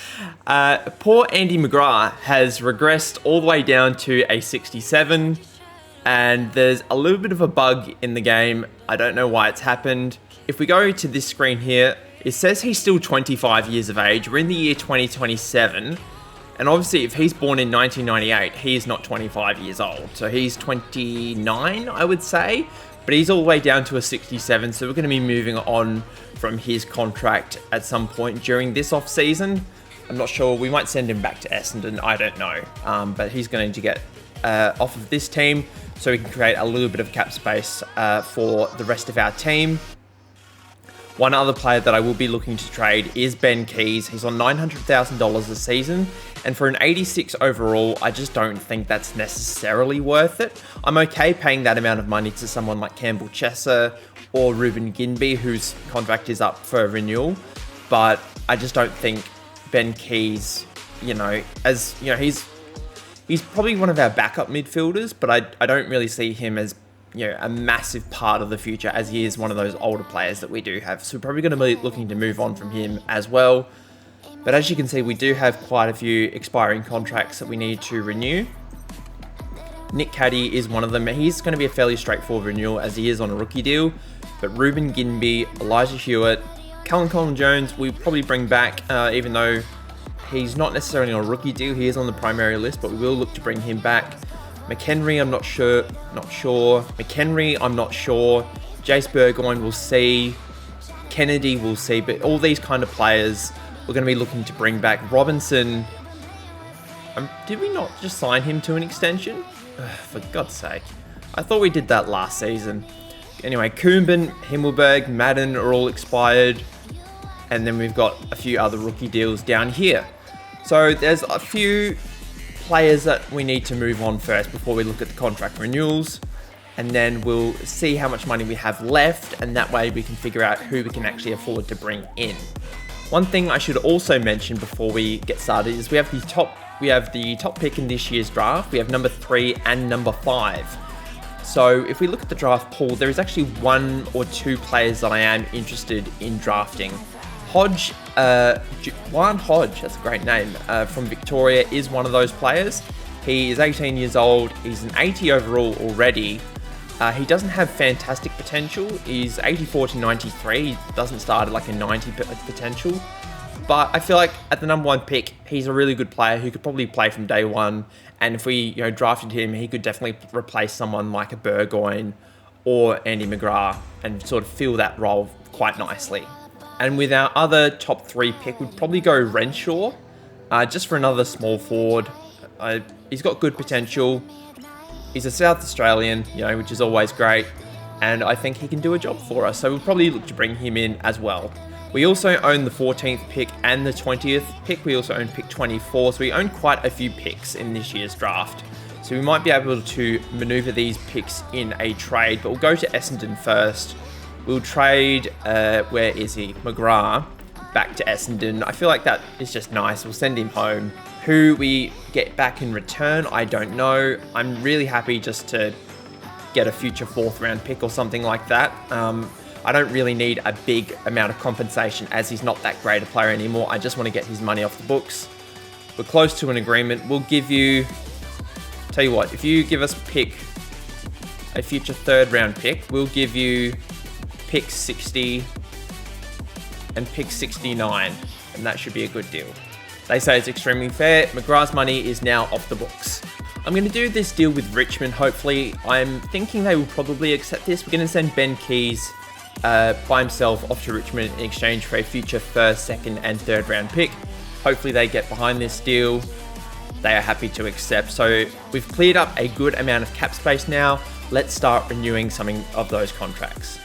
Poor Andy McGrath has regressed all the way down to a 67, and there's a little bit of a bug in the game. I don't know why it's happened. If we go to this screen here, it says he's still 25 years of age. We're in the year 2027. And obviously, if he's born in 1998, he is not 25 years old. So he's 29, I would say. But he's all the way down to a 67. So we're going to be moving on from his contract at some point during this off-season. I'm not sure. We might send him back to Essendon. I don't know. But he's going to get off of this team so we can create a little bit of cap space for the rest of our team. One other player that I will be looking to trade is Ben Keys. He's on $900,000 a season, and for an 86 overall, I just don't think that's necessarily worth it. I'm okay paying that amount of money to someone like Campbell Chesser or Ruben Ginbey, whose contract is up for renewal, but I just don't think Ben Keys, he's probably one of our backup midfielders, but I don't really see him as a massive part of the future, as he is one of those older players that we do have. So we're probably going to be looking to move on from him as well. But as you can see, we do have quite a few expiring contracts that we need to renew. Nick Caddy is one of them. He's going to be a fairly straightforward renewal as he is on a rookie deal. But Ruben Ginby, Elijah Hewitt, Callum Collin-Jones, we probably bring back, even though he's not necessarily on a rookie deal. He is on the primary list, but we will look to bring him back. McHenry, I'm not sure. McHenry, I'm not sure. Jace Burgoyne, we'll see. Kennedy, we'll see. But all these kind of players, we're going to be looking to bring back. Robinson, did we not just sign him to an extension? For God's sake. I thought we did that last season. Anyway, Kumbin, Himmelberg, Madden are all expired. And then we've got a few other rookie deals down here. So there's a few players that we need to move on first before we look at the contract renewals. And then we'll see how much money we have left. And that way we can figure out who we can actually afford to bring in. One thing I should also mention before we get started is we have the top pick in this year's draft. We have number 3 and number 5. So if we look at the draft pool, there is actually 1 or 2 players that I am interested in drafting. Juan Hodge, that's a great name, from Victoria is one of those players. He is 18 years old. He's an 80 overall already. He doesn't have fantastic potential. He's 84 to 93. He doesn't start at like a 90 potential. But I feel like at the number 1 pick, he's a really good player who could probably play from day one. And if we drafted him, he could definitely replace someone like a Burgoyne or Andy McGrath and sort of fill that role quite nicely. And with our other top 3 pick, we'd probably go Renshaw, just for another small forward. He's got good potential. He's a South Australian, which is always great. And I think he can do a job for us. So we'll probably look to bring him in as well. We also own the 14th pick and the 20th pick. We also own pick 24. So we own quite a few picks in this year's draft. So we might be able to maneuver these picks in a trade. But we'll go to Essendon first. We'll trade, where is he? McGrath back to Essendon. I feel like that is just nice. We'll send him home. Who we get back in return, I don't know. I'm really happy just to get a future 4th round pick or something like that. I don't really need a big amount of compensation as he's not that great a player anymore. I just want to get his money off the books. We're close to an agreement. We'll give you, tell you what, if you give us a future 3rd round pick, we'll give you pick 60 and pick 69, and that should be a good deal. They say it's extremely fair. McGrath's money is now off the books. I'm going to do this deal with Richmond, hopefully. I'm thinking they will probably accept this. We're going to send Ben Keys by himself off to Richmond in exchange for a future 1st, 2nd and 3rd round pick. Hopefully they get behind this deal. They are happy to accept. So we've cleared up a good amount of cap space now. Let's start renewing some of those contracts.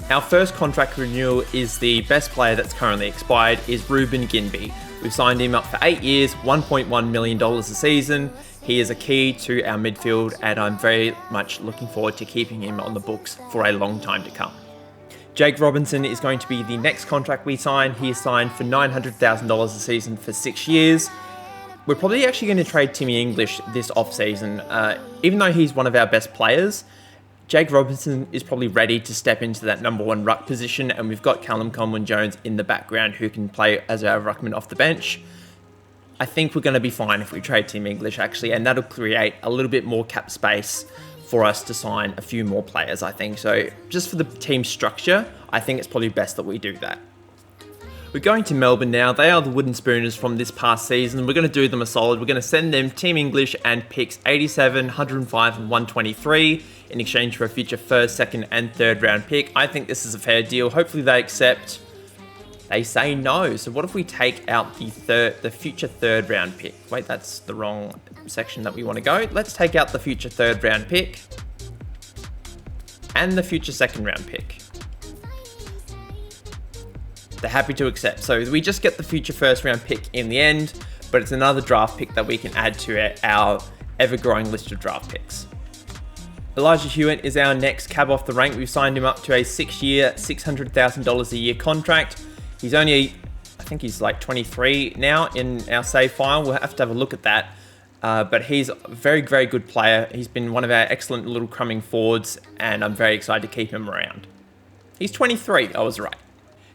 Our first contract renewal is the best player that's currently expired, is Ruben Ginby. We've signed him up for 8 years, $1.1 million a season. He is a key to our midfield, and I'm very much looking forward to keeping him on the books for a long time to come. Jake Robinson is going to be the next contract we sign. He is signed for $900,000 a season for 6 years. We're probably actually going to trade Timmy English this off-season. Even though he's one of our best players, Jake Robinson is probably ready to step into that number 1 ruck position, and we've got Callum Collin-Jones in the background who can play as our ruckman off the bench. I think we're going to be fine if we trade Team English, actually, and that'll create a little bit more cap space for us to sign a few more players, I think. So just for the team structure, I think it's probably best that we do that. We're going to Melbourne now. They are the Wooden Spooners from this past season. We're going to do them a solid. We're going to send them Team English and picks 87, 105 and 123 in exchange for a future 1st, 2nd and 3rd round pick. I think this is a fair deal. Hopefully they accept. They say no. So what if we take out the future 3rd round pick? Wait, that's the wrong section that we want to go. Let's take out the future 3rd round pick and the future 2nd round pick. They're happy to accept. So we just get the future 1st round pick in the end, but it's another draft pick that we can add to our ever-growing list of draft picks. Elijah Hewitt is our next cab off the rank. We've signed him up to a 6-year, $600,000 a year contract. He's only, I think he's like 23 now in our save file. We'll have to have a look at that. But he's a very, very good player. He's been one of our excellent little crumbing forwards, and I'm very excited to keep him around. He's 23, I was right.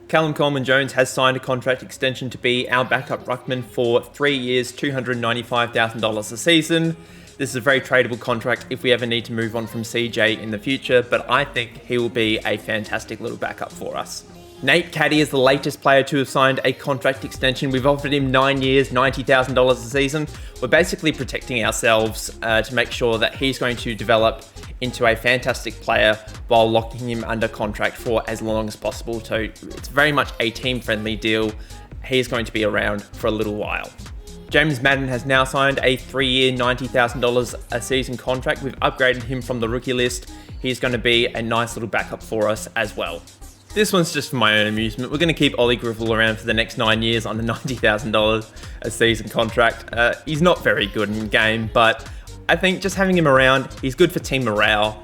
Callum Collin-Jones has signed a contract extension to be our backup ruckman for 3 years, $295,000 a season. This is a very tradable contract if we ever need to move on from CJ in the future, but I think he will be a fantastic little backup for us. Nate Caddy is the latest player to have signed a contract extension. We've offered him 9 years, $90,000 a season. We're basically protecting ourselves to make sure that he's going to develop into a fantastic player while locking him under contract for as long as possible. So it's very much a team-friendly deal. He's going to be around for a little while. James Madden has now signed a 3-year, $90,000 a season contract. We've upgraded him from the rookie list. He's going to be a nice little backup for us as well. This one's just for my own amusement. We're going to keep Ollie Griffel around for the next 9 years on a $90,000 a season contract. He's not very good in game, but I think just having him around, he's good for team morale.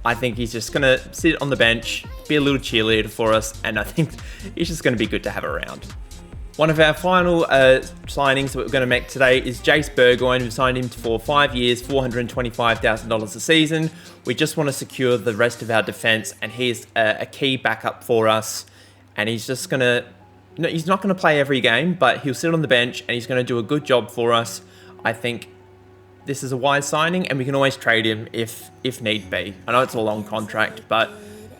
I think he's just going to sit on the bench, be a little cheerleader for us, and I think he's just going to be good to have around. One of our final signings that we're going to make today is Jace Burgoyne. We've signed him for 5 years, $425,000 a season. We just want to secure the rest of our defense, and he's a key backup for us. And he's just going to, he's not going to play every game, but he'll sit on the bench and he's going to do a good job for us. I think this is a wise signing, and we can always trade him if need be. I know it's a long contract, but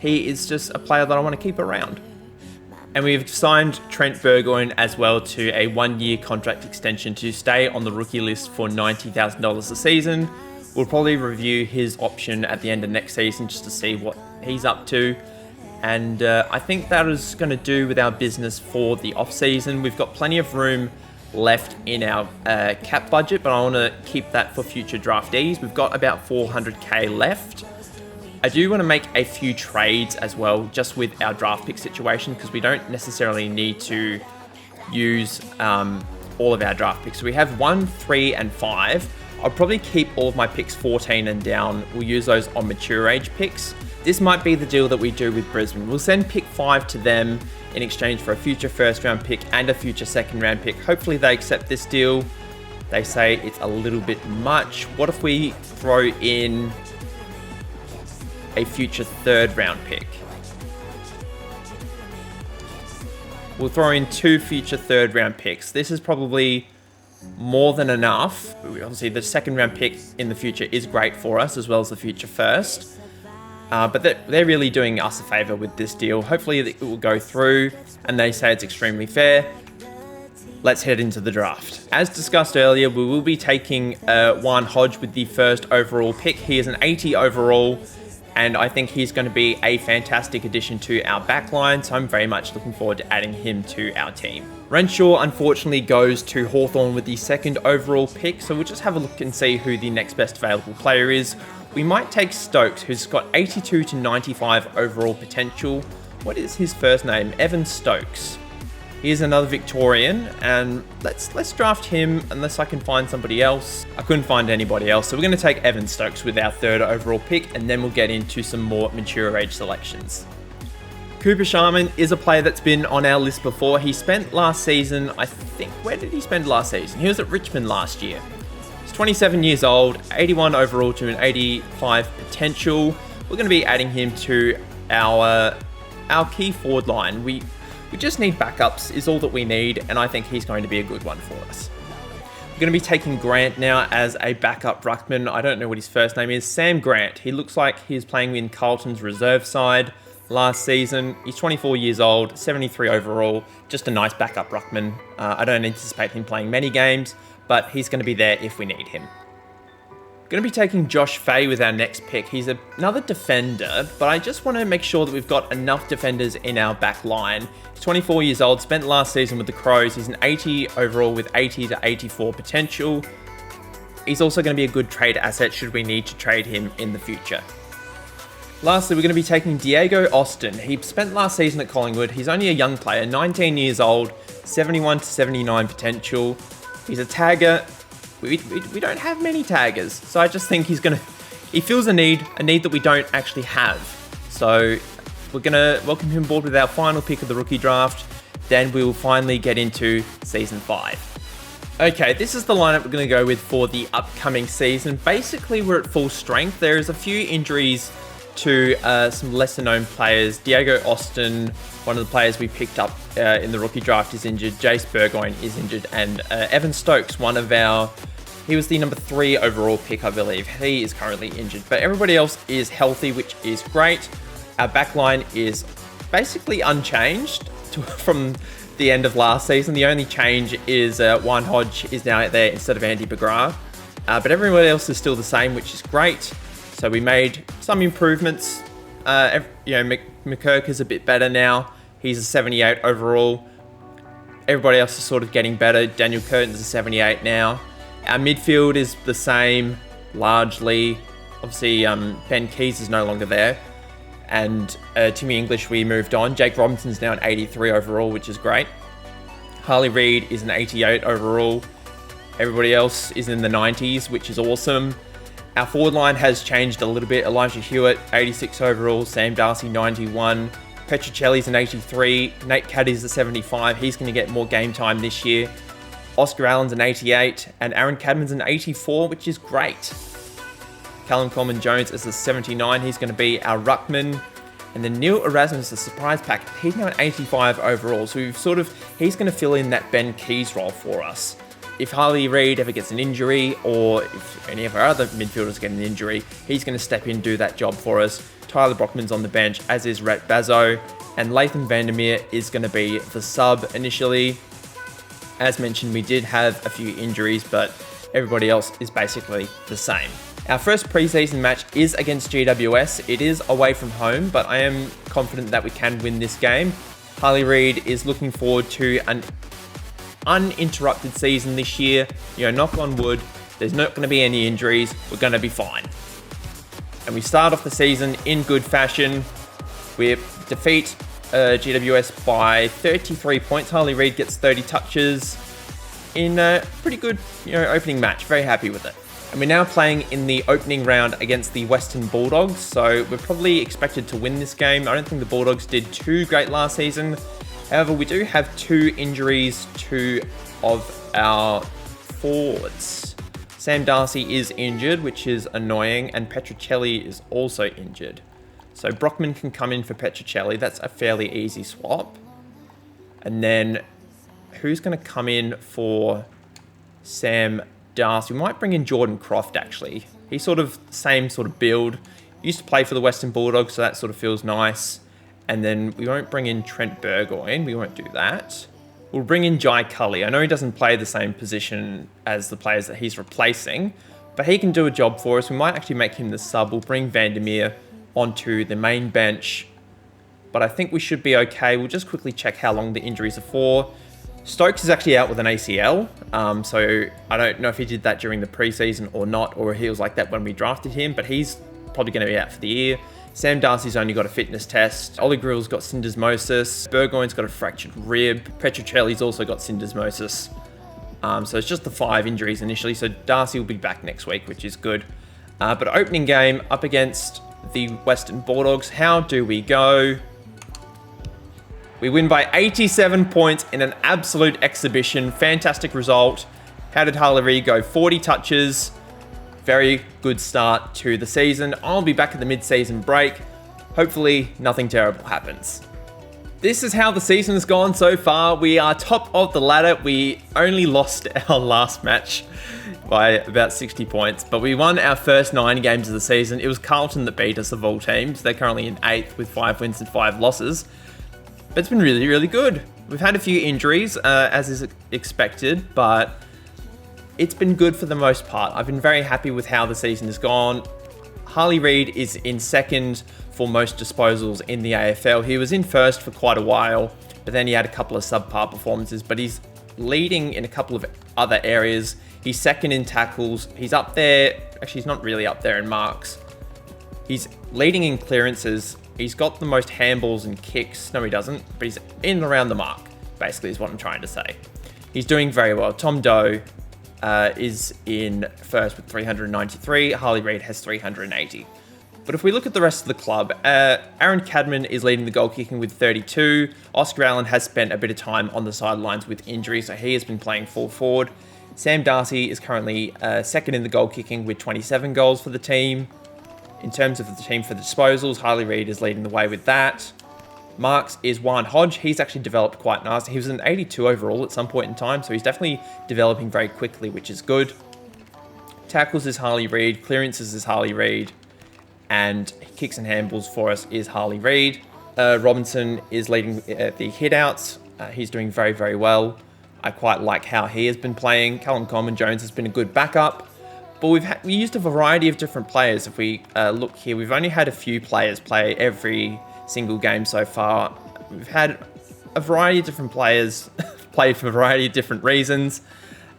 he is just a player that I want to keep around. And we've signed Trent Burgoyne as well to a 1-year contract extension to stay on the rookie list for $90,000 a season. We'll probably review his option at the end of next season just to see what he's up to. And I think that is going to do with our business for the off-season. We've got plenty of room left in our cap budget, but I want to keep that for future draftees. We've got about $400K left. I do want to make a few trades as well, just with our draft pick situation, because we don't necessarily need to use all of our draft picks. So we have 1, 3, and 5. I'll probably keep all of my picks 14 and down. We'll use those on mature age picks. This might be the deal that we do with Brisbane. We'll send pick 5 to them in exchange for a future first round pick and a future second round pick. Hopefully they accept this deal. They say it's a little bit much. What if we throw in a future third round pick? We'll throw in 2 future third round picks. This is probably more than enough. Obviously the second round pick in the future is great for us, as well as the future first. But they're really doing us a favor with this deal. Hopefully it will go through, and they say it's extremely fair. Let's head into the draft. As discussed earlier, we will be taking Juan Hodge with the first overall pick. He is an 80 overall, and I think he's going to be a fantastic addition to our backline, so I'm very much looking forward to adding him to our team. Renshaw unfortunately goes to Hawthorn with the second overall pick, so we'll just have a look and see who the next best available player is. We might take Stokes, who's got 82 to 95 overall potential. What is his first name? Evan Stokes. Here's another Victorian, and let's draft him unless I can find somebody else. I couldn't find anybody else, so we're going to take Evan Stokes with our third overall pick, and then we'll get into some more mature age selections. Cooper Sharman is a player that's been on our list before. He spent last season, I think, where did he spend last season? He was at Richmond last year. He's 27 years old, 81 overall to an 85 potential. We're going to be adding him to our key forward line. We just need backups is all that we need, and I think he's going to be a good one for us. We're going to be taking Grant now as a backup ruckman. I don't know what his first name is. Sam Grant. He looks like he's playing in Carlton's reserve side last season. He's 24 years old, 73 overall, just a nice backup ruckman. I don't anticipate him playing many games, but he's going to be there if we need him. Going to be taking Josh Fay with our next pick. He's another defender, but I just want to make sure that we've got enough defenders in our back line. He's 24 years old, spent last season with the Crows. He's an 80 overall with 80 to 84 potential. He's also going to be a good trade asset should we need to trade him in the future. Lastly, we're going to be taking Diego Austin. He spent last season at Collingwood. He's only a young player, 19 years old, 71 to 79 potential. He's a tagger. We don't have many taggers, so I just think he feels a need that we don't actually have. So we're going to welcome him aboard with our final pick of the rookie draft. Then we will finally get into season 5. Okay, this is the lineup we're going to go with for the upcoming season. Basically, we're at full strength. There is a few injuries to some lesser known players. Diego Austin, one of the players we picked up in the rookie draft, is injured. Jace Burgoyne is injured, and Evan Stokes, one of our He was the number 3 overall pick, I believe. He is currently injured, but everybody else is healthy, which is great. Our backline is basically unchanged from the end of last season. The only change is Juan Hodge is now out there instead of Andy McGrath. But everyone else is still the same, which is great. So we made some improvements. McKirk is a bit better now. He's a 78 overall. Everybody else is sort of getting better. Daniel Curtin's a 78 now. Our midfield is the same, largely. Obviously, Ben Keys is no longer there. And Timmy English, we moved on. Jake Robinson's now an 83 overall, which is great. Harley Reid is an 88 overall. Everybody else is in the 90s, which is awesome. Our forward line has changed a little bit. Elijah Hewitt, 86 overall. Sam Darcy, 91. Petruccelli's an 83. Nate Caddy's a 75. He's going to get more game time this year. Oscar Allen's an 88. And Aaron Cadman's an 84, which is great. Callum Coleman-Jones is a 79. He's going to be our ruckman. And then Neil Erasmus, a surprise pack. He's now an 85 overall. So he's going to fill in that Ben Keys role for us. If Harley Reid ever gets an injury, or if any of our other midfielders get an injury, he's going to step in and do that job for us. Tyler Brockman's on the bench, as is Rhett Bazzo. And Latham Vandermeer is going to be the sub initially. As mentioned, we did have a few injuries, but everybody else is basically the same. Our first preseason match is against GWS. It is away from home, but I am confident that we can win this game. Harley Reid is looking forward to an uninterrupted season this year. Knock on wood, there's not going to be any injuries. We're going to be fine. And we start off the season in good fashion. We defeat GWS by 33 points. Harley Reid gets 30 touches in a pretty good opening match. Very happy with it. And we're now playing in the opening round against the Western Bulldogs, so we're probably expected to win this game. I don't think the Bulldogs did too great last season. However, we do have 2 injuries to of our forwards. Sam Darcy is injured, which is annoying, and Petruccelli is also injured. So Brockman can come in for Petruccelli. That's a fairly easy swap. And then who's going to come in for Sam Darcy? We might bring in Jordan Croft, actually. He's sort of same sort of build. Used to play for the Western Bulldogs, so that sort of feels nice. And then we won't bring in Trent Burgoyne. We won't do that. We'll bring in Jai Cully. I know he doesn't play the same position as the players that he's replacing, but he can do a job for us. We might actually make him the sub. We'll bring Vandermeer onto the main bench. But I think we should be okay. We'll just quickly check how long the injuries are for. Stokes is actually out with an ACL, so I don't know if he did that during the preseason or not, or he was like that when we drafted him, but he's probably going to be out for the year. Sam Darcy's only got a fitness test. Ollie Grill's got syndesmosis. Burgoyne's got a fractured rib. Petruccelli's also got syndesmosis. So it's just the 5 injuries initially, so Darcy will be back next week, which is good. But opening game up against the Western Bulldogs. How do we go? We win by 87 points in an absolute exhibition. Fantastic result. How did Harley Reid go? 40 touches. Very good start to the season. I'll be back at the mid-season break. Hopefully, nothing terrible happens. This is how the season has gone so far. We are top of the ladder. We only lost our last match by about 60 points, but we won our first 9 games of the season. It was Carlton that beat us of all teams. They're currently in 8th with 5 wins and 5 losses. But it's been really, really good. We've had a few injuries, as is expected, but it's been good for the most part. I've been very happy with how the season has gone. Harley Reid is in 2nd for most disposals in the AFL. He was in 1st for quite a while, but then he had a couple of subpar performances, but he's leading in a couple of other areas. He's 2nd in tackles. He's up there. Actually, he's not really up there in marks. He's leading in clearances. He's got the most handballs and kicks. No, he doesn't, but he's in and around the mark, basically, is what I'm trying to say. He's doing very well. Tom Doe is in 1st with 393. Harley Reid has 380. But if we look at the rest of the club, Aaron Cadman is leading the goal kicking with 32. Oscar Allen has spent a bit of time on the sidelines with injury, so he has been playing full forward. Sam Darcy is currently 2nd in the goal kicking with 27 goals for the team. In terms of the team for the disposals, Harley Reid is leading the way with that. Marks is Juan Hodge. He's actually developed quite nicely. He was an 82 overall at some point in time, so he's definitely developing very quickly, which is good. Tackles is Harley Reid, clearances is Harley Reid, and kicks and handballs for us is Harley Reid. Robinson is leading the hit-outs. He's doing very, very well. I quite like how he has been playing. Callum Coleman-Jones has been a good backup. But we used a variety of different players. If we look here, we've only had a few players play every single game so far. We've had a variety of different players play for a variety of different reasons.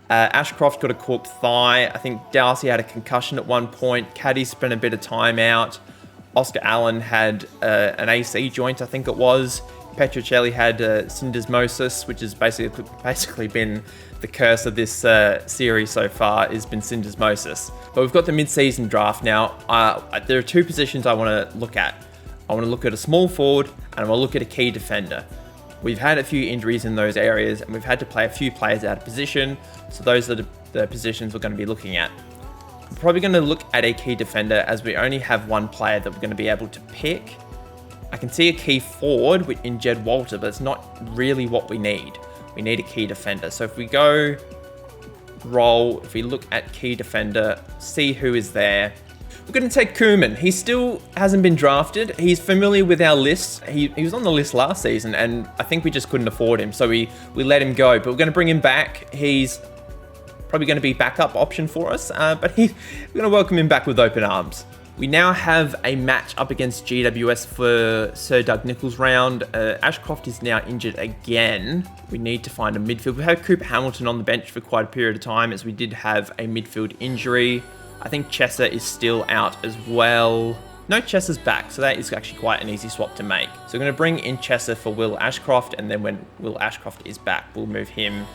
Ashcroft got a cork thigh. I think Darcy had a concussion at one point. Caddy spent a bit of time out. Oscar Allen had an AC joint, I think it was. Petrocelli had syndesmosis, which has basically been the curse of this series so far, has been syndesmosis. But we've got the mid-season draft now. There are two positions I want to look at. I want to look at a small forward, and I want to look at a key defender. We've had a few injuries in those areas, and we've had to play a few players out of position. So those are the positions we're going to be looking at. We're probably going to look at a key defender, as we only have one player that we're going to be able to pick. I can see a key forward in Jed Walter, but it's not really what we need. We need a key defender. So if we go roll, if we look at key defender, see who is there. We're going to take Koeman. He still hasn't been drafted. He's familiar with our list. He was on the list last season, and I think we just couldn't afford him. So we let him go, but we're going to bring him back. He's probably going to be backup option for us, but we're going to welcome him back with open arms. We now have a match up against GWS for Sir Doug Nicholls round. Ashcroft is now injured again. We need to find a midfield. We had Coop Hamilton on the bench for quite a period of time, as we did have a midfield injury. I think Chesser is still out as well. No, Chesser's back, so that is actually quite an easy swap to make. So we're going to bring in Chesser for Will Ashcroft, and then when Will Ashcroft is back, we'll move him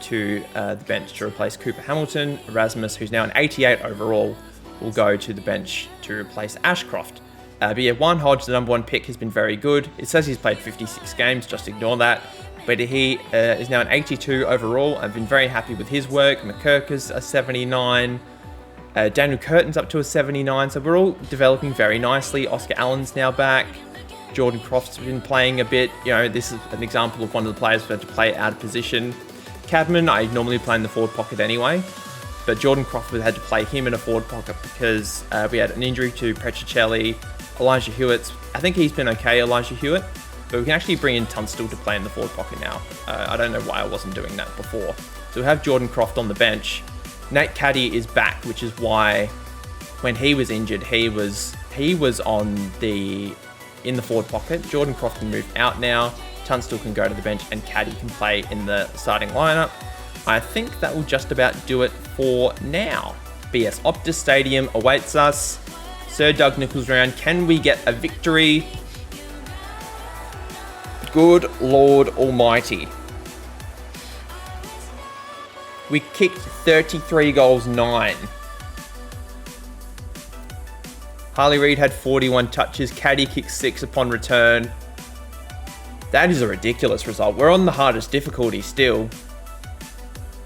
to the bench to replace Cooper Hamilton. Erasmus, who's now an 88 overall, will go to the bench to replace Ashcroft. But yeah, Juan Hodge, the number one pick, has been very good. It says he's played 56 games, just ignore that. But he is now an 82 overall. I've been very happy with his work. McKirker's a 79. Daniel Curtin's up to a 79. So we're all developing very nicely. Oscar Allen's now back. Jordan Croft's been playing a bit. You know, this is an example of one of the players who had to play out of position. Cadman, I normally play in the forward pocket anyway. But Jordan Croft had to play him in a forward pocket because we had an injury to Petrocelli. Elijah Hewitt's, I think he's been okay, Elijah Hewitt. But we can actually bring in Tunstall to play in the forward pocket now. I don't know why I wasn't doing that before. So we have Jordan Croft on the bench. Nate Caddy is back, which is why when he was injured, he was in the forward pocket. Jordan Croft can move out now. Tunstall can go to the bench, and Caddy can play in the starting lineup. I think that will just about do it for now. But yes, Optus Stadium awaits us. Sir Doug Nicholls round. Can we get a victory? Good Lord Almighty. We kicked 33 goals, 9. Harley Reid had 41 touches. Caddy kicked 6 upon return. That is a ridiculous result. We're on the hardest difficulty still.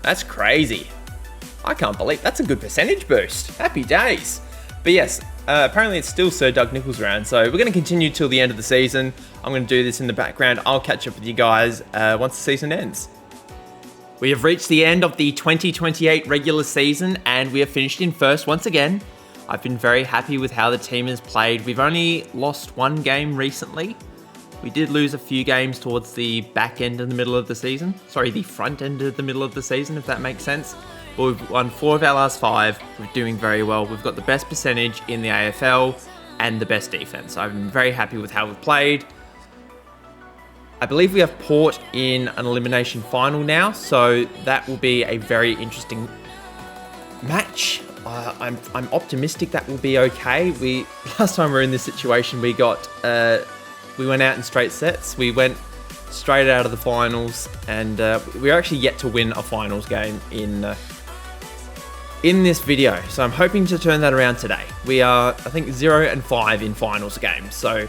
That's crazy. I can't believe that's a good percentage boost. Happy days. But yes, apparently it's still Sir Doug Nicholls round, so we're going to continue till the end of the season. I'm going to do this in the background. I'll catch up with you guys once the season ends. We have reached the end of the 2028 regular season, and we have finished in first once again. I've been very happy with how the team has played. We've only lost one game recently. We did lose a few games towards the back end of the middle of the season. Sorry, the front end of the middle of the season, if that makes sense. But we've won 4 of our last 5. We're doing very well. We've got the best percentage in the AFL and the best defense. I've been very happy with how we've played. I believe we have Port in an elimination final now, so that will be a very interesting match. I'm optimistic that will be okay. Last time we were in this situation, we went out in straight sets. We went straight out of the finals, and we're actually yet to win a finals game in this video. So I'm hoping to turn that around today. We are, I think, 0-5 in finals games. So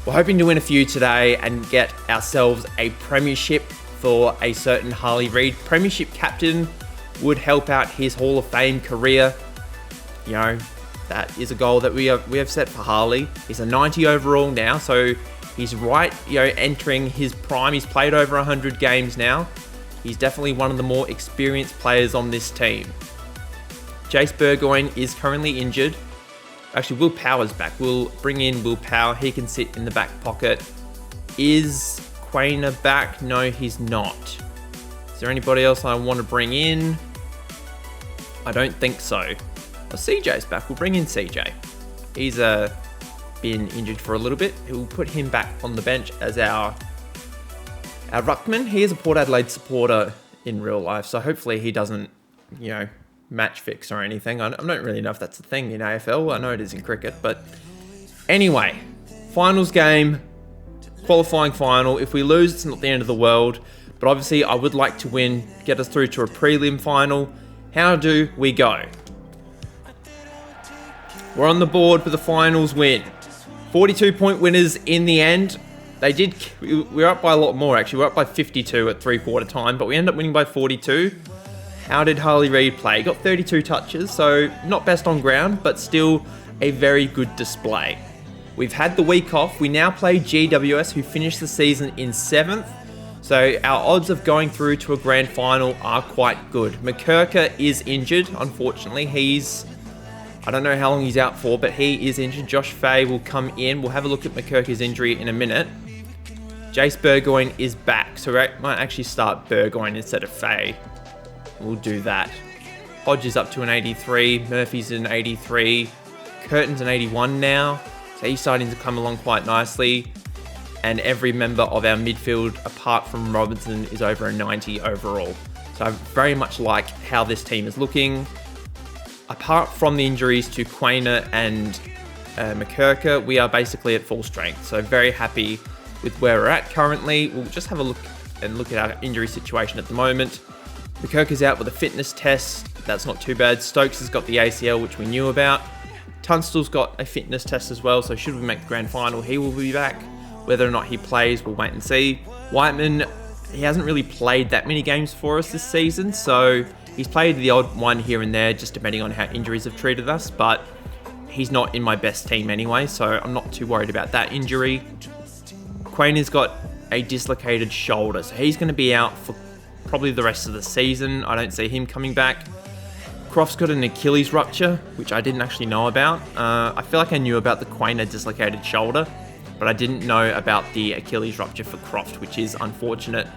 we're hoping to win a few today and get ourselves a premiership for a certain Harley Reid. Premiership captain would help out his Hall of Fame career. You know, that is a goal that we have set for Harley. He's a 90 overall now, so he's right, entering his prime. He's played over 100 games now. He's definitely one of the more experienced players on this team. Jace Burgoyne is currently injured. Actually, Will Power's back. We'll bring in Will Power. He can sit in the back pocket. Is Quainer back? No, he's not. Is there anybody else I want to bring in? I don't think so. Well, CJ's back. We'll bring in CJ. He's been injured for a little bit. We'll put him back on the bench as our ruckman. He is a Port Adelaide supporter in real life, so hopefully he doesn't, match fix or anything. I don't really know if that's a thing in AFL. I know it is in cricket, but anyway, finals game, qualifying final. If we lose, it's not the end of the world, but obviously I would like to win, get us through to a prelim final. How do we go? We're on the board for the finals win. 42-point winners in the end. We were up by a lot more, actually. We were up by 52 at three-quarter time, but we ended up winning by 42. How did Harley Reid play? Got 32 touches, so not best on ground, but still a very good display. We've had the week off. We now play GWS, who finished the season in 7th. So our odds of going through to a grand final are quite good. McKerker is injured, unfortunately. I don't know how long he's out for, but he is injured. Josh Fay will come in. We'll have a look at McKerker's injury in a minute. Jace Burgoyne is back, so we might actually start Burgoyne instead of Fay. We'll do that. Hodge is up to an 83. Murphy's an 83. Curtin's an 81 now. So he's starting to come along quite nicely. And every member of our midfield, apart from Robinson, is over a 90 overall. So I very much like how this team is looking. Apart from the injuries to Quainer and McKerker, we are basically at full strength. So very happy with where we're at currently. We'll just have a look at our injury situation at the moment. McKerker's out with a fitness test. That's not too bad. Stokes has got the ACL, which we knew about. Tunstall's got a fitness test as well, so should we make the grand final, he will be back. Whether or not he plays, we'll wait and see. Whiteman, he hasn't really played that many games for us this season, so he's played the odd one here and there, just depending on how injuries have treated us, but he's not in my best team anyway, so I'm not too worried about that injury. Quainer's got a dislocated shoulder, so he's going to be out for probably the rest of the season. I don't see him coming back. Croft's got an Achilles rupture, which I didn't actually know about. I feel like I knew about the Quainer dislocated shoulder, but I didn't know about the Achilles rupture for Croft, which is unfortunate.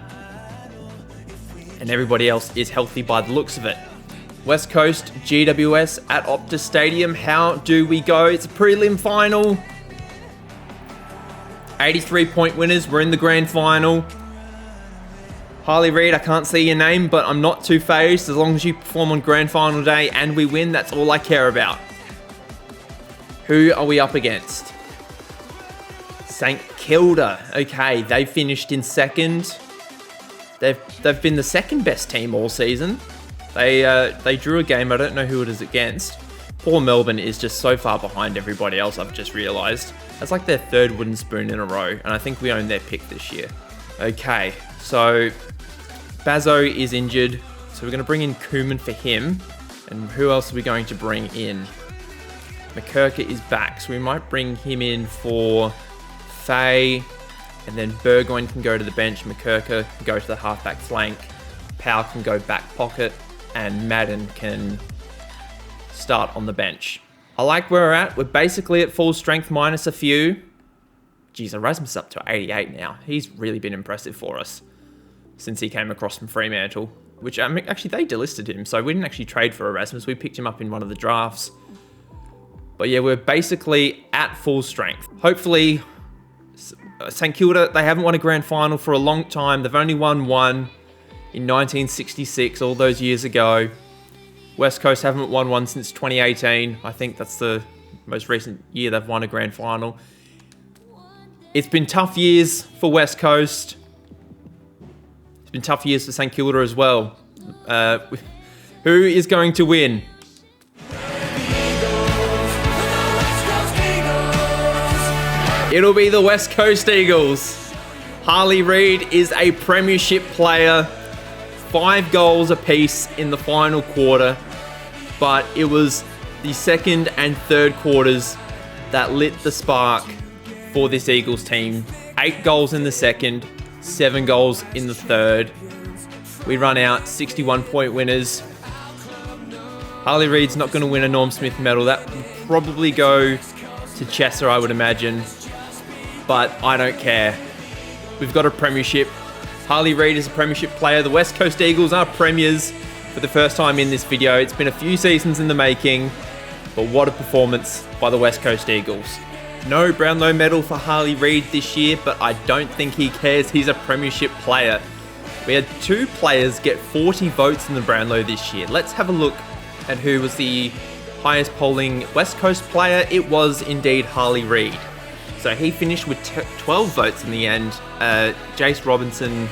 And everybody else is healthy by the looks of it. West Coast, GWS at Optus Stadium. How do we go? It's a prelim final. 83-point winners. We're in the grand final. Harley Reid, I can't see your name, but I'm not too phased. As long as you perform on grand final day and we win, that's all I care about. Who are we up against? St Kilda. Okay, they finished in second. They've been the second best team all season. They drew a game. I don't know who it is against. Poor Melbourne is just so far behind everybody else, I've just realised. That's like their third wooden spoon in a row, and I think we own their pick this year. Okay, so Bazzo is injured, so we're going to bring in Koeman for him. And who else are we going to bring in? McKerker is back, so we might bring him in for Fay, and then Burgoyne can go to the bench, McKerker can go to the halfback flank, Powell can go back pocket, and Madden can start on the bench. I like where we're at. We're basically at full strength minus a few. Geez, Erasmus is up to 88 now. He's really been impressive for us since he came across from Fremantle, which actually they delisted him, so we didn't actually trade for Erasmus. We picked him up in one of the drafts. But yeah, we're basically at full strength. Hopefully, St Kilda, they haven't won a grand final for a long time. They've only won one in 1966, all those years ago. West Coast haven't won one since 2018. I think that's the most recent year they've won a grand final. It's been tough years for West Coast. It's been tough years for St Kilda as well. Who is going to win? It'll be the West Coast Eagles. Harley Reid is a Premiership player. 5 goals apiece in the final quarter, but it was the second and third quarters that lit the spark for this Eagles team. 8 goals in the second, 7 goals in the third. We run out 61-point winners. Harley Reid's not going to win a Norm Smith medal. That would probably go to Chesser, I would imagine. But I don't care. We've got a premiership. Harley Reid is a premiership player. The West Coast Eagles are premiers for the first time in this video. It's been a few seasons in the making, but what a performance by the West Coast Eagles. No Brownlow medal for Harley Reid this year, but I don't think he cares. He's a premiership player. We had 2 players get 40 votes in the Brownlow this year. Let's have a look at who was the highest polling West Coast player. It was indeed Harley Reid. So he finished with 12 votes in the end. Jake Robinson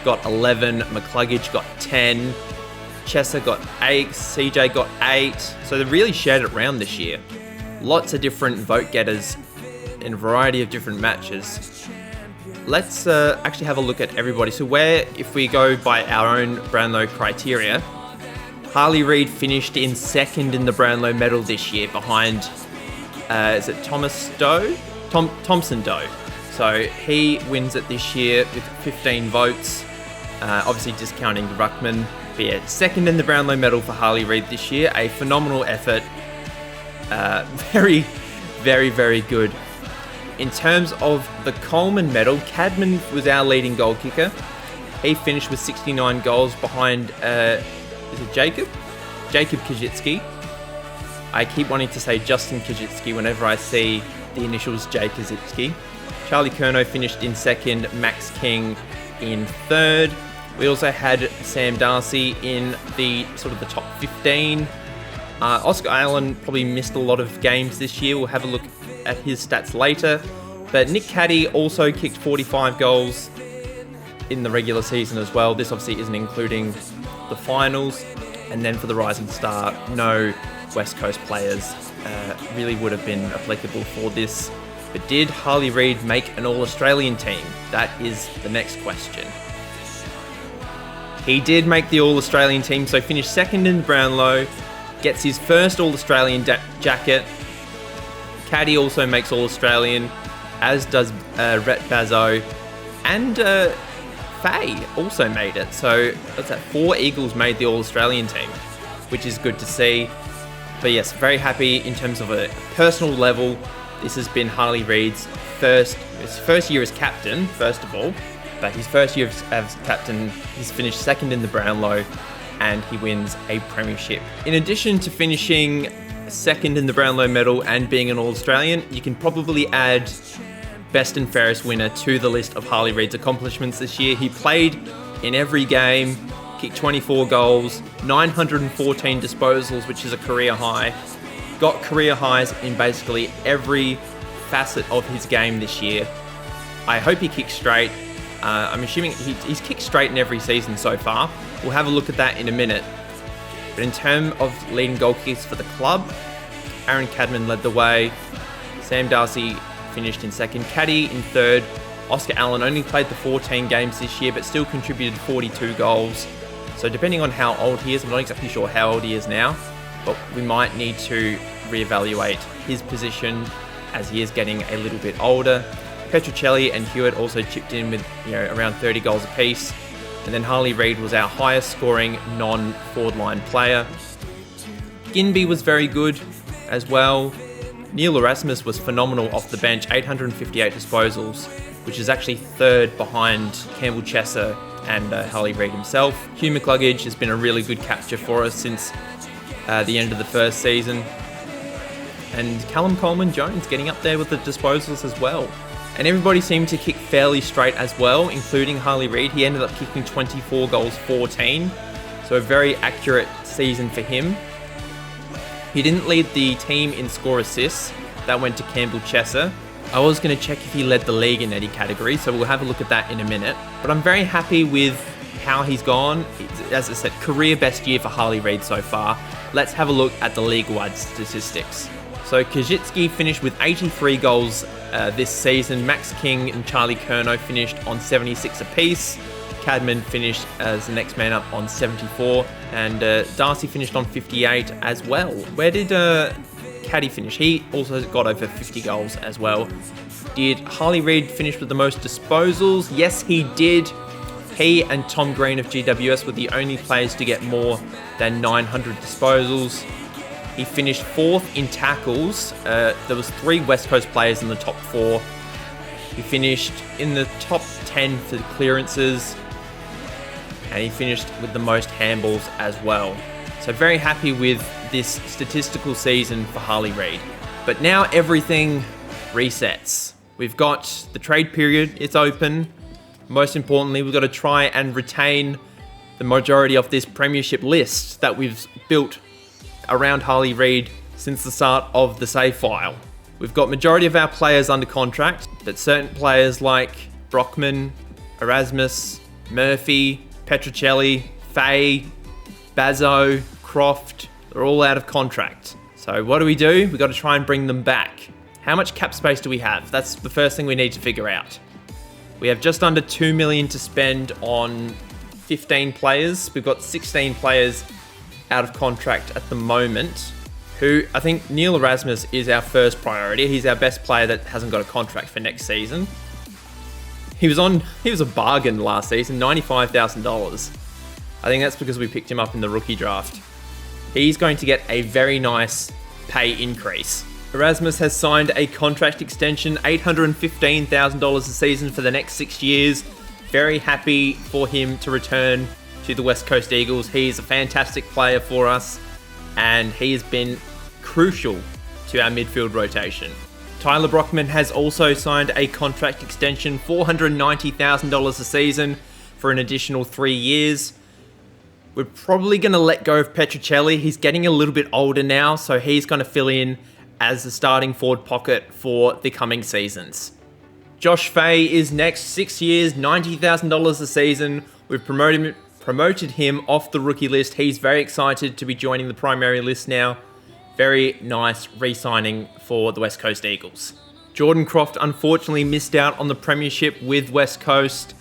got 11. McCluggage got 10. Chesser got 8. CJ got 8. So they really shared it around this year. Lots of different vote getters in a variety of different matches. Let's actually have a look at everybody. So if we go by our own Brownlow criteria, Harley Reid finished in 2nd in the Brownlow medal this year behind, is it Thompson Doe. So he wins it this year with 15 votes, obviously discounting the Ruckman. But yeah, 2nd in the Brownlow medal for Harley Reid this year. A phenomenal effort. Very, very, very good. In terms of the Coleman medal, Cadman was our leading goal kicker. He finished with 69 goals behind, is it Jacob? Jacob Kajitsky. I keep wanting to say Justin Kajitsky whenever I see the initials J Kajitsky. Charlie Curnow finished in 2nd, Max King in 3rd. We also had Sam Darcy in the sort of the top 15. Oscar Allen probably missed a lot of games this year. We'll have a look at his stats later. But Nick Caddy also kicked 45 goals in the regular season as well. This obviously isn't including the finals. And then for the Rising Star, no West Coast players really would have been applicable for this. But did Harley Reid make an All-Australian team? That is the next question. He did make the All-Australian team, so finished 2nd in Brownlow, gets his first All-Australian jacket. Caddy also makes All-Australian, as does Rhett Bazzo, and Faye also made it. So that's that 4 Eagles made the All-Australian team, which is good to see. But yes, very happy in terms of a personal level. This has been Harley Reid's his first year as captain, first of all. But his first year as captain, he's finished 2nd in the Brownlow, and he wins a premiership. In addition to finishing 2nd in the Brownlow medal and being an All-Australian, you can probably add best and fairest winner to the list of Harley Reid's accomplishments this year. He played in every game, kicked 24 goals, 914 disposals, which is a career high. Got career highs in basically every facet of his game this year. I hope he kicks straight. I'm assuming he's kicked straight in every season so far. We'll have a look at that in a minute. But in terms of leading goal kickers for the club, Aaron Cadman led the way. Sam Darcy finished in 2nd. Caddy in 3rd. Oscar Allen only played the 14 games this year, but still contributed 42 goals. So depending on how old he is, I'm not exactly sure how old he is now, but we might need to reevaluate his position as he is getting a little bit older. Petruccelli and Hewitt also chipped in with around 30 goals apiece. And then Harley Reid was our highest scoring non-forward line player. Ginby was very good as well. Neil Erasmus was phenomenal off the bench, 858 disposals, which is actually 3rd behind Campbell Chesser and Harley Reid himself. Hugh McCluggage has been a really good capture for us since the end of the first season. And Callum Coleman-Jones getting up there with the disposals as well. And everybody seemed to kick fairly straight as well, including Harley Reid. He ended up kicking 24 goals, 14. So a very accurate season for him. He didn't lead the team in score assists. That went to Campbell Chesser. I was going to check if he led the league in any category, so we'll have a look at that in a minute. But I'm very happy with how he's gone. As I said, career best year for Harley Reid so far. Let's have a look at the league-wide statistics. So Kajitsky finished with 83 goals this season. Max King and Charlie Curnow finished on 76 apiece. Cadman finished as the next man up on 74. And Darcy finished on 58 as well. Where did Caddy finish? He also got over 50 goals as well. Did Harley Reid finish with the most disposals? Yes, he did. He and Tom Green of GWS were the only players to get more than 900 disposals. He finished 4th in tackles. There was 3 West Coast players in the top 4. He finished in the top 10 for clearances. And he finished with the most handballs as well. So very happy with this statistical season for Harley Reid. But now everything resets. We've got the trade period, it's open. Most importantly, we've got to try and retain the majority of this Premiership list that we've built around Harley Reid since the start of the save file. We've got majority of our players under contract, but certain players like Brockman, Erasmus, Murphy, Petrocelli, Fay, Bazzo, Croft, they're all out of contract. So what do? We've got to try and bring them back. How much cap space do we have? That's the first thing we need to figure out. We have just under 2 million to spend on 15 players. We've got 16 players out of contract at the moment, who I think Neil Erasmus is our first priority. He's our best player that hasn't got a contract for next season. He was a bargain last season, $95,000. I think that's because we picked him up in the rookie draft. He's going to get a very nice pay increase. Erasmus has signed a contract extension, $815,000 a season for the next 6 years. Very happy for him to return to the West Coast Eagles. He's a fantastic player for us, and he has been crucial to our midfield rotation. Tyler Brockman has also signed a contract extension, $490,000 a season for an additional 3 years. We're probably going to let go of Petrocelli. He's getting a little bit older now, so he's going to fill in as the starting forward pocket for the coming seasons. Josh Fay is next, 6 years, $90,000 a season. We've promoted him off the rookie list. He's very excited to be joining the primary list now. Very nice re-signing for the West Coast Eagles. Jordan Croft unfortunately missed out on the Premiership with West Coast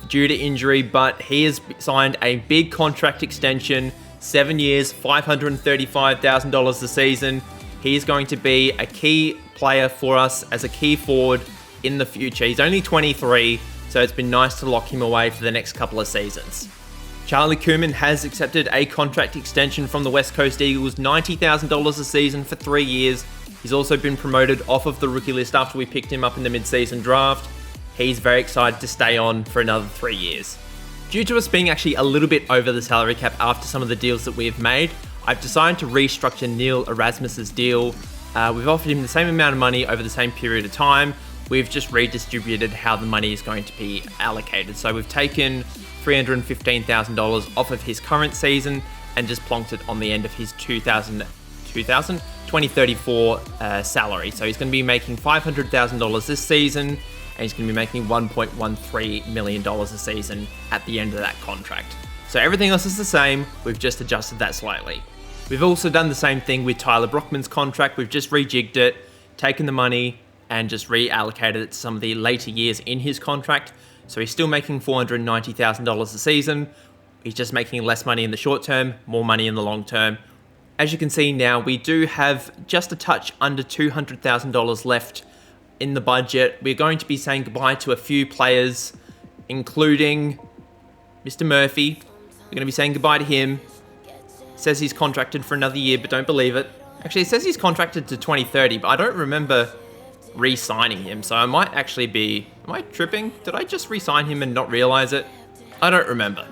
due to injury, but he has signed a big contract extension, 7 years, $535,000 a season. He is going to be a key player for us as a key forward in the future. He's only 23, so it's been nice to lock him away for the next couple of seasons. Charlie Koeman has accepted a contract extension from the West Coast Eagles, $90,000 a season for 3 years. He's also been promoted off of the rookie list after we picked him up in the mid-season draft. He's very excited to stay on for another 3 years. Due to us being actually a little bit over the salary cap after some of the deals that we have made, I've decided to restructure Neil Erasmus's deal. We've offered him the same amount of money over the same period of time. We've just redistributed how the money is going to be allocated. So we've taken $315,000 off of his current season and just plonked it on the end of his 2034 salary. So he's going to be making $500,000 this season, and he's going to be making $1.13 million a season at the end of that contract. So everything else is the same, we've just adjusted that slightly. We've also done the same thing with Tyler Brockman's contract. We've just rejigged it, taken the money, and just reallocated it to some of the later years in his contract. So he's still making $490,000 a season. He's just making less money in the short term, more money in the long term. As you can see now, we do have just a touch under $200,000 left in the budget. We're going to be saying goodbye to a few players, including Mr. Murphy. We're going to be saying goodbye to him. Says he's contracted for another year, but don't believe it. Actually, it says he's contracted to 2030, but I don't remember re-signing him, so I might actually be... Am I tripping? Did I just re-sign him and not realize it? I don't remember.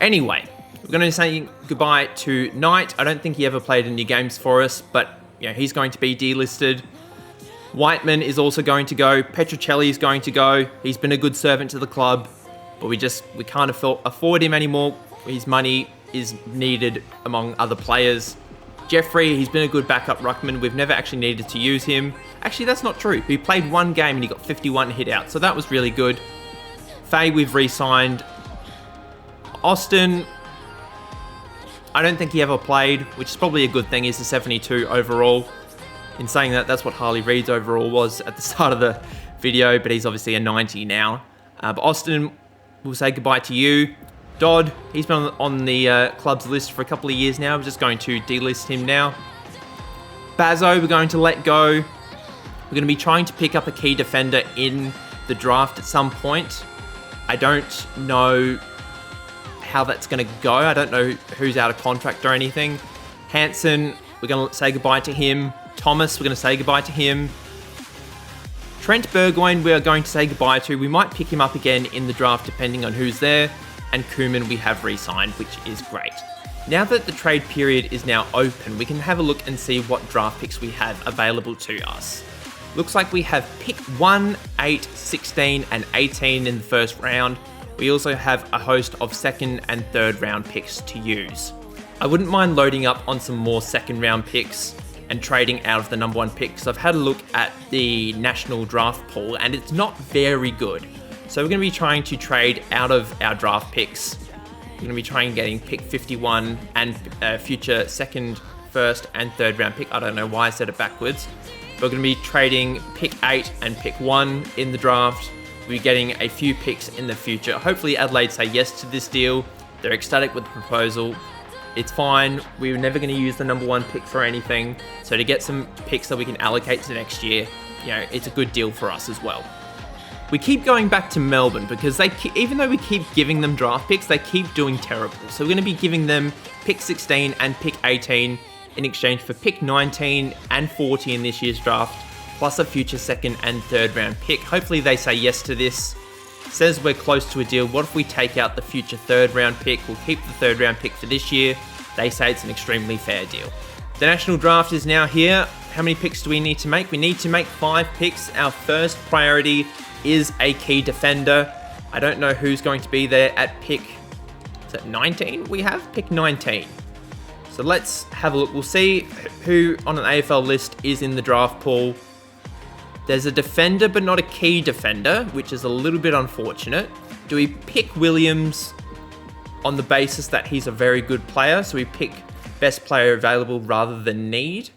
Anyway, we're going to be saying goodbye to Knight. I don't think he ever played any games for us, but you know, he's going to be delisted. Whiteman is also going to go. Petrocelli is going to go. He's been a good servant to the club, but we can't afford him anymore. His money is needed among other players. Jeffrey, he's been a good backup ruckman. We've never actually needed to use him. Actually, that's not true. He played one game and he got 51 hit out, so that was really good. Faye, we've re-signed. Austin, I don't think he ever played, which is probably a good thing. He's a 72 overall. In saying that, that's what Harley Reid's overall was at the start of the video, but he's obviously a 90 now. But Austin, we'll say goodbye to you. Dodd, he's been on the club's list for a couple of years now. We're just going to delist him now. Bazzo, we're going to let go. We're going to be trying to pick up a key defender in the draft at some point. I don't know how that's going to go. I don't know who's out of contract or anything. Hansen, we're going to say goodbye to him. Thomas, we're going to say goodbye to him. Trent Burgoyne, we are going to say goodbye to. We might pick him up again in the draft depending on who's there. And Koeman we have re-signed, which is great. Now that the trade period is now open, we can have a look and see what draft picks we have available to us. Looks like we have pick 1, 8, 16 and 18 in the first round. We also have a host of second and third round picks to use. I wouldn't mind loading up on some more second round picks and trading out of the number 1 pick, because I've had a look at the national draft pool and it's not very good. So we're going to be trying to trade out of our draft picks. We're going to be trying getting pick 51 and future second, first and third round pick. I don't know why I said it backwards. We're going to be trading pick 8 and pick 1 in the draft. We're getting a few picks in the future. Hopefully Adelaide say yes to this deal. They're ecstatic with the proposal. It's fine. We're never going to use the number 1 pick for anything. So to get some picks that we can allocate to next year, it's a good deal for us as well. We keep going back to Melbourne because even though we keep giving them draft picks, they keep doing terrible. So we're going to be giving them pick 16 and pick 18 in exchange for pick 19 and 40 in this year's draft, plus a future second and third round pick. Hopefully they say yes to this. Says we're close to a deal. What if we take out the future third round pick? We'll keep the third round pick for this year. They say it's an extremely fair deal. The national draft is now here. How many picks do we need to make? We need to make 5 picks. Our first priority is a key defender. I don't know who's going to be there at pick, is it 19? We have pick 19. So let's have a look. We'll see who on an AFL list is in the draft pool. There's a defender, but not a key defender, which is a little bit unfortunate. Do we pick Williams on the basis that he's a very good player? So we pick best player available rather than need?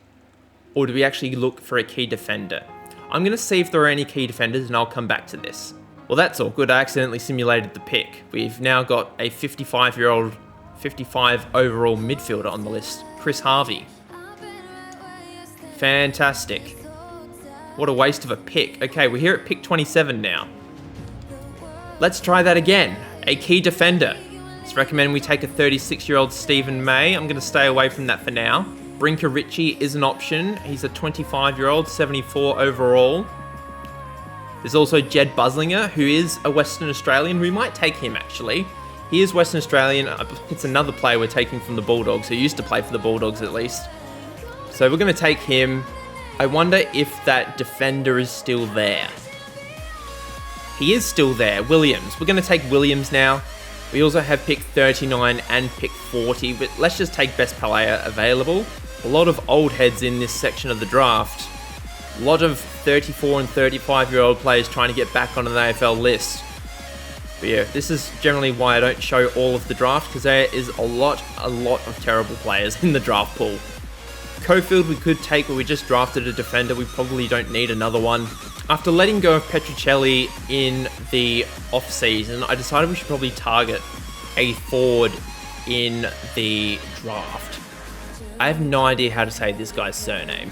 Or do we actually look for a key defender? I'm going to see if there are any key defenders and I'll come back to this. Well, that's all good. I accidentally simulated the pick. We've now got a 55 overall midfielder on the list, Chris Harvey. Fantastic. What a waste of a pick. Okay, we're here at pick 27 now. Let's try that again. A key defender. Let's recommend we take a 36-year-old Stephen May. I'm going to stay away from that for now. Brinker Ritchie is an option. He's a 25-year-old, 74 overall. There's also Jed Buslinger, who is a Western Australian. We might take him, actually. He is Western Australian. It's another player we're taking from the Bulldogs, who used to play for the Bulldogs at least. So we're going to take him. I wonder if that defender is still there. He is still there. Williams. We're going to take Williams now. We also have pick 39 and pick 40, but let's just take best player available. A lot of old heads in this section of the draft. A lot of 34 and 35-year-old players trying to get back on an AFL list. But yeah, this is generally why I don't show all of the draft, because there is a lot of terrible players in the draft pool. Cofield we could take, but we just drafted a defender. We probably don't need another one. After letting go of Petruccelli in the off-season, I decided we should probably target a forward in the draft. I have no idea how to say this guy's surname.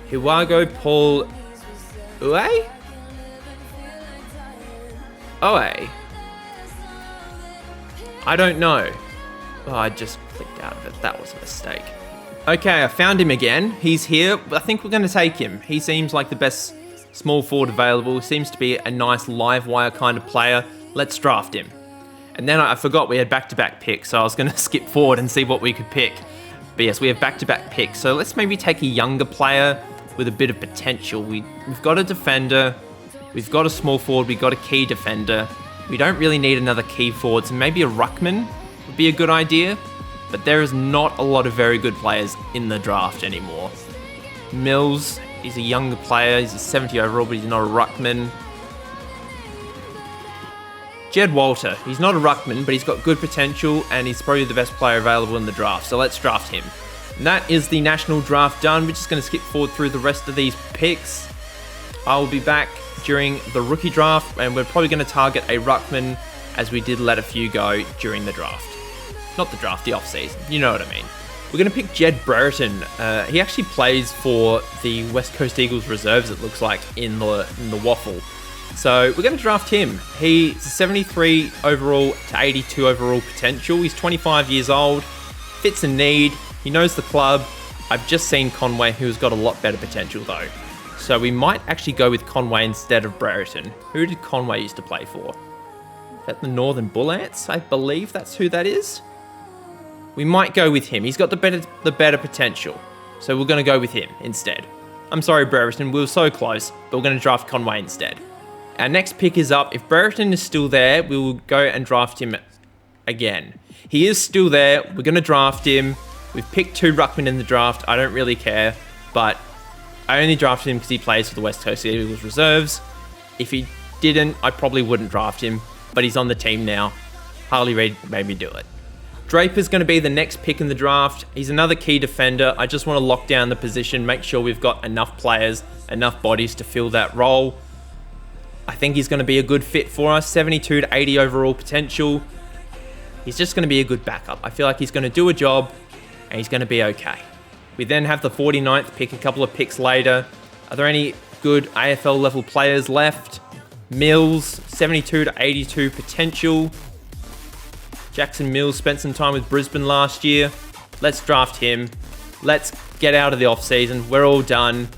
Hiwago Paul Ue? Oe? I don't know. Oh, I just clicked out of it. That was a mistake. Okay, I found him again. He's here. I think we're going to take him. He seems like the best small forward available. Seems to be a nice live wire kind of player. Let's draft him. And then I forgot we had back-to-back picks, so I was going to skip forward and see what we could pick. But yes, we have back-to-back picks. So let's maybe take a younger player with a bit of potential. We've got a defender. We've got a small forward. We've got a key defender. We don't really need another key forward, so maybe a ruckman would be a good idea. But there is not a lot of very good players in the draft anymore. Mills, he's a younger player. He's a 70 overall, but he's not a ruckman. Jed Walter, he's not a ruckman, but he's got good potential, and he's probably the best player available in the draft. So let's draft him. And that is the national draft done. We're just going to skip forward through the rest of these picks. I will be back during the rookie draft, and we're probably going to target a ruckman, as we did let a few go during the draft. Not the draft, the off-season. You know what I mean. We're going to pick Jed Brereton. He actually plays for the West Coast Eagles reserves, it looks like, in the Waffle. So we're going to draft him. He's 73 overall to 82 overall potential. He's 25 years old, fits a need. He knows the club. I've just seen Conway, who's got a lot better potential though. So we might actually go with Conway instead of Brereton. Who did Conway used to play for? Is that the Northern Bull Ants? I believe that's who that is. We might go with him. He's got the better potential. So we're going to go with him instead. I'm sorry, Brereton. We were so close, but we're going to draft Conway instead. Our next pick is up. If Brereton is still there, we will go and draft him again. He is still there. We're going to draft him. We've picked 2 ruckmen in the draft. I don't really care, but I only drafted him because he plays for the West Coast Eagles reserves. If he didn't, I probably wouldn't draft him, but he's on the team now. Harley Reid made me do it. Draper's going to be the next pick in the draft. He's another key defender. I just want to lock down the position, make sure we've got enough players, enough bodies to fill that role. I think he's going to be a good fit for us. 72 to 80 overall potential. He's just going to be a good backup. I feel like he's going to do a job and he's going to be okay. We then have the 49th pick a couple of picks later. Are there any good AFL level players left? Mills, 72 to 82 potential. Jackson Mills spent some time with Brisbane last year. Let's draft him. Let's get out of the off season. We're all done.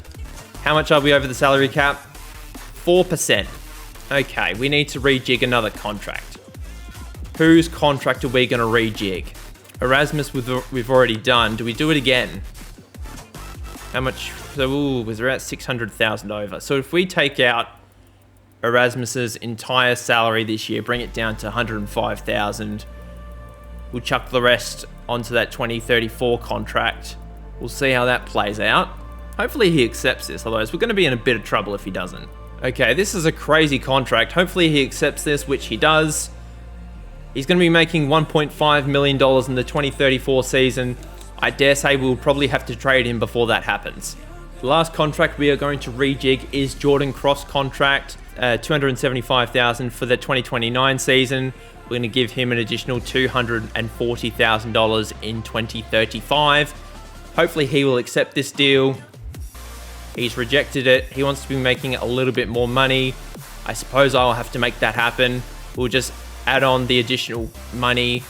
How much are we over the salary cap? 4%. Okay, we need to rejig another contract. Whose contract are we going to rejig? Erasmus we've already done. Do we do it again? How much? So, was around 600,000 over. So if we take out Erasmus's entire salary this year, bring it down to 105,000, we'll chuck the rest onto that 2034 contract. We'll see how that plays out. Hopefully he accepts this, otherwise we're going to be in a bit of trouble if he doesn't. Okay, this is a crazy contract. Hopefully he accepts this, which he does. He's going to be making $1.5 million in the 2034 season. I dare say we'll probably have to trade him before that happens. The last contract we are going to rejig is Jordan Cross contract, $275,000 for the 2029 season. We're going to give him an additional $240,000 in 2035. Hopefully he will accept this deal. He's rejected it. He wants to be making a little bit more money. I suppose I'll have to make that happen. We'll just add on the additional money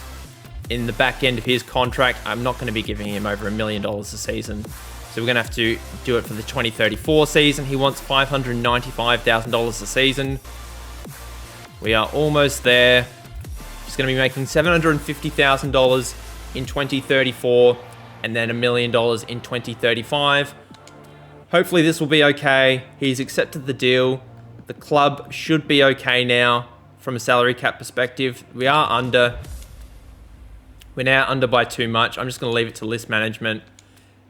in the back end of his contract. I'm not going to be giving him over $1 million a season. So we're going to have to do it for the 2034 season. He wants $595,000 a season. We are almost there. He's going to be making $750,000 in 2034 and then $1 million in 2035. Hopefully this will be okay. He's accepted the deal. The club should be okay now from a salary cap perspective. We are under. We're now under by too much. I'm just going to leave it to list management.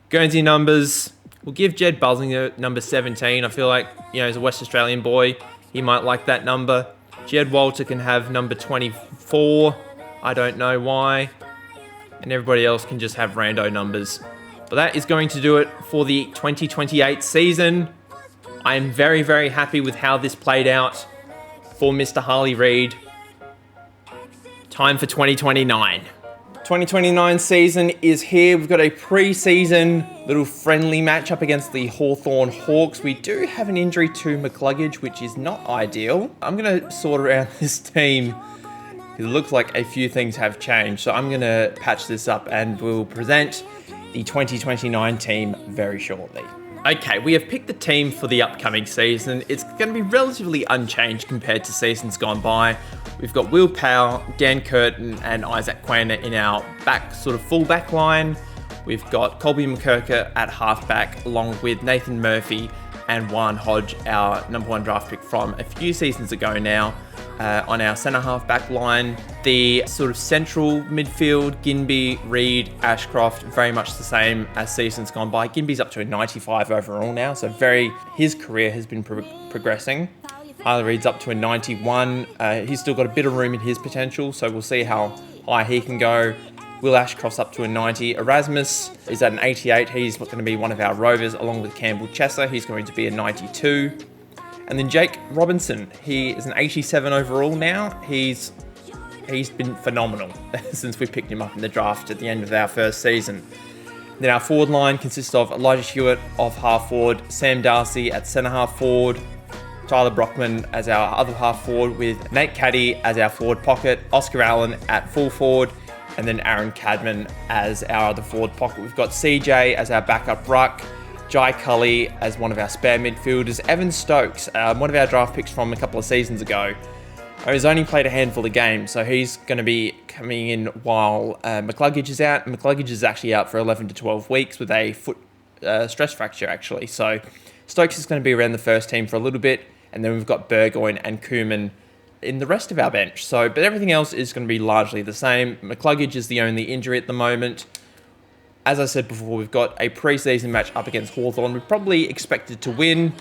Guernsey numbers. We'll give Jed Balsinger number 17. I feel like, he's a West Australian boy. He might like that number. Jed Walter can have number 24. I don't know why. And everybody else can just have rando numbers. But that is going to do it for the 2028 season. I am very, very happy with how this played out for Mr. Harley Reid. Time for 2029. 2029 season is here. We've got a pre-season little friendly matchup against the Hawthorn Hawks. We do have an injury to McCluggage, which is not ideal. I'm going to sort around this team. It looks like a few things have changed. So I'm going to patch this up and we'll present the 2029 team very shortly. Okay, we have picked the team for the upcoming season. It's going to be relatively unchanged compared to seasons gone by. We've got Will Powell, Dan Curtin, and Isaac Quainer in our full back line. We've got Colby McKerker at halfback, along with Nathan Murphy and Juan Hodge, our number 1 draft pick from a few seasons ago now, on our centre half back line. The sort of central midfield, Ginbey, Reid, Ashcroft, very much the same as seasons gone by. Ginbey's up to a 95 overall now, so his career has been progressing. Harley Reid's up to a 91. He's still got a bit of room in his potential, so we'll see how high he can go. Will Ashcroft's up to a 90. Erasmus is at an 88. He's going to be one of our rovers, along with Campbell Chesser. He's going to be a 92. And then Jake Robinson, he is an 87 overall now. He's been phenomenal since we picked him up in the draft at the end of our first season. Then our forward line consists of Elijah Hewitt off half forward, Sam Darcy at centre half forward, Tyler Brockman as our other half forward, with Nate Caddy as our forward pocket, Oscar Allen at full forward, and then Aaron Cadman as our other forward pocket. We've got CJ as our backup ruck, Jai Cully as one of our spare midfielders, Evan Stokes, one of our draft picks from a couple of seasons ago. He's only played a handful of games, so he's going to be coming in while McCluggage is out. McCluggage is actually out for 11 to 12 weeks with a foot stress fracture, actually. So Stokes is going to be around the first team for a little bit, and then we've got Burgoyne and Koeman in the rest of our bench. So, but everything else is going to be largely the same. McCluggage is the only injury at the moment. As I said before, we've got a pre-season match up against Hawthorn. We're probably expected to win.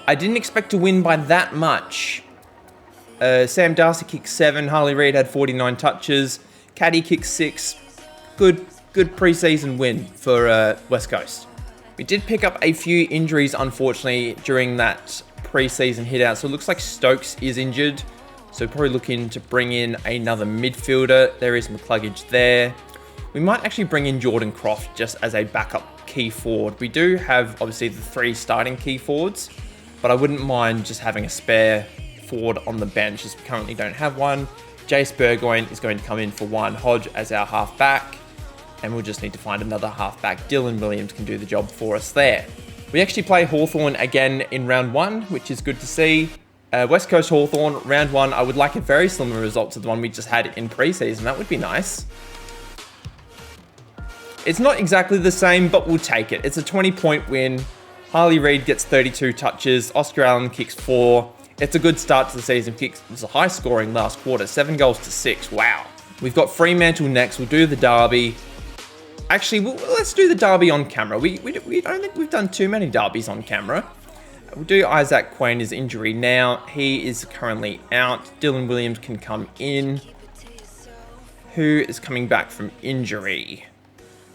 I didn't expect to win by that much. Sam Darcy kicked 7. Harley Reid had 49 touches. Caddy kicked 6. Good pre-season win for West Coast. We did pick up a few injuries, unfortunately, during that pre-season hit out. So it looks like Stokes is injured. So we're probably looking to bring in another midfielder. There is McCluggage there. We might actually bring in Jordan Croft just as a backup key forward. We do have, obviously, the 3 starting key forwards, but I wouldn't mind just having a spare forward on the bench, as we currently don't have one. Jace Burgoyne is going to come in for one. Hodge as our half-back, and we'll just need to find another half-back. Dylan Williams can do the job for us there. We actually play Hawthorn again in round 1, which is good to see. West Coast Hawthorn, round 1. I would like a very similar result to the one we just had in pre-season. That would be nice. It's not exactly the same, but we'll take it. It's a 20-point win. Harley Reid gets 32 touches. Oscar Allen kicks 4. It's a good start to the season. It's a high-scoring last quarter. 7 goals to 6. Wow. We've got Fremantle next. We'll do the derby. Actually, let's do the derby on camera. We don't think we've done too many derbies on camera. We'll do Isaac Quainer's injury now. He is currently out. Dylan Williams can come in. Who is coming back from injury?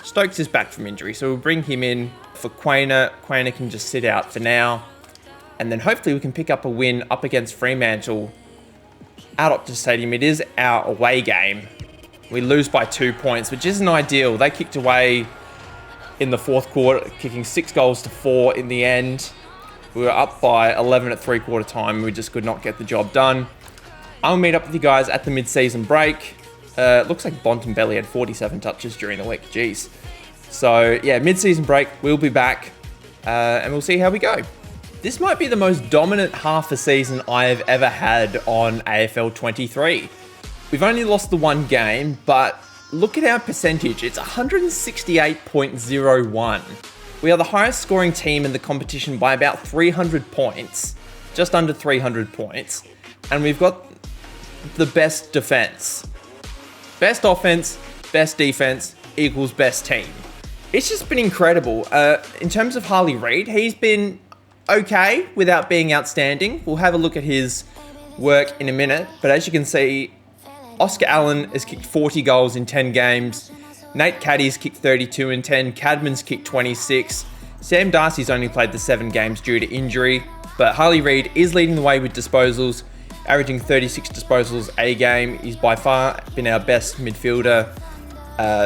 Stokes is back from injury, so we'll bring him in for Quainer. Quainer can just sit out for now. And then hopefully we can pick up a win up against Fremantle at Optus Stadium. It is our away game. We lose by 2 points, which isn't ideal. They kicked away in the fourth quarter, kicking 6 goals to 4 in the end. We were up by 11 at 3/4 time. We just could not get the job done. I'll meet up with you guys at the mid-season break. Looks like Bontempelli had 47 touches during the week. Jeez. So, yeah, mid-season break. We'll be back, and we'll see how we go. This might be the most dominant half a season I have ever had on AFL 23. We've only lost the 1 game, but look at our percentage. It's 168.01. We are the highest scoring team in the competition by about 300 points, just under 300 points, and we've got the best defense. Best offense, best defense equals best team. It's just been incredible. In terms of Harley Reid, he's been okay without being outstanding. We'll have a look at his work in a minute, but as you can see, Oscar Allen has kicked 40 goals in 10 games. Nate Caddy's kicked 32 in 10. Cadman's kicked 26. Sam Darcy's only played the 7 games due to injury, but Harley Reid is leading the way with disposals, averaging 36 disposals a game. He's by far been our best midfielder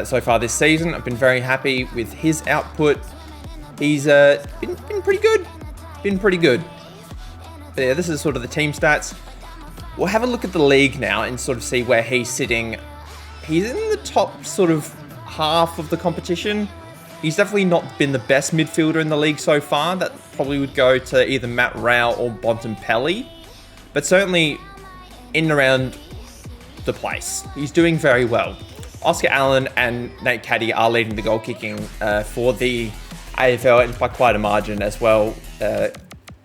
so far this season. I've been very happy with his output. He's been pretty good. But yeah, this is sort of the team stats. We'll have a look at the league now and sort of see where he's sitting. He's in the top sort of half of the competition. He's definitely not been the best midfielder in the league so far. That probably would go to either Matt Rao or Bontempelli. But certainly in and around the place. He's doing very well. Oscar Allen and Nate Caddy are leading the goal kicking for the AFL, and by quite a margin as well.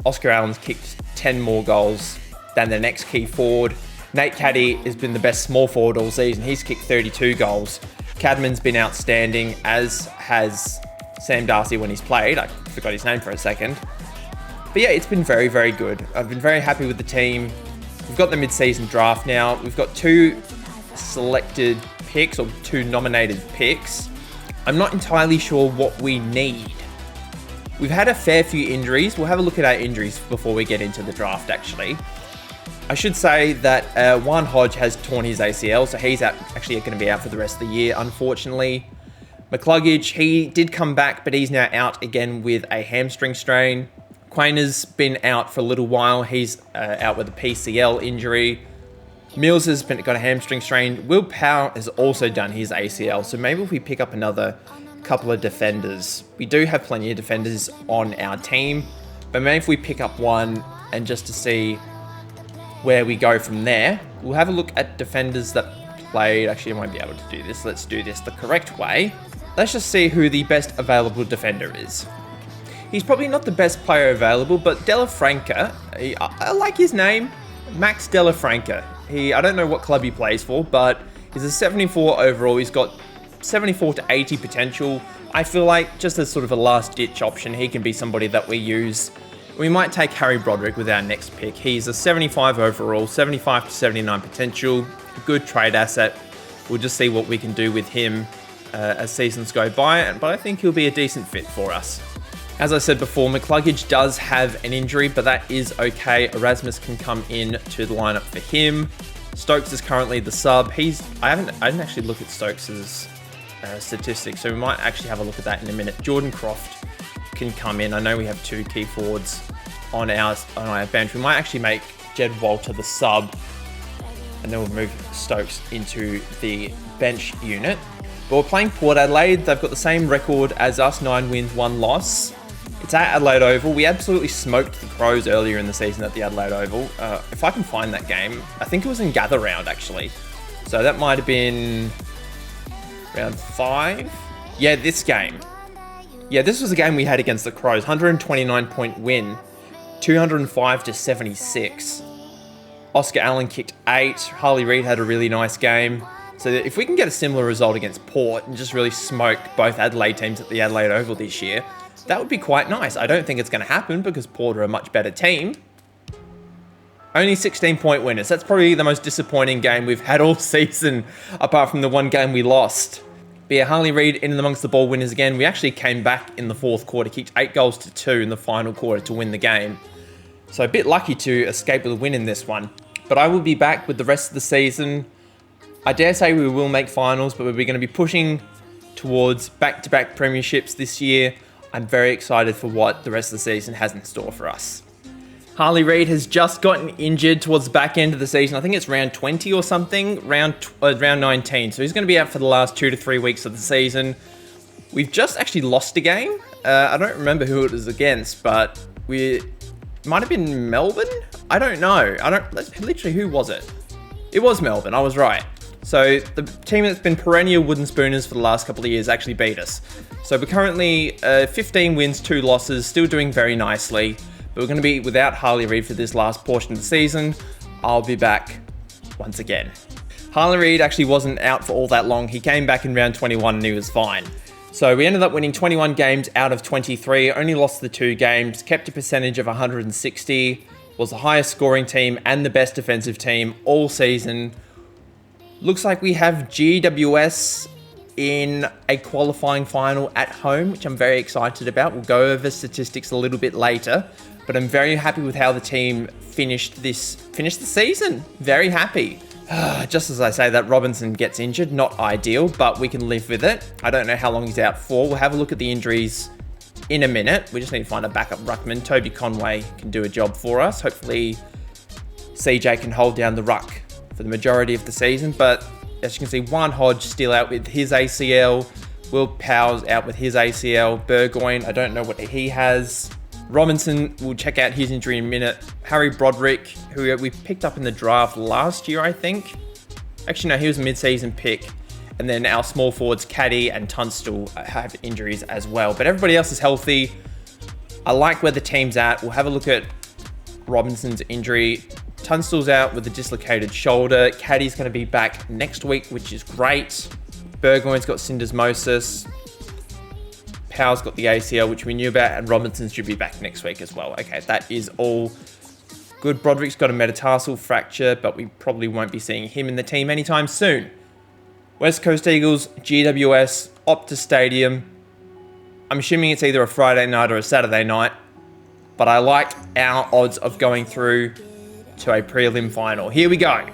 Oscar Allen's kicked 10 more goals than the next key forward. Nate Caddy has been the best small forward all season. He's kicked 32 goals. Cadman's been outstanding, as has Sam Darcy when he's played. I forgot his name for a second. But yeah, it's been very, very good. I've been very happy with the team. We've got the mid-season draft now. We've got 2 selected picks, or 2 nominated picks. I'm not entirely sure what we need. We've had a fair few injuries. We'll have a look at our injuries before we get into the draft, actually. I should say that Juan Hodge has torn his ACL, so he's actually going to be out for the rest of the year, unfortunately. McCluggage, he did come back, but he's now out again with a hamstring strain. Quayner's been out for a little while. He's out with a PCL injury. Mills has got a hamstring strain. Will Powell has also done his ACL. So maybe if we pick up another couple of defenders. We do have plenty of defenders on our team. But maybe if we pick up one and just to see where we go from there. We'll have a look at defenders that played. Actually, I won't be able to do this. Let's do this the correct way. Let's just see who the best available defender is. He's probably not the best player available, but Della Franca, I like his name, Max Della Franca. I don't know what club he plays for, but he's a 74 overall. He's got 74 to 80 potential. I feel like just as sort of a last-ditch option, he can be somebody that we use. We might take Harry Broderick with our next pick. He's a 75 overall, 75 to 79 potential, good trade asset. We'll just see what we can do with him as seasons go by, but I think he'll be a decent fit for us. As I said before, McCluggage does have an injury, but that is okay. Erasmus can come in to the lineup for him. Stokes is currently the sub. I didn't actually look at Stokes' statistics, so we might actually have a look at that in a minute. Jordan Croft can come in. I know we have two key forwards on our bench. We might actually make Jed Walter the sub, and then we'll move Stokes into the bench unit. But we're playing Port Adelaide. They've got the same record as us, 9 wins, 1 loss. It's at Adelaide Oval. We absolutely smoked the Crows earlier in the season at the Adelaide Oval. If I can find that game, I think it was in Gather Round, actually. So that might have been round 5. Yeah, this game. Yeah, this was a game we had against the Crows. 129-point win, 205 to 76. Oscar Allen kicked 8. Harley Reid had a really nice game. So if we can get a similar result against Port and just really smoke both Adelaide teams at the Adelaide Oval this year, that would be quite nice. I don't think it's going to happen because Port are a much better team. Only 16-point winners. That's probably the most disappointing game we've had all season, apart from the one game we lost. But yeah, Harley Reid in and amongst the ball winners again. We actually came back in the fourth quarter, kicked 8 goals to 2 in the final quarter to win the game. So a bit lucky to escape with a win in this one. But I will be back with the rest of the season. I dare say we will make finals, but we're going to be pushing towards back-to-back premierships this year. I'm very excited for what the rest of the season has in store for us. Harley Reid has just gotten injured towards the back end of the season. I think it's round 20 or something, round 19. So he's going to be out for the last 2 to 3 weeks of the season. We've just actually lost a game. I don't remember who it was against, but it might have been Melbourne? I don't know. Literally, who was it? It was Melbourne, I was right. So the team that's been perennial wooden spooners for the last couple of years actually beat us. So we're currently 15 wins, 2 losses, still doing very nicely. But we're going to be without Harley Reid for this last portion of the season. I'll be back once again. Harley Reid actually wasn't out for all that long. He came back in round 21 and he was fine. So we ended up winning 21 games out of 23, only lost the 2 games, kept a percentage of 160, was the highest scoring team and the best defensive team all season. Looks like we have GWS in a qualifying final at home, which I'm very excited about. We'll go over statistics a little bit later, but I'm very happy with how the team finished the season. Very happy. Just as I say that, Robinson gets injured. Not ideal, but we can live with it. I don't know how long he's out for. We'll have a look at the injuries in a minute. We just need to find a backup ruckman. Toby Conway can do a job for us. Hopefully CJ can hold down the ruck for the majority of the season, but as you can see, Juan Hodge still out with his ACL. Will Powell's out with his ACL. Burgoyne, I don't know what he has. Robinson, we'll check out his injury in a minute. Harry Broderick, who we picked up in the draft last year, I think. Actually, no, he was a mid-season pick. And then our small forwards, Caddy and Tunstall, have injuries as well. But everybody else is healthy. I like where the team's at. We'll have a look at Robinson's injury. Tunstall's out with a dislocated shoulder. Caddy's going to be back next week, which is great. Burgoyne's got syndesmosis. Powell's got the ACL, which we knew about, and Robinson should be back next week as well. Okay, that is all good. Broderick's got a metatarsal fracture, but we probably won't be seeing him in the team anytime soon. West Coast Eagles, GWS, Optus Stadium. I'm assuming it's either a Friday night or a Saturday night, but I like our odds of going through to a prelim final. Here we go.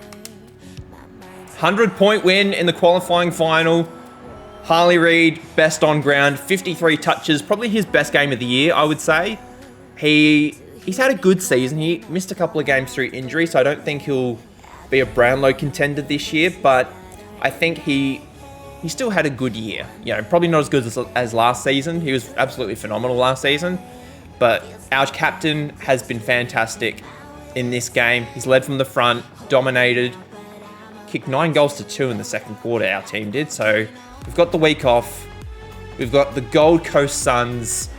100-point win in the qualifying final. Harley Reid, best on ground, 53 touches, probably his best game of the year, I would say. He's had a good season. He missed a couple of games through injury, so I don't think he'll be a Brownlow contender this year, but I think he still had a good year. You know, probably not as good as last season. He was absolutely phenomenal last season, but our captain has been fantastic in this game. He's led from the front, dominated, kicked 9 goals to 2 in the second quarter, our team did. So we've got the week off. We've got the Gold Coast Suns,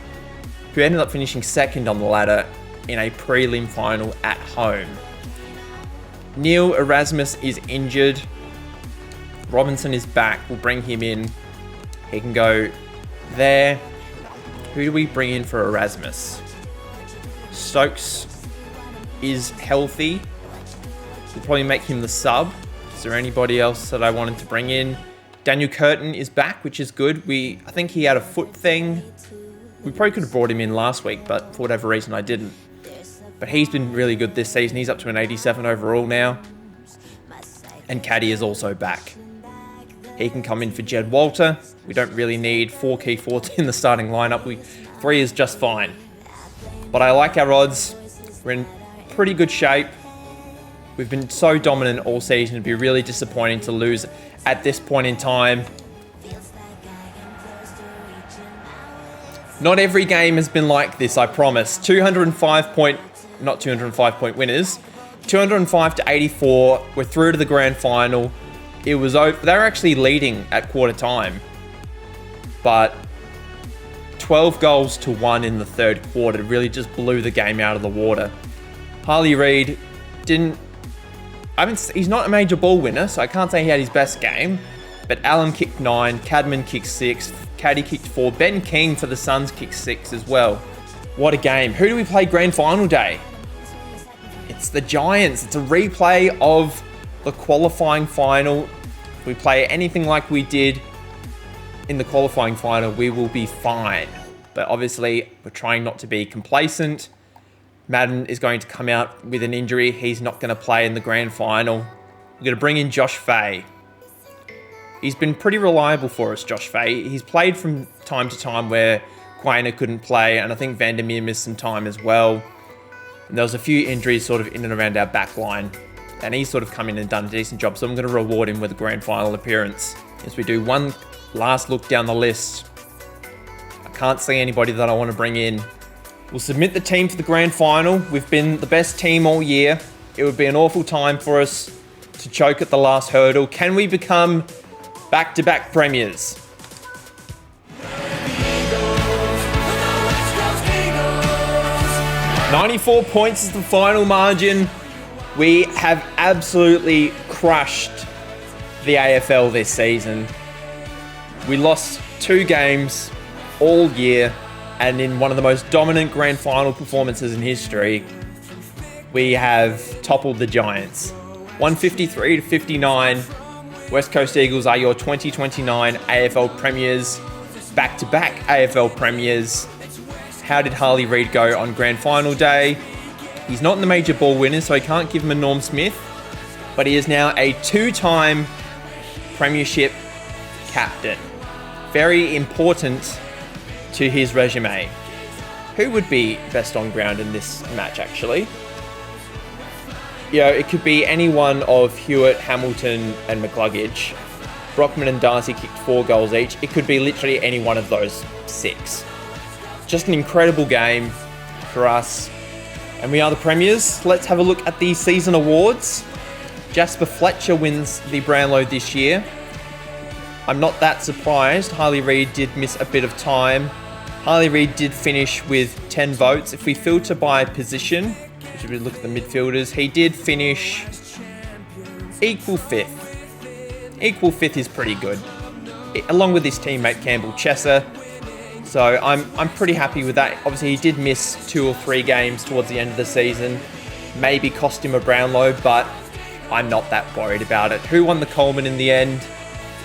who ended up finishing second on the ladder in a prelim final at home. Neil Erasmus is injured. Robinson is back. We'll bring him in. He can go there. Who do we bring in for Erasmus? Stokes is healthy. We'll probably make him the sub. Is there anybody else that I wanted to bring in? Daniel Curtin is back, which is good. I think he had a foot thing. We probably could have brought him in last week, but for whatever reason I didn't. But he's been really good this season. He's up to an 87 overall now. And Caddy is also back. He can come in for Jed Walter. We don't really need 4 key forwards in the starting lineup. 3 is just fine. But I like our odds. We're in pretty good shape. We've been so dominant all season. It'd be really disappointing to lose at this point in time. Not every game has been like this, I promise. 205 point winners. 205 to 84. We're through to the grand final. It was over. They were actually leading at quarter time, but 12 goals to 1 in the third quarter really just blew the game out of the water. Harley Reid he's not a major ball winner, so I can't say he had his best game, but Allen kicked 9, Cadman kicked 6, Caddy kicked 4, Ben King for the Suns kicked 6 as well. What a game. Who do we play grand final day? It's the Giants. It's a replay of the qualifying final. If we play anything like we did in the qualifying final, we will be fine. But obviously, we're trying not to be complacent. Madden is going to come out with an injury. He's not going to play in the grand final. We're going to bring in Josh Fay. He's been pretty reliable for us, Josh Fay. He's played from time to time where Quainer couldn't play, and I think Vandermeer missed some time as well. And there was a few injuries sort of in and around our back line, and he's sort of come in and done a decent job, so I'm going to reward him with a grand final appearance. As we do one last look down the list, I can't see anybody that I want to bring in. We'll submit the team for the grand final. We've been the best team all year. It would be an awful time for us to choke at the last hurdle. Can we become back-to-back premiers? $94 points is the final margin. We have absolutely crushed the AFL this season. We lost 2 games all year, and in one of the most dominant grand final performances in history, we have toppled the Giants. 153 to 59. West Coast Eagles are your 2029 AFL Premiers, back-to-back AFL Premiers. How did Harley Reid go on grand final day? He's not in the major ball winners, so I can't give him a Norm Smith, but he is now a 2-time Premiership captain. Very important to his resume. Who would be best on ground in this match, actually? You know, it could be any one of Hewitt, Hamilton, and McCluggage. Brockman and Darcy kicked 4 goals each. It could be literally any one of those 6. Just an incredible game for us. And we are the Premiers. Let's have a look at the season awards. Jasper Fletcher wins the Brownlow this year. I'm not that surprised. Harley Reid did miss a bit of time. Harley Reid did finish with 10 votes. If we filter by position, which if we look at the midfielders, he did finish equal 5th. Equal 5th is pretty good, along with his teammate Campbell Chesser. So I'm pretty happy with that. Obviously, he did miss 2 or 3 games towards the end of the season. Maybe cost him a Brownlow, but I'm not that worried about it. Who won the Coleman in the end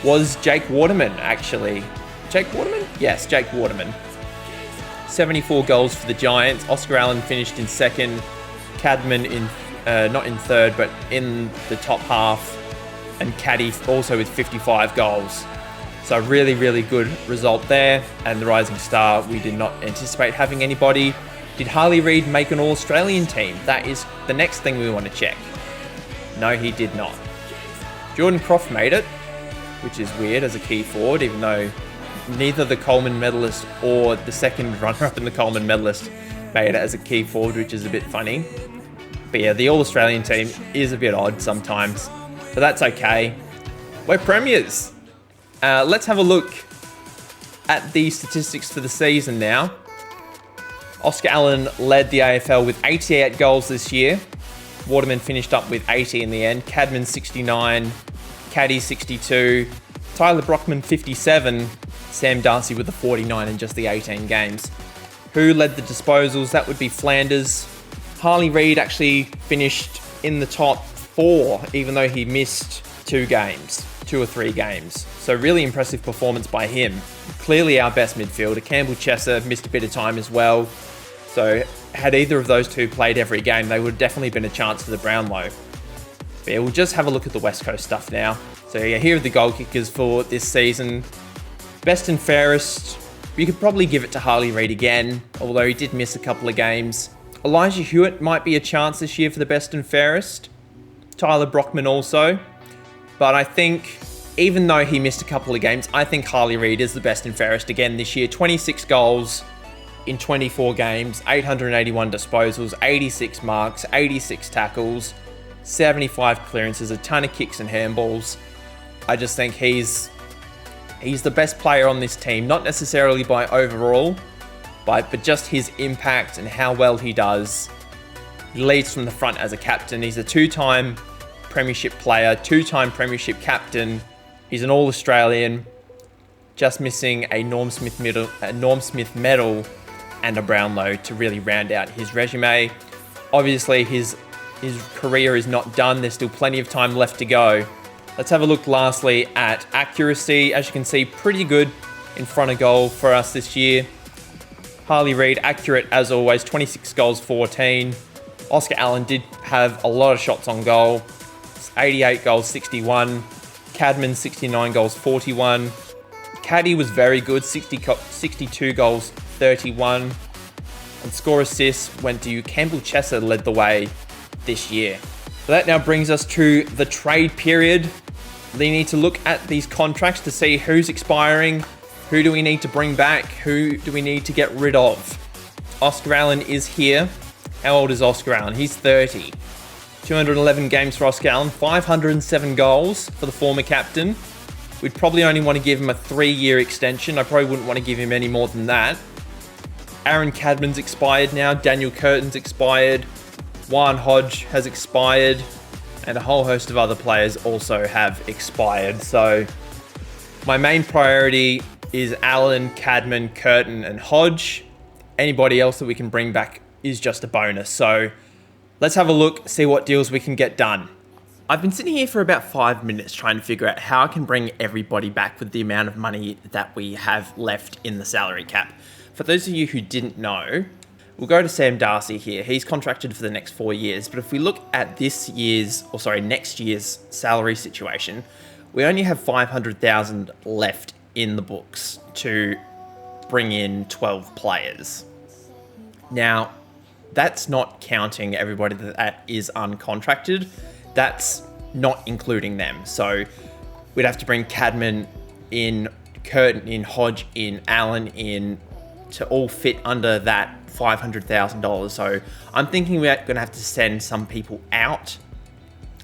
was Jake Waterman, actually. Jake Waterman? Yes, Jake Waterman. 74 goals for the Giants. Oscar Allen finished in second. Cadman not in third, but in the top half. And Caddy also with 55 goals. So really, really good result there. And the Rising Star, we did not anticipate having anybody Did Harley Reid make an All-Australian team? That is the next thing we want to check. No, he did not. Jordan Croft made it, which is weird as a key forward, even though neither the Coleman medalist or the second runner-up in the Coleman medalist made it as a key forward, which is a bit funny. But yeah, the All-Australian team is a bit odd sometimes, but that's okay. We're premiers. Let's have a look at the statistics for the season now. Oscar Allen led the AFL with 88 goals this year. Waterman finished up with 80 in the end. Cadman 69, Caddy 62, Tyler Brockman 57, Sam Darcy with the 49 in just the 18 games. Who led the disposals? That would be Flanders. Harley Reid actually finished in the top 4, even though he missed 2 or 3 games. So really impressive performance by him. Clearly our best midfielder. Campbell Chesser missed a bit of time as well. So had either of those two played every game, they would have definitely been a chance for the Brownlow. But yeah, we'll just have a look at the West Coast stuff now. So yeah, here are the goal kickers for this season. Best and fairest, you could probably give it to Harley Reid again, although he did miss a couple of games. Elijah Hewitt might be a chance this year for the best and fairest. Tyler Brockman also. But I think, even though he missed a couple of games, I think Harley Reid is the best and fairest again this year. 26 goals in 24 games, 881 disposals, 86 marks, 86 tackles, 75 clearances, a ton of kicks and handballs. I just think he's the best player on this team, not necessarily by overall, but just his impact and how well he does. He leads from the front as a captain. He's a 2-time Premiership player, 2-time Premiership captain. He's an All-Australian, just missing a Norm Smith medal and a Brownlow to really round out his resume. Obviously, his career is not done. There's still plenty of time left to go. Let's have a look lastly at accuracy. As you can see, pretty good in front of goal for us this year. Harley Reid, accurate as always, 26 goals, 14. Oscar Allen did have a lot of shots on goal. 88 goals, 61. Cadman, 69 goals, 41. Caddy was very good, 62 goals, 31. And score assists went to Campbell Chesser, led the way this year. So that now brings us to the trade period. We need to look at these contracts to see who's expiring, who do we need to bring back, who do we need to get rid of. Oscar Allen is here. How old is Oscar Allen? He's 30. 211 games for Oscar Allen, 507 goals for the former captain. We'd probably only want to give him a 3-year extension. I probably wouldn't want to give him any more than that. Aaron Cadman's expired now. Daniel Curtin's expired. Juan Hodge has expired. And a whole host of other players also have expired. So my main priority is Allen, Cadman, Curtin, and Hodge. Anybody else that we can bring back is just a bonus. So let's have a look, see what deals we can get done. I've been sitting here for about 5 minutes trying to figure out how I can bring everybody back with the amount of money that we have left in the salary cap. For those of you who didn't know, we'll go to Sam Darcy here. He's contracted for the next 4 years, but if we look at next year's salary situation, we only have 500,000 left in the books to bring in 12 players. Now, that's not counting everybody that is uncontracted. That's not including them. So we'd have to bring Cadman in, Curtin in, Hodge in, Allen in, to all fit under that $500,000. So I'm thinking we're going to have to send some people out,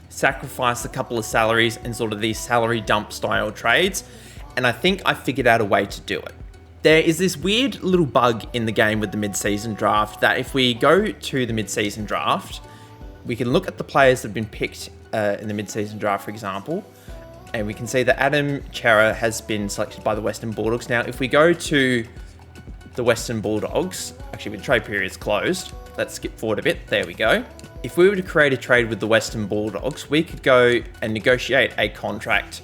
sacrifice a couple of salaries and sort of these salary dump style trades. And I think I figured out a way to do it. There is this weird little bug in the game with the mid-season draft that if we go to the mid-season draft, we can look at the players that have been picked in the mid-season draft, for example, and we can see that Adam Chera has been selected by the Western Bulldogs. Now, if we go to the Western Bulldogs, actually the trade period's closed. Let's skip forward a bit. There we go. If we were to create a trade with the Western Bulldogs, we could go and negotiate a contract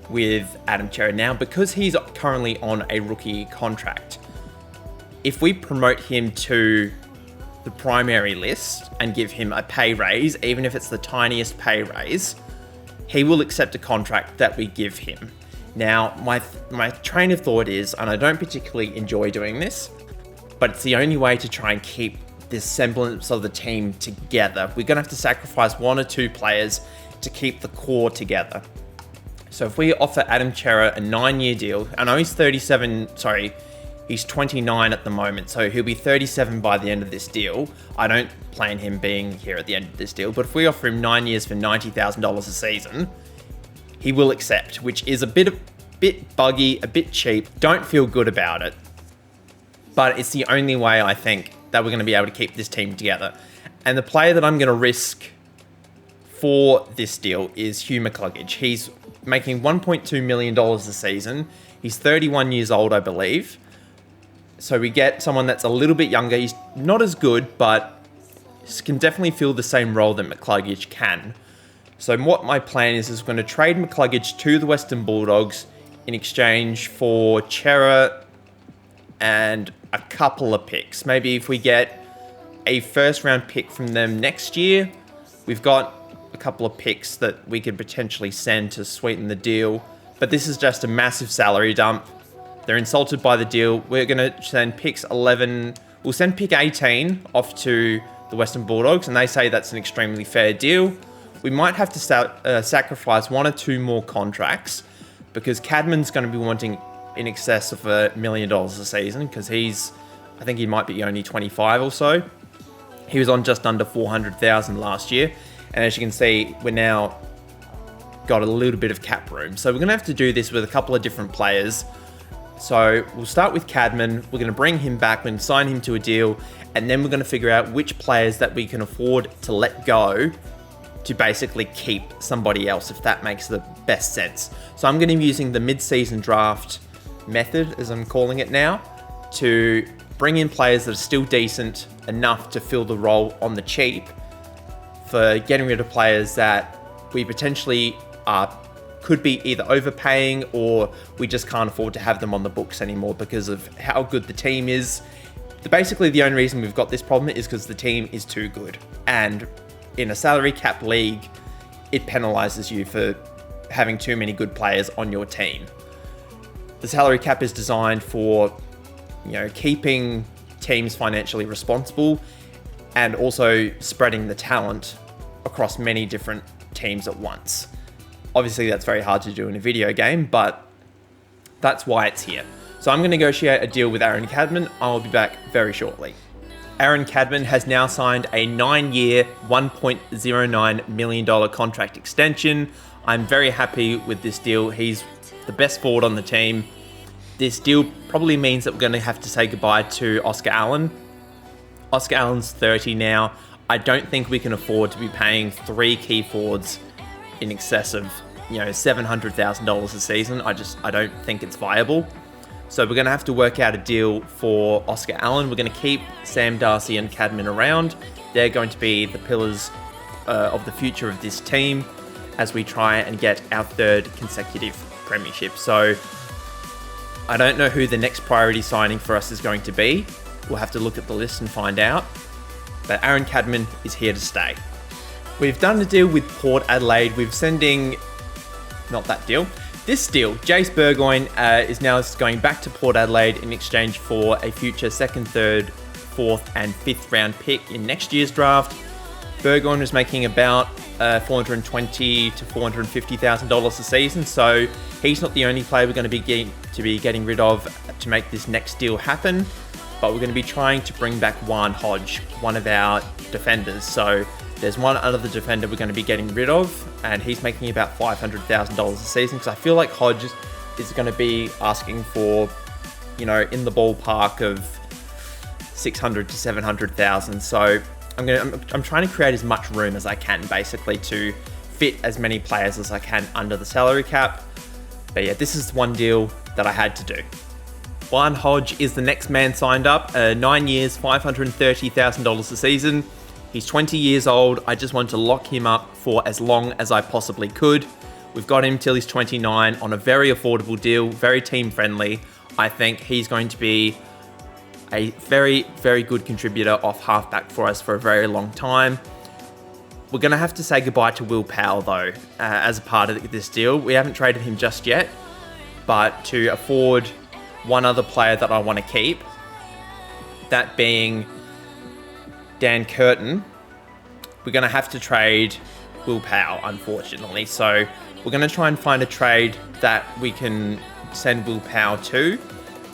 with Adam Chera. Now, because he's currently on a rookie contract, if we promote him to the primary list and give him a pay raise, even if it's the tiniest pay raise, he will accept a contract that we give him. Now, my train of thought is, and I don't particularly enjoy doing this, but it's the only way to try and keep this semblance of the team together. We're going to have to sacrifice 1 or 2 players to keep the core together. So if we offer Adam Chera a 9-year deal, I know he's 29 at the moment, so he'll be 37 by the end of this deal. I don't plan him being here at the end of this deal, but if we offer him 9 years for $90,000 a season, he will accept, which is a bit buggy, a bit cheap. Don't feel good about it, but it's the only way I think that we're going to be able to keep this team together. And the player that I'm going to risk for this deal is Hugh McCluggage. He's making $1.2 million a season. He's 31 years old, I believe. So we get someone that's a little bit younger. He's not as good, but can definitely fill the same role that McCluggage can. So what my plan is going to trade McCluggage to the Western Bulldogs in exchange for Chera and a couple of picks. Maybe if we get a first round pick from them next year, we've got a couple of picks that we could potentially send to sweeten the deal. But this is just a massive salary dump. They're insulted by the deal. We're going to send picks 11. We'll send pick 18 off to the Western Bulldogs, and they say that's an extremely fair deal. We might have to sacrifice 1 or 2 more contracts because Cadman's going to be wanting in excess of $1 million a season because I think he might be only 25 or so. He was on just under 400,000 last year. And as you can see, we're now got a little bit of cap room. So we're going to have to do this with a couple of different players. So we'll start with Cadman. We're going to bring him back. We're going to sign him to a deal. And then we're going to figure out which players that we can afford to let go to basically keep somebody else, if that makes the best sense. So I'm going to be using the mid-season draft method, as I'm calling it now, to bring in players that are still decent enough to fill the role on the cheap for getting rid of players that we potentially could be either overpaying or we just can't afford to have them on the books anymore because of how good the team is. Basically, the only reason we've got this problem is because the team is too good. And in a salary cap league, it penalizes you for having too many good players on your team. The salary cap is designed for, keeping teams financially responsible and also spreading the talent across many different teams at once. Obviously, that's very hard to do in a video game, but that's why it's here. So I'm going to negotiate a deal with Aaron Cadman. I'll be back very shortly. Aaron Cadman has now signed a 9-year, $1.09 million contract extension. I'm very happy with this deal. He's the best forward on the team. This deal probably means that we're going to have to say goodbye to Oscar Allen. Oscar Allen's 30 now. I don't think we can afford to be paying 3 key forwards in excess of, $700,000 a season. I don't think it's viable. So we're going to have to work out a deal for Oscar Allen. We're going to keep Sam Darcy and Cadman around. They're going to be the pillars of the future of this team as we try and get our 3rd consecutive premiership. So I don't know who the next priority signing for us is going to be. We'll have to look at the list and find out. But Aaron Cadman is here to stay. We've done a deal with Port Adelaide. This deal, Jace Burgoyne is now going back to Port Adelaide in exchange for a future 2nd, 3rd, 4th and 5th round pick in next year's draft. Burgoyne was making about $420,000 to $450,000 a season, so he's not the only player we're going to be getting rid of to make this next deal happen. But we're going to be trying to bring back Juan Hodge, one of our defenders. So there's one other defender we're going to be getting rid of, and he's making about $500,000 a season because I feel like Hodge is going to be asking for, in the ballpark of $600,000 to $700,000. So I'm trying to create as much room as I can, basically, to fit as many players as I can under the salary cap. But yeah, this is one deal that I had to do. Juan Hodge is the next man signed up, 9 years, $530,000 a season. He's 20 years old. I just wanted to lock him up for as long as I possibly could. We've got him till he's 29 on a very affordable deal, very team friendly. I think he's going to be a very, very good contributor off halfback for us for a very long time. We're going to have to say goodbye to Will Powell, though, as a part of this deal. We haven't traded him just yet, but to afford one other player that I want to keep, that being Dan Curtin, we're going to have to trade Will Powell, unfortunately. So we're going to try and find a trade that we can send Will Powell to.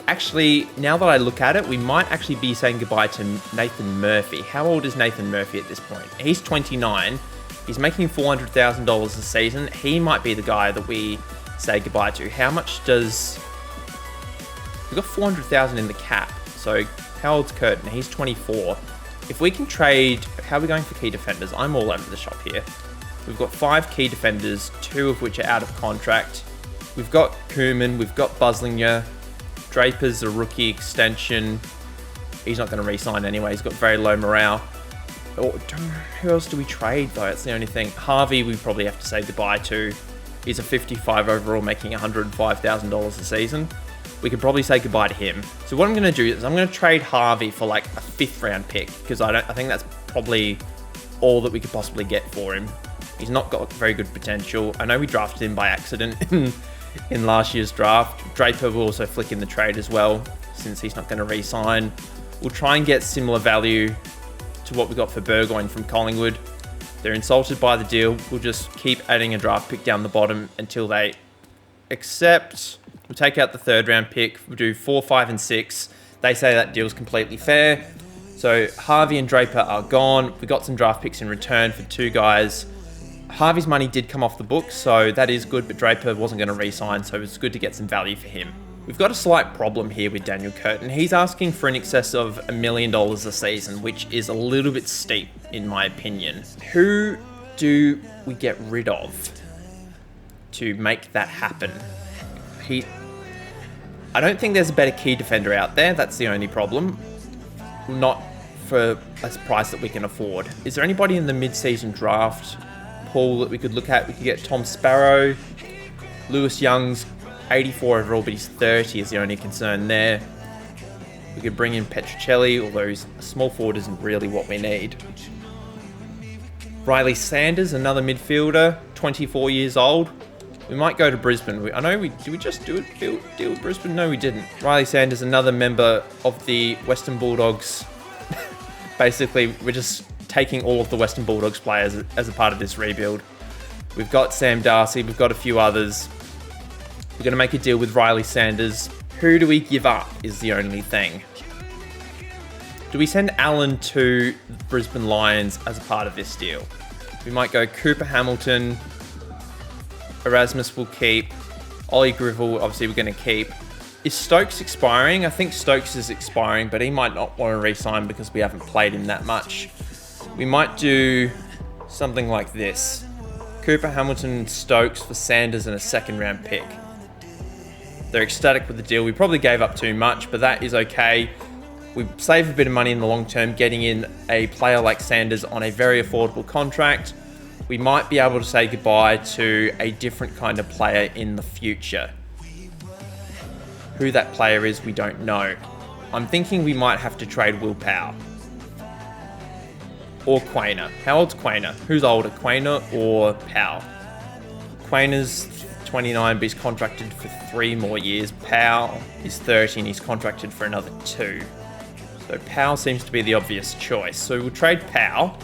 Actually, now that I look at it, we might actually be saying goodbye to Nathan Murphy. How old is Nathan Murphy at this point? He's 29. He's making $400,000 a season. He might be the guy that we say goodbye to. How much does... We've got $400,000 in the cap. So how old's Curtin? He's 24. If we can trade... How are we going for key defenders? I'm all over the shop here. We've got 5 key defenders, 2 of which are out of contract. We've got Koeman, we've got Buslinger. Draper's a rookie extension. He's not going to re-sign anyway. He's got very low morale. Oh, who else do we trade, though? That's the only thing. Harvey, we probably have to say goodbye to. He's a 55 overall, making $105,000 a season. We could probably say goodbye to him. So what I'm going to do is I'm going to trade Harvey for like a 5th round pick, because I think that's probably all that we could possibly get for him. He's not got very good potential. I know we drafted him by accident in last year's draft. Draper will also flick in the trade as well, since he's not going to re-sign. We'll try and get similar value to what we got for Burgoyne from Collingwood. They're insulted by the deal. We'll just keep adding a draft pick down the bottom until they accept. We'll take out the 3rd round pick. We'll do 4, 5, and 6. They say that deal's completely fair. So Harvey and Draper are gone. We got some draft picks in return for 2 guys. Harvey's money did come off the books, so that is good, but Draper wasn't going to re-sign, so it's good to get some value for him. We've got a slight problem here with Daniel Curtin. He's asking for in excess of $1 million a season, which is a little bit steep, in my opinion. Who do we get rid of to make that happen? I don't think there's a better key defender out there. That's the only problem. Not for a price that we can afford. Is there anybody in the mid-season draft pool that we could look at? We could get Tom Sparrow. Lewis Young's 84 overall, but he's 30 is the only concern there. We could bring in Petrocelli, although he's a small forward isn't really what we need. Riley Sanders, another midfielder, 24 years old. We might go to Brisbane. Did we just do a deal with Brisbane? No, we didn't. Riley Sanders, another member of the Western Bulldogs. Basically, we're just taking all of the Western Bulldogs players as a part of this rebuild. We've got Sam Darcy, we've got a few others. We're going to make a deal with Riley Sanders. Who do we give up is the only thing. Do we send Allen to Brisbane Lions as a part of this deal? We might go Cooper Hamilton. Erasmus will keep. Ollie Grivell, obviously we're going to keep. Is Stokes expiring? I think Stokes is expiring, but he might not want to re-sign because we haven't played him that much. We might do something like this. Cooper Hamilton and Stokes for Sanders and a 2nd round pick. They're ecstatic with the deal. We probably gave up too much, but that is okay. We save a bit of money in the long term getting in a player like Sanders on a very affordable contract. We might be able to say goodbye to a different kind of player in the future. Who that player is, we don't know. I'm thinking we might have to trade Will Powell. Or Quainer. How old's Quainer? Who's older, Quainer or Powell? Quainer's 29, but he's contracted for 3 more years. Powell is 30 and he's contracted for another 2. So Powell seems to be the obvious choice. So we'll trade Powell.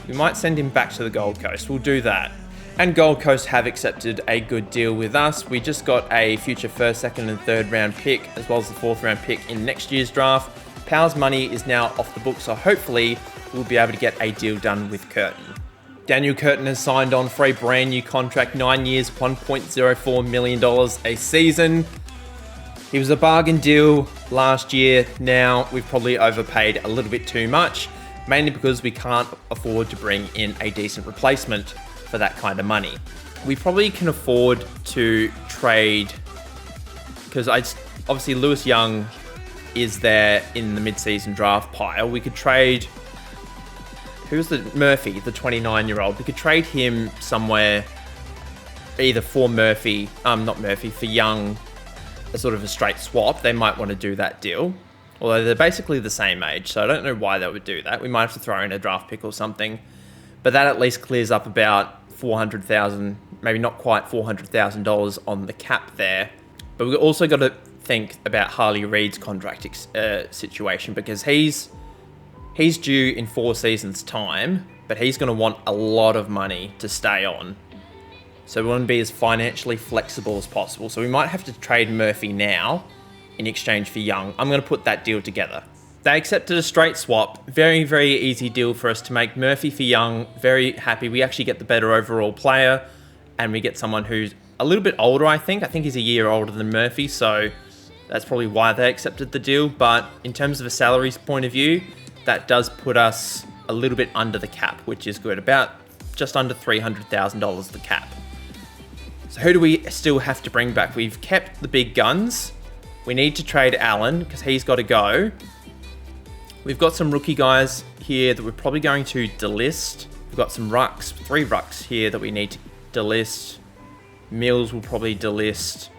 We might send him back to the Gold Coast. We'll do that. And Gold Coast have accepted a good deal with us. We just got a future 1st, 2nd and 3rd round pick, as well as the 4th round pick in next year's draft. Powell's money is now off the book, so hopefully we'll be able to get a deal done with Curtin. Daniel Curtin has signed on for a brand new contract, 9 years, $1.04 million a season. He was a bargain deal last year. Now we've probably overpaid a little bit too much, mainly because we can't afford to bring in a decent replacement for that kind of money. We probably can afford to trade, because obviously Lewis Young is there in the mid-season draft pile. We could trade, who's the Murphy, the 29-year-old. We could trade him somewhere, either for Murphy, for Young, a sort of a straight swap. They might want to do that deal. Although they're basically the same age, so I don't know why they would do that. We might have to throw in a draft pick or something. But that at least clears up about $400,000, maybe not quite $400,000 on the cap there. But we've also got to think about Harley Reid's contract situation, because he's He's due in 4 seasons' time, but he's going to want a lot of money to stay on. So we want to be as financially flexible as possible. So we might have to trade Murphy now in exchange for Young. I'm going to put that deal together. They accepted a straight swap. Very, very easy deal for us to make. Murphy for Young, very happy. We actually get the better overall player, and we get someone who's a little bit older, I think. I think he's a year older than Murphy, so that's probably why they accepted the deal. But in terms of a salaries point of view, that does put us a little bit under the cap, which is good. About just under $300,000 the cap. So who do we still have to bring back? We've kept the big guns. We need to trade Allen because he's got to go. We've got some rookie guys here that we're probably going to delist. We've got some rucks, 3 rucks here that we need to delist. Mills will probably delist.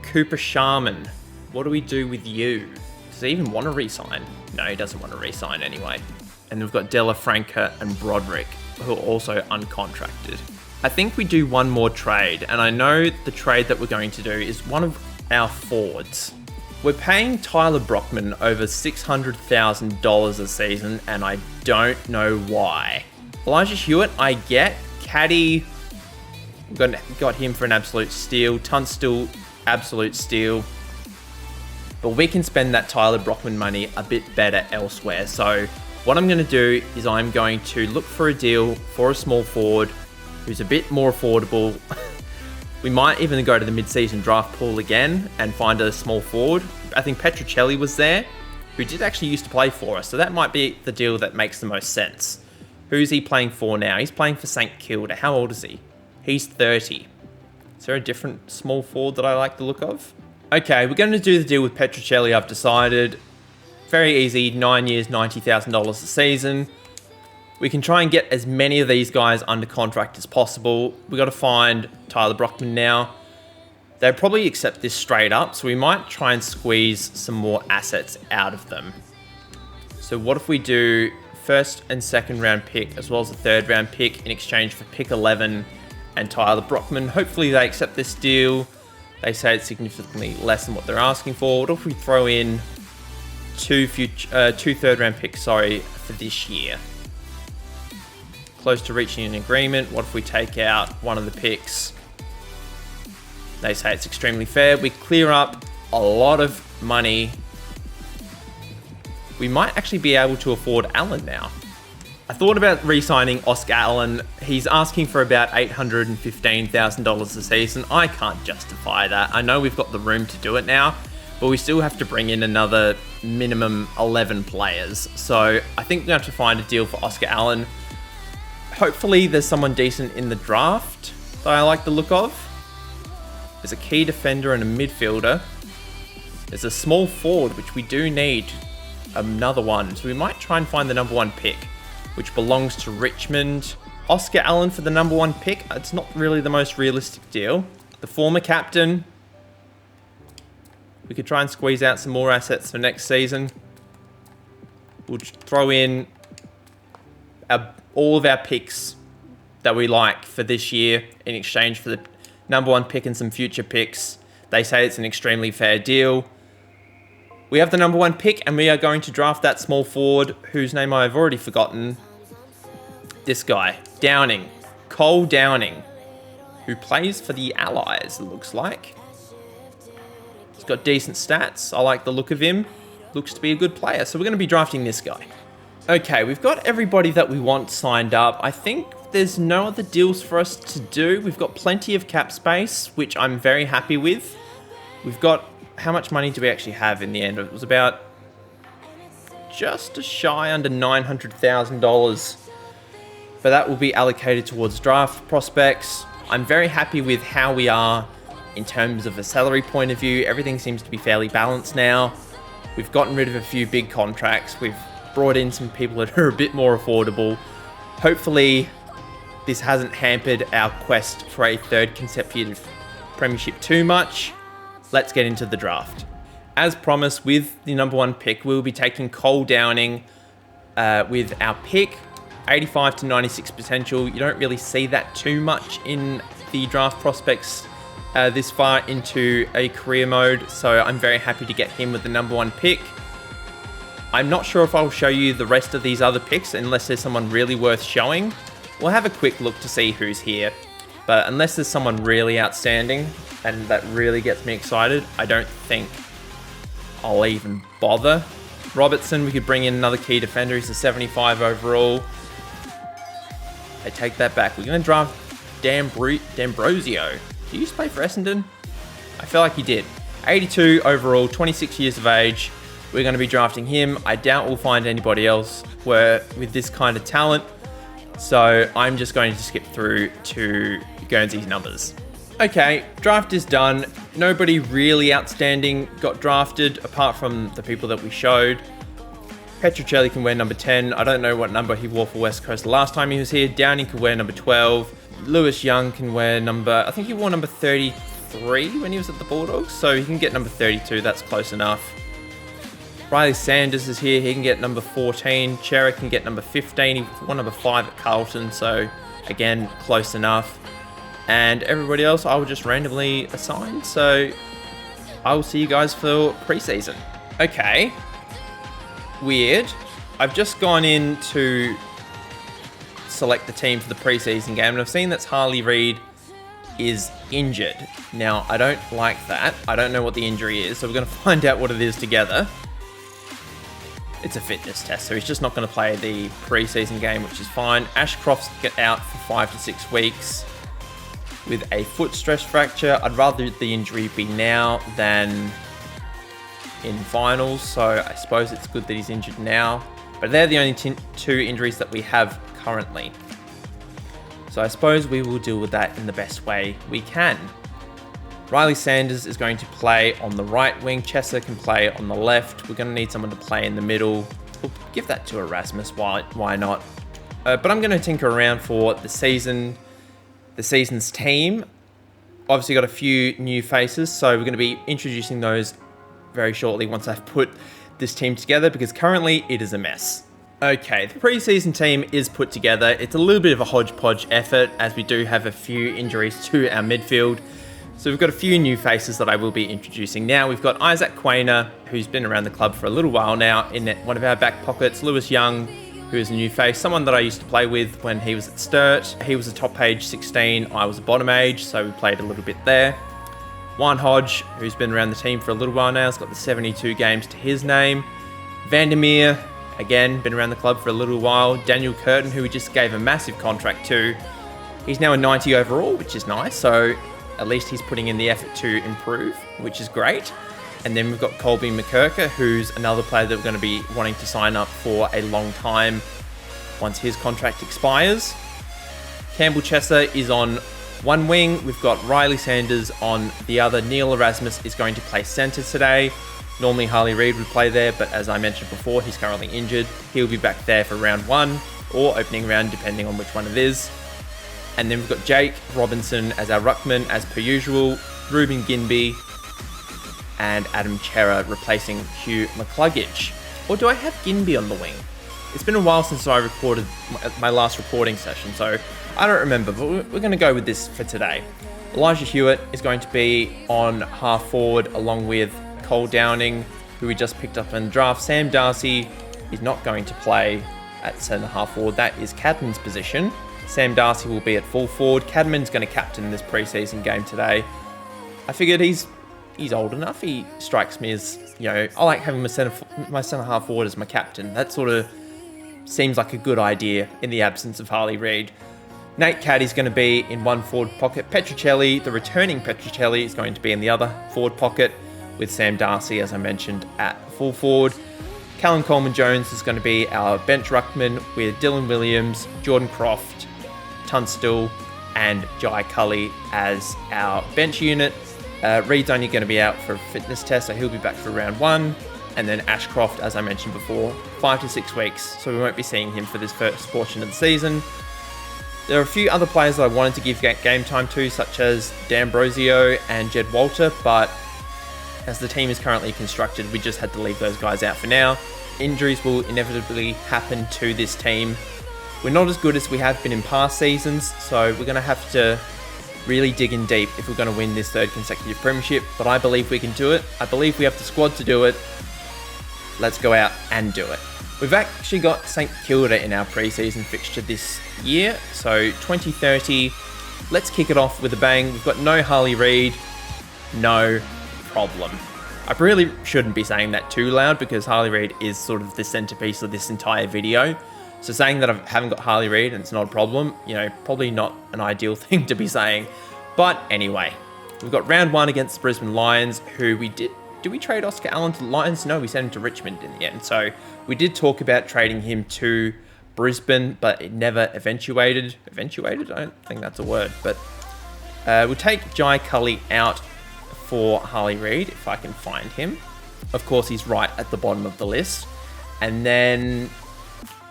Cooper Sharman, what do we do with you? Does he even want to re-sign? No, he doesn't want to re-sign anyway. And we've got Della Franca and Broderick, who are also uncontracted. I think we do one more trade, and I know the trade that we're going to do is one of our forwards. We're paying Tyler Brockman over $600,000 a season, and I don't know why. Elijah Hewitt, I get. Caddy, got him for an absolute steal. Tunstall, absolute steal. But we can spend that Tyler Brockman money a bit better elsewhere. So what I'm going to do is I'm going to look for a deal for a small forward who's a bit more affordable. We might even go to the mid-season draft pool again and find a small forward. I think Petrocelli was there, who did actually used to play for us. So that might be the deal that makes the most sense. Who's he playing for now? He's playing for St Kilda. How old is he? He's 30. Is there a different small forward that I like the look of? Okay, we're going to do the deal with Petrocelli, I've decided. Very easy, 9 years, $90,000 a season. We can try and get as many of these guys under contract as possible. We've got to find Tyler Brockman now. They'll probably accept this straight up, so we might try and squeeze some more assets out of them. So what if we do first and second round pick, as well as a third round pick in exchange for pick 11 and Tyler Brockman? Hopefully they accept this deal. They say it's significantly less than what they're asking for. What if we throw in two third round picks, for this year? Close to reaching an agreement. What if we take out one of the picks? They say it's extremely fair. We clear up a lot of money. We might actually be able to afford Allen now. I thought about re-signing Oscar Allen. He's asking for about $815,000 a season. I can't justify that. I know we've got the room to do it now, but we still have to bring in another minimum 11 players. So I think we have to find a deal for Oscar Allen. Hopefully there's someone decent in the draft that I like the look of. There's a key defender and a midfielder. There's a small forward, which we do need another one. So we might try and find the number 1 pick, which belongs to Richmond. Oscar Allen for the number 1 pick. It's not really the most realistic deal. The former captain. We could try and squeeze out some more assets for next season. We'll throw in all of our picks that we like for this year in exchange for the number 1 pick and some future picks. They say it's an extremely fair deal. We have the number 1 pick, and we are going to draft that small forward whose name I've already forgotten. This guy, Downing. Cole Downing, who plays for the Allies, it looks like. He's got decent stats. I like the look of him. Looks to be a good player. So we're going to be drafting this guy. Okay, we've got everybody that we want signed up. I think there's no other deals for us to do. We've got plenty of cap space, which I'm very happy with. We've got... How much money do we actually have in the end? It was about just a shy under $900,000. But that will be allocated towards draft prospects. I'm very happy with how we are in terms of a salary point of view. Everything seems to be fairly balanced now. We've gotten rid of a few big contracts. We've brought in some people that are a bit more affordable. Hopefully, this hasn't hampered our quest for a third consecutive Premiership too much. Let's get into the draft. As promised, with the number 1 pick, we'll be taking Cole Downing with our pick. 85 to 96 potential. You don't really see that too much in the draft prospects this far into a career mode. So I'm very happy to get him with the number 1 pick. I'm not sure if I'll show you the rest of these other picks unless there's someone really worth showing. We'll have a quick look to see who's here. But unless there's someone really outstanding and that really gets me excited, I don't think I'll even bother. Robertson, we could bring in another key defender. He's a 75 overall. I take that back. We're going to draft D'Ambrosio. Did he used to play for Essendon? I feel like he did. 82 overall, 26 years of age. We're going to be drafting him. I doubt we'll find anybody else with this kind of talent. So I'm just going to skip through to Guernsey's numbers. Okay, draft is done. Nobody really outstanding got drafted apart from the people that we showed. Petruccelli can wear number 10. I don't know what number he wore for West Coast the last time he was here. Downing can wear number 12. Lewis Young can wear I think he wore number 33 when he was at the Bulldogs. So he can get number 32. That's close enough. Riley Sanders is here. He can get number 14. Chera can get number 15. He won number 5 at Carlton. So again, close enough. And everybody else I will just randomly assign. So I will see you guys for preseason. Okay. Weird. I've just gone in to select the team for the preseason game, and I've seen that Harley Reid is injured. Now, I don't like that. I don't know what the injury is, so we're going to find out what it is together. It's a fitness test, so he's just not going to play the preseason game, which is fine. Ashcroft's out for 5 to 6 weeks with a foot stress fracture. I'd rather the injury be now than in finals, so I suppose it's good that he's injured now. But they're the only 2 injuries that we have currently. So I suppose we will deal with that in the best way we can. Riley Sanders is going to play on the right wing. Chesser can play on the left. We're going to need someone to play in the middle. We'll give that to Erasmus. Why not? But I'm going to tinker around for the season's team. Obviously got a few new faces, so we're going to be introducing those very shortly once I've put this team together, because currently it is a mess. Okay, the preseason team is put together. It's a little bit of a hodgepodge effort as we do have a few injuries to our midfield. So we've got a few new faces that I will be introducing now. We've got Isaac Quainer, who's been around the club for a little while now, in one of our back pockets. Lewis Young, who is a new face, someone that I used to play with when he was at Sturt. He was a top age 16, I was a bottom age, so we played a little bit there. Juan Hodge, who's been around the team for a little while now, has got the 72 games to his name. Vandermeer, again, been around the club for a little while. Daniel Curtin, who we just gave a massive contract to. He's now a 90 overall, which is nice, so at least he's putting in the effort to improve, which is great. And then we've got Colby McKirker, who's another player that we're going to be wanting to sign up for a long time once his contract expires. Campbell Chesser is on one wing. We've got Riley Sanders on the other. Neil Erasmus is going to play centre today. Normally Harley Reid would play there, but as I mentioned before, he's currently injured. He'll be back there for round 1 or opening round, depending on which one it is. And then we've got Jake Robinson as our ruckman, as per usual. Ruben Ginby and Adam Chera replacing Hugh McCluggage. Or do I have Ginby on the wing? It's been a while since I recorded my last recording session, so I don't remember, but we're going to go with this for today. Elijah Hewitt is going to be on half forward along with Cole Downing, who we just picked up in the draft. Sam Darcy is not going to play at centre half forward. That is Cadman's position. Sam Darcy will be at full forward. Cadman's going to captain this preseason game today. I figured he's old enough. He strikes me as, I like having my centre half forward as my captain. That sort of seems like a good idea in the absence of Harley Reid. Nate Caddy's going to be in one forward pocket. Petruccelli, the returning Petruccelli, is going to be in the other forward pocket, with Sam Darcy, as I mentioned, at full forward. Callum Coleman-Jones is going to be our bench ruckman, with Dylan Williams, Jordan Croft, Tunstall, and Jai Cully as our bench unit. Reed's only going to be out for a fitness test, so he'll be back for round 1. And then Ashcroft, as I mentioned before, 5 to 6 weeks, so we won't be seeing him for this first portion of the season. There are a few other players that I wanted to give game time to, such as D'Ambrosio and Jed Walter, but as the team is currently constructed, we just had to leave those guys out for now. Injuries will inevitably happen to this team. We're not as good as we have been in past seasons, so we're going to have to really dig in deep if we're going to win this 3rd consecutive premiership, but I believe we can do it. I believe we have the squad to do it. let's go out and do it. We've actually got St Kilda in our preseason fixture this year, so 2030. Let's kick it off with a bang. We've got no Harley Reid, no problem. I really shouldn't be saying that too loud because Harley Reid is sort of the centerpiece of this entire video. So saying that I haven't got Harley Reid and it's not a problem, probably not an ideal thing to be saying. But anyway, we've got round 1 against the Brisbane Lions, who we did we trade Oscar Allen to the Lions? No, we sent him to Richmond in the end. So we did talk about trading him to Brisbane, but it never eventuated. Eventuated? I don't think that's a word. But we'll take Jai Culley out for Harley Reid, if I can find him. Of course, he's right at the bottom of the list. And then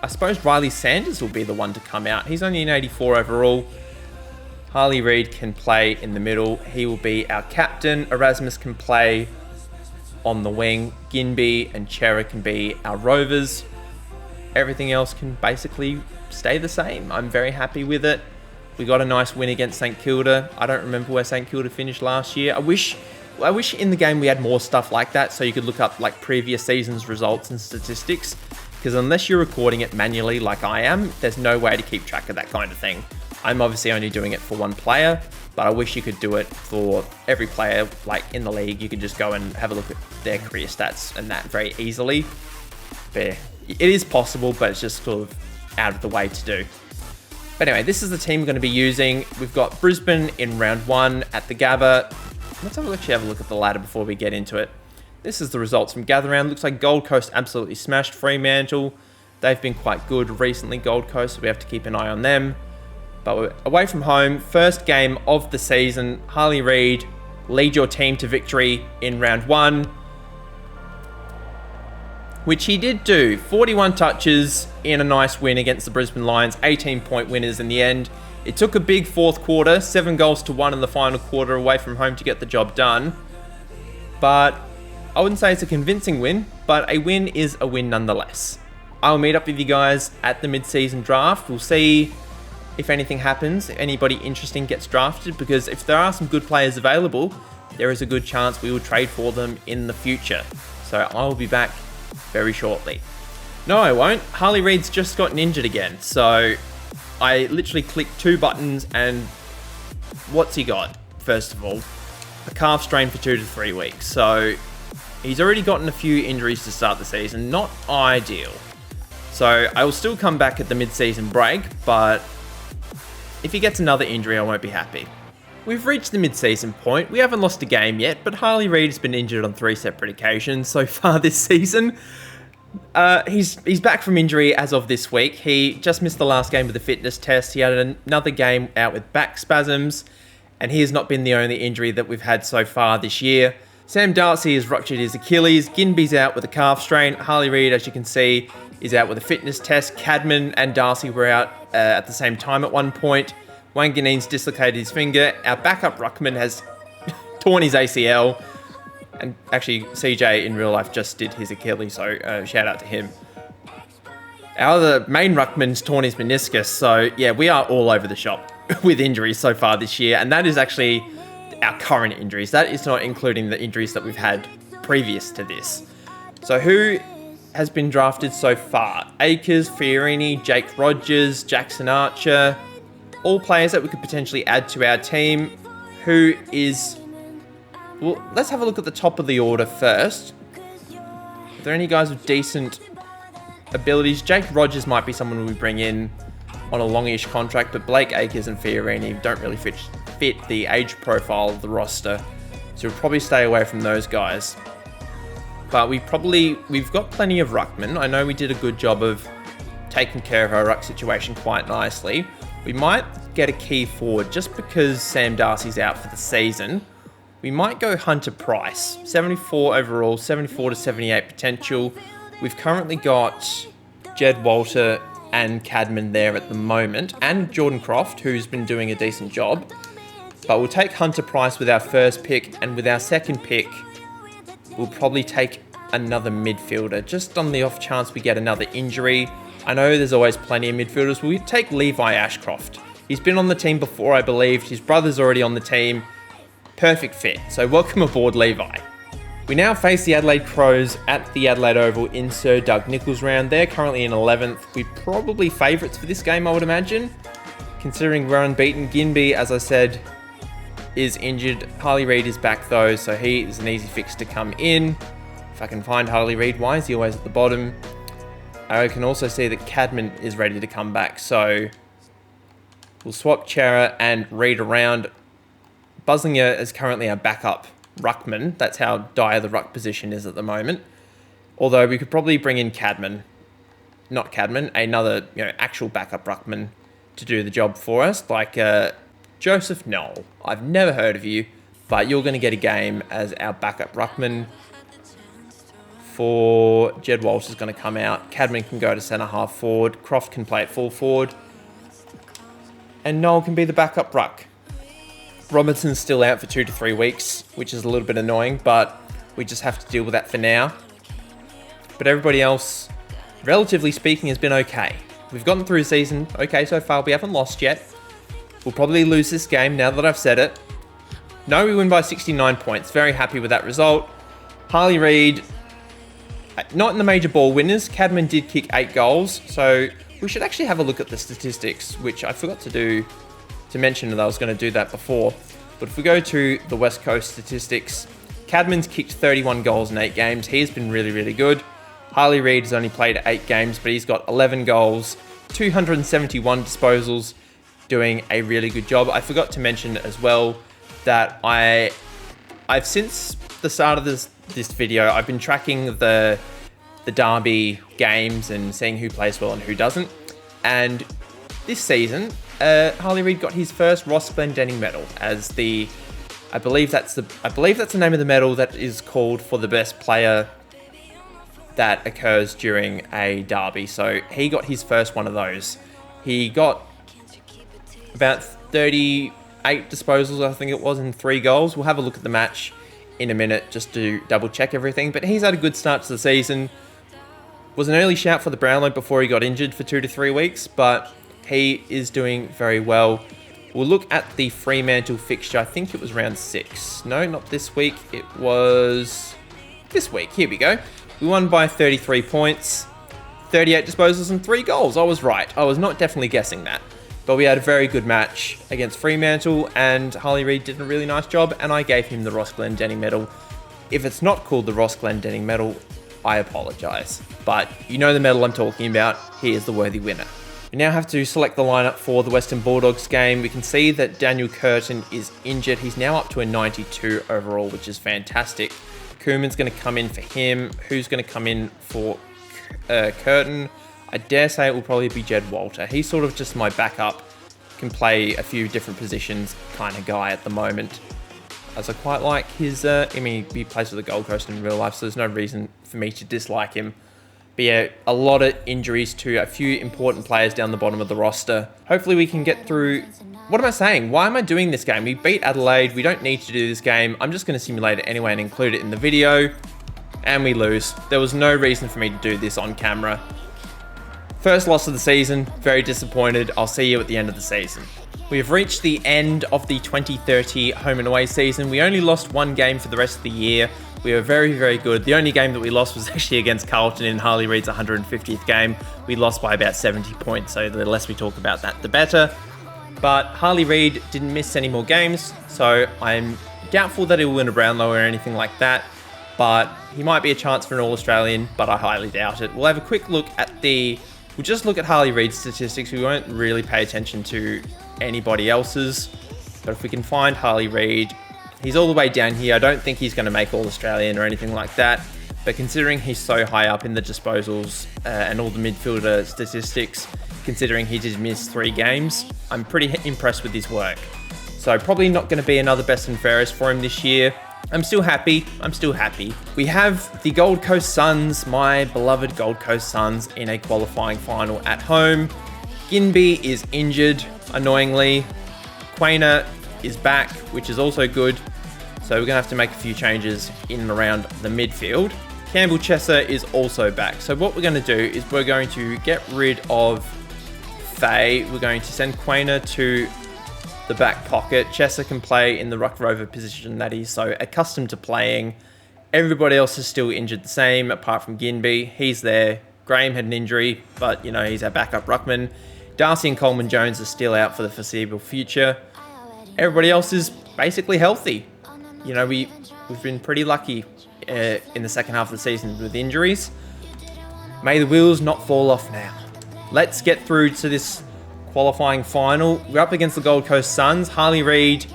I suppose Riley Sanders will be the one to come out. He's only an 84 overall. Harley Reid can play in the middle. He will be our captain. Erasmus can play on the wing. Ginby and Chera can be our rovers. Everything else can basically stay the same. I'm very happy with it. We got a nice win against St Kilda. I don't remember where St Kilda finished last year. I wish in the game we had more stuff like that so you could look up like previous seasons' results and statistics. Because unless you're recording it manually like I am, there's no way to keep track of that kind of thing. I'm obviously only doing it for one player, but I wish you could do it for every player. Like in the league, you could just go and have a look at their career stats and that very easily. But it is possible, but it's just sort of out of the way to do. But anyway, this is the team we're going to be using. We've got Brisbane in round 1 at the Gabba. Let's actually have a look at the ladder before we get into it. This is the results from Gather Round. Looks like Gold Coast absolutely smashed Fremantle. They've been quite good recently, Gold Coast, so we have to keep an eye on them. But we're away from home, first game of the season. Harley Reid, lead your team to victory in round 1. Which he did do. 41 touches in a nice win against the Brisbane Lions. 18-point winners in the end. It took a big fourth quarter. 7 goals to 1 in the final quarter away from home to get the job done. But I wouldn't say it's a convincing win, but a win is a win nonetheless. I'll meet up with you guys at the mid-season draft. We'll see if anything happens, if anybody interesting gets drafted, because if there are some good players available, there is a good chance we will trade for them in the future. So I'll be back very shortly. No, I won't. Harley Reid's just gotten injured again. So I literally clicked 2 buttons and what's he got? First of all, a calf strain for 2 to 3 weeks. So he's already gotten a few injuries to start the season. Not ideal. So I will still come back at the mid-season break, but if he gets another injury, I won't be happy. We've reached the mid-season point. We haven't lost a game yet, but Harley Reid has been injured on 3 separate occasions so far this season. He's back from injury as of this week. He just missed the last game with the fitness test. He had another game out with back spasms, and he has not been the only injury that we've had so far this year. Sam Darcy has ruptured his Achilles. Ginby's out with a calf strain. Harley Reid, as you can see, is out with a fitness test. Cadman and Darcy were out at the same time at one point. Wanganeen's dislocated his finger. Our backup ruckman has torn his ACL. And actually, CJ in real life just did his Achilles, so shout out to him. Our other main ruckman's torn his meniscus. So yeah, we are all over the shop with injuries so far this year. And that is actually our current injuries. That is not including the injuries that we've had previous to this. So who has been drafted so far? Akers, Fiorini, Jake Rogers, Jackson Archer, all players that we could potentially add to our team. Who is... Well, let's have a look at the top of the order first. Are there any guys with decent abilities? Jake Rogers might be someone we bring in on a longish contract, but Blake Akers and Fiorini don't really fit the age profile of the roster. So we'll probably stay away from those guys. But we've got plenty of ruckmen. I know we did a good job of taking care of our ruck situation quite nicely. We might get a key forward just because Sam Darcy's out for the season. We might go Hunter Price. 74 overall, 74 to 78 potential. We've currently got Jed Walter and Cadman there at the moment, and Jordan Croft, who's been doing a decent job. But we'll take Hunter Price with our first pick, and with our second pick, we'll probably take another midfielder, just on the off chance we get another injury. I know there's always plenty of midfielders. We'll take Levi Ashcroft. He's been on the team before, I believe. His brother's already on the team. Perfect fit. So welcome aboard, Levi. We now face the Adelaide Crows at the Adelaide Oval in Sir Doug Nicholls round. They're currently in 11th. We're probably favourites for this game, I would imagine. Considering we're unbeaten, Ginby, as I said, is injured. Harley Reid is back though, so he is an easy fix to come in. If I can find Harley Reid, why is he always at the bottom? I can also see that Cadman is ready to come back, so we'll swap Chera and Reid around. Buslinger is currently our backup ruckman. That's how dire the ruck position is at the moment. Although we could probably bring in another actual backup ruckman to do the job for us, like Joseph Knoll. I've never heard of you, but you're going to get a game as our backup ruckman. For Jed Walsh is going to come out. Cadman can go to centre half forward. Croft can play at full forward. And Knoll can be the backup ruck. Robinson's still out for 2 to 3 weeks, which is a little bit annoying, but we just have to deal with that for now. But everybody else, relatively speaking, has been okay. We've gotten through the season okay so far. We haven't lost yet. We'll probably lose this game now that I've said it. No, we win by 69 points. Very happy with that result. Harley Reid, not in the major ball winners. Cadman did kick 8 goals, so we should actually have a look at the statistics, which I forgot to mention that I was going to do that before. But if we go to the West Coast statistics, Cadman's kicked 31 goals in 8 games. He's been really, really good. Harley Reid has only played 8 games, but he's got 11 goals, 271 disposals, doing a really good job. I forgot to mention as well that I've since the start of this video, I've been tracking the derby games and seeing who plays well and who doesn't. And this season, Harley Reid got his first Ross Glendenning medal as I believe that's the name of the medal that is called for the best player that occurs during a derby. So he got his first one of those. He got about 38 disposals, I think it was, and 3 goals. We'll have a look at the match in a minute just to double check everything. But he's had a good start to the season. Was an early shout for the Brownlow before he got injured for 2 to 3 weeks, but he is doing very well. We'll look at the Fremantle fixture. I think it was round 6. No, not this week. It was this week. Here we go. We won by 33 points, 38 disposals and 3 goals. I was right. I was not definitely guessing that. But we had a very good match against Fremantle, and Harley Reid did a really nice job, and I gave him the Ross Glendenning medal. If it's not called the Ross Glendenning medal, I apologise. But you know the medal I'm talking about. He is the worthy winner. We now have to select the lineup for the Western Bulldogs game. We can see that Daniel Curtin is injured. He's now up to a 92 overall, which is fantastic. Koeman's going to come in for him. Who's going to come in for Curtin? I dare say it will probably be Jed Walter. He's sort of just my backup, can play a few different positions kind of guy at the moment. As I quite like his, he plays for the Gold Coast in real life, so there's no reason for me to dislike him. But yeah, a lot of injuries to a few important players down the bottom of the roster. Hopefully we can get through. What am I saying? Why am I doing this game? We beat Adelaide. We don't need to do this game. I'm just going to simulate it anyway and include it in the video. And we lose. There was no reason for me to do this on camera. First loss of the season. Very disappointed. I'll see you at the end of the season. We have reached the end of the 2030 home and away season. We only lost 1 game for the rest of the year. We were very, very good. The only game that we lost was actually against Carlton in Harley Reid's 150th game. We lost by about 70 points, so the less we talk about that, the better. But Harley Reid didn't miss any more games, so I'm doubtful that he'll win a Brownlow or anything like that. But he might be a chance for an All-Australian, but I highly doubt it. We'll have a quick look at we'll just look at Harley Reid's statistics. We won't really pay attention to anybody else's. But if we can find Harley Reid, he's all the way down here. I don't think he's going to make All-Australian or anything like that. But considering he's so high up in the disposals and all the midfielder statistics, considering he did miss 3 games, I'm pretty impressed with his work. So probably not going to be another best and fairest for him this year. I'm still happy. We have the Gold Coast Suns, my beloved Gold Coast Suns, in a qualifying final at home. Ginby is injured, annoyingly. Quainer is back, which is also good. So we're going to have to make a few changes in and around the midfield. Campbell Chesser is also back. So what we're going to do is we're going to get rid of Faye. We're going to send Quainer to the back pocket. Chesser can play in the ruck rover position that he's so accustomed to playing. Everybody else is still injured the same, apart from Ginby. He's there. Graham had an injury, but, you know, he's our backup ruckman. Darcy and Coleman Jones are still out for the foreseeable future. Everybody else is basically healthy. You know, we've been pretty lucky in the second half of the season with injuries. May the wheels not fall off now. Let's get through to this qualifying final. We're up against the Gold Coast Suns. Harley Reid,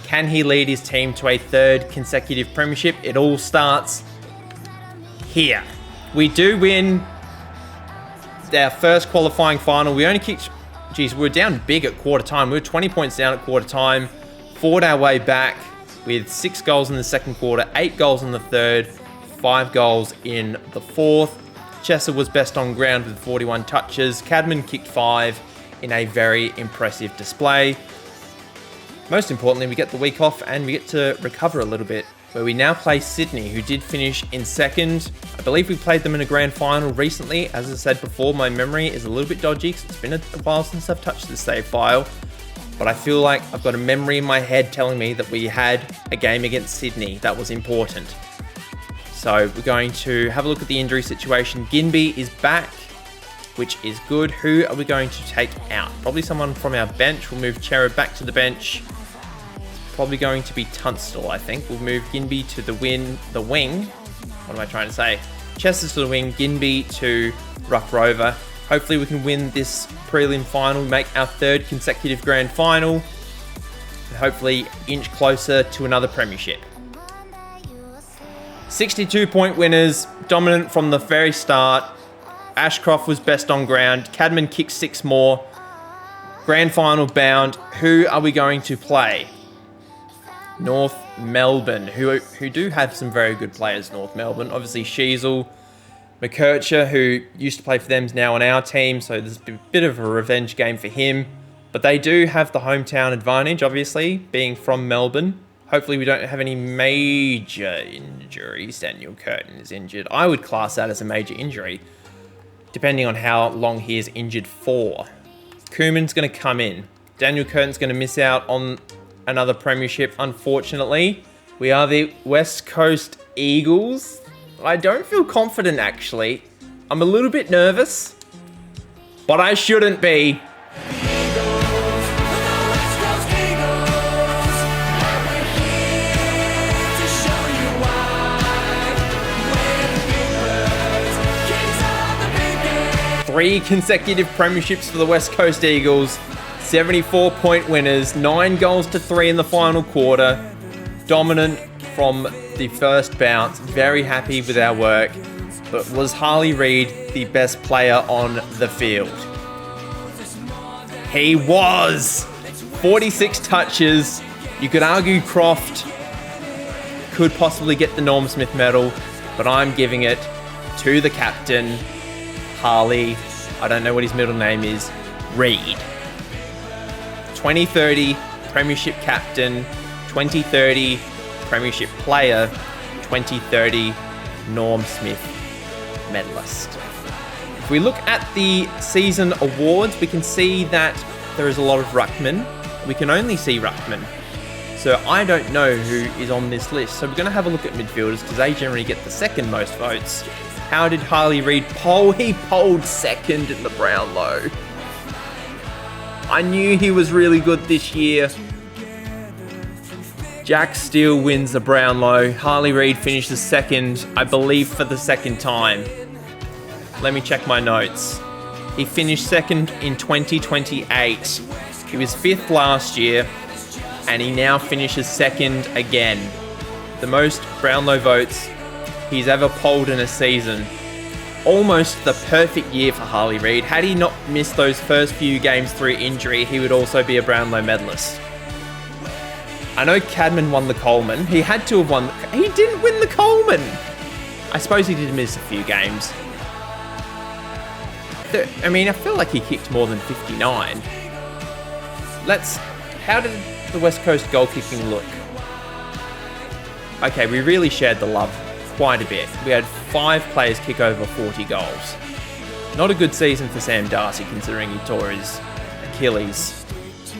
can he lead his team to a third consecutive premiership? It all starts here. We do win our first qualifying final. We only kicked, geez, we were down big at quarter time. We were 20 points down at quarter time. Fought our way back with 6 goals in the second quarter, 8 goals in the third, 5 goals in the fourth. Chesser was best on ground with 41 touches. Cadman kicked 5 in a very impressive display. Most importantly, we get the week off and we get to recover a little bit, where we now play Sydney, who did finish in second. I believe we played them in a grand final recently. As I said before, my memory is a little bit dodgy because it's been a while since I've touched the save file. But I feel like I've got a memory in my head telling me that we had a game against Sydney that was important. So we're going to have a look at the injury situation. Ginby is back, which is good. Who are we going to take out? Probably someone from our bench. We'll move Chera back to the bench. Probably going to be Tunstall, I think. We'll move Ginby to the wing. What am I trying to say? Chester's to the wing, Ginby to Ruck Rover. Hopefully we can win this prelim final, make our third consecutive grand final, and hopefully inch closer to another premiership. 62-point winners, dominant from the very start. Ashcroft was best on ground. Cadman kicked 6 more. Grand final bound. Who are we going to play? North Melbourne, who do have some very good players, North Melbourne. Obviously, Sheasel, McKercher, who used to play for them, is now on our team, so there's a bit of a revenge game for him. But they do have the hometown advantage, obviously, being from Melbourne. Hopefully we don't have any major injuries. Daniel Curtin is injured. I would class that as a major injury, depending on how long he is injured for. Koeman's going to come in. Daniel Curtin's going to miss out on another premiership, unfortunately. We are the West Coast Eagles. I don't feel confident, actually. I'm a little bit nervous, but I shouldn't be. Three consecutive premierships for the West Coast Eagles. 74-point winners, 9 goals to 3 in the final quarter. Dominant from the first bounce. Very happy with our work. But was Harley Reid the best player on the field? He was! 46 touches. You could argue Croft could possibly get the Norm Smith medal, but I'm giving it to the captain, Harley, I don't know what his middle name is, Reid. 2030 Premiership captain, 2030 Premiership player, 2030 Norm Smith medalist. If we look at the season awards, we can see that there is a lot of ruckmen. We can only see ruckmen. So I don't know who is on this list. So we're going to have a look at midfielders because they generally get the second most votes. How did Harley Reid poll? He polled second in the Brownlow. I knew he was really good this year. Jack Steele wins the Brownlow. Harley Reid finishes second, I believe, for the second time. Let me check my notes. He finished second in 2028. He was 5th last year, and he now finishes second again. The most Brownlow votes he's ever polled in a season. Almost the perfect year for Harley Reid. Had he not missed those first few games through injury, he would also be a Brownlow medalist. I know Cadman won the Coleman. He had to have won. He didn't win the Coleman. I suppose he did miss a few games. I mean, I feel like he kicked more than 59. How did the West Coast goal kicking look? Okay, we really shared the love quite a bit. We had 5 players kick over 40 goals. Not a good season for Sam Darcy, considering he tore his Achilles.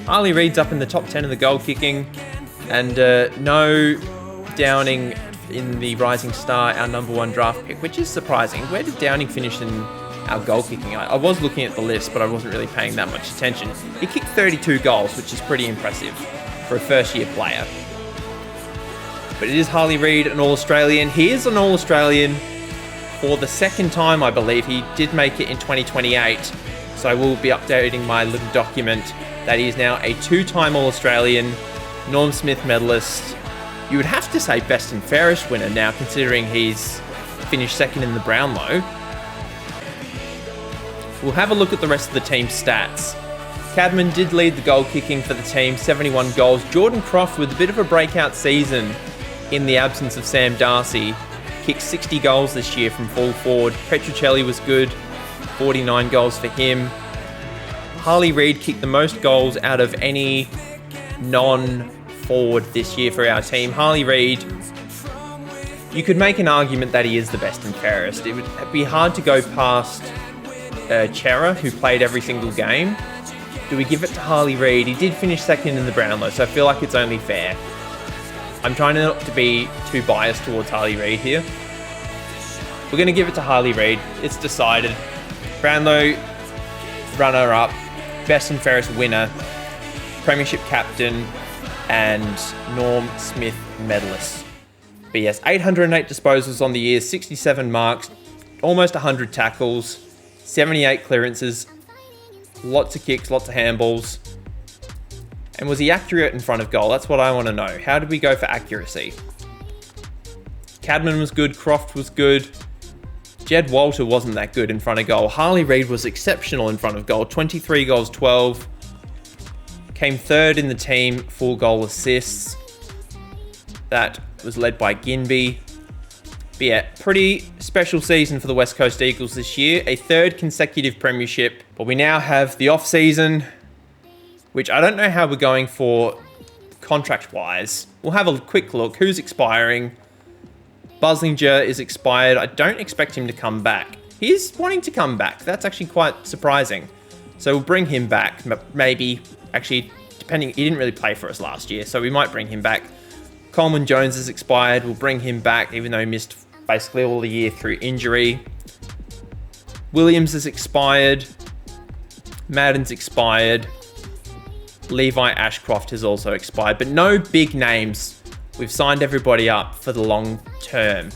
Harley Reid's up in the top 10 of the goal kicking, and no downing in the Rising Star, our #1 draft pick, which is surprising. Where did Downing finish in our goal kicking? I was looking at the list, but I wasn't really paying that much attention. He kicked 32 goals, which is pretty impressive for a first-year player. But it is Harley Reid, an All-Australian. He is an All-Australian for the second time, I believe. He did make it in 2028, so I will be updating my little document that he is now a 2-time All-Australian, Norm Smith medalist. You would have to say best and fairest winner now, considering he's finished second in the Brownlow. We'll have a look at the rest of the team's stats. Cadman did lead the goal kicking for the team, 71 goals. Jordan Croft, with a bit of a breakout season in the absence of Sam Darcy, kicked 60 goals this year from full forward. Petruccelli was good, 49 goals for him. Harley Reid kicked the most goals out of any non-forward this year for our team. Harley Reid, you could make an argument that he is the best and fairest. It would be hard to go past Chera, who played every single game. Do we give it to Harley Reid? He did finish second in the Brownlow, so I feel like it's only fair. I'm trying not to be too biased towards Harley Reid here. We're going to give it to Harley Reid. It's decided. Brownlow runner-up, best and fairest winner, Premiership captain, and Norm Smith medalist. But yes, 808 disposals on the year, 67 marks, almost 100 tackles, 78 clearances, lots of kicks, lots of handballs. And was he accurate in front of goal? That's what I want to know. How did we go for accuracy? Cadman was good, Croft was good. Jed Walter wasn't that good in front of goal. Harley Reid was exceptional in front of goal. 23 goals, 12. Came third in the team, 4 goal assists. That was led by Ginby. But yeah, pretty special season for the West Coast Eagles this year. A 3rd consecutive premiership. But we now have the off-season, which I don't know how we're going for contract-wise. We'll have a quick look. Who's expiring? Buslinger is expired. I don't expect him to come back. He is wanting to come back. That's actually quite surprising. So we'll bring him back. Maybe, actually, depending, he didn't really play for us last year, so we might bring him back. Coleman Jones is expired. We'll bring him back, even though he missed basically all the year through injury. Williams is expired. Madden's expired. Levi Ashcroft has also expired, but no big names. We've signed everybody up for the long term.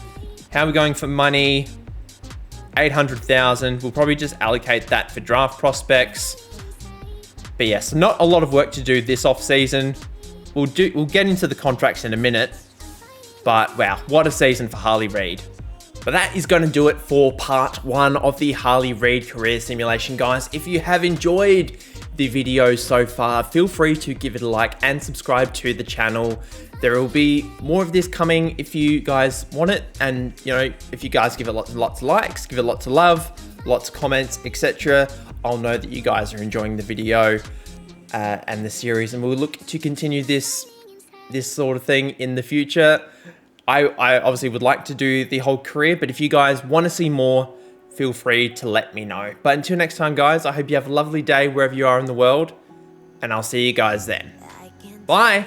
How are we going for money? 800,000. We'll probably just allocate that for draft prospects. But yes, not a lot of work to do this off season. We'll get into the contracts in a minute. But wow, what a season for Harley Reid. But that is going to do it for part 1 of the Harley Reid career simulation, guys. If you have enjoyed the video so far, feel free to give it a like and subscribe to the channel. There will be more of this coming if you guys want it, and you know, if you guys give it lots of likes, give it lots of love, lots of comments, etc., I'll know that you guys are enjoying the video and the series, and we'll look to continue this sort of thing in the future. I obviously would like to do the whole career, but if you guys want to see more, feel free to let me know. But until next time, guys, I hope you have a lovely day wherever you are in the world, and I'll see you guys then. Bye!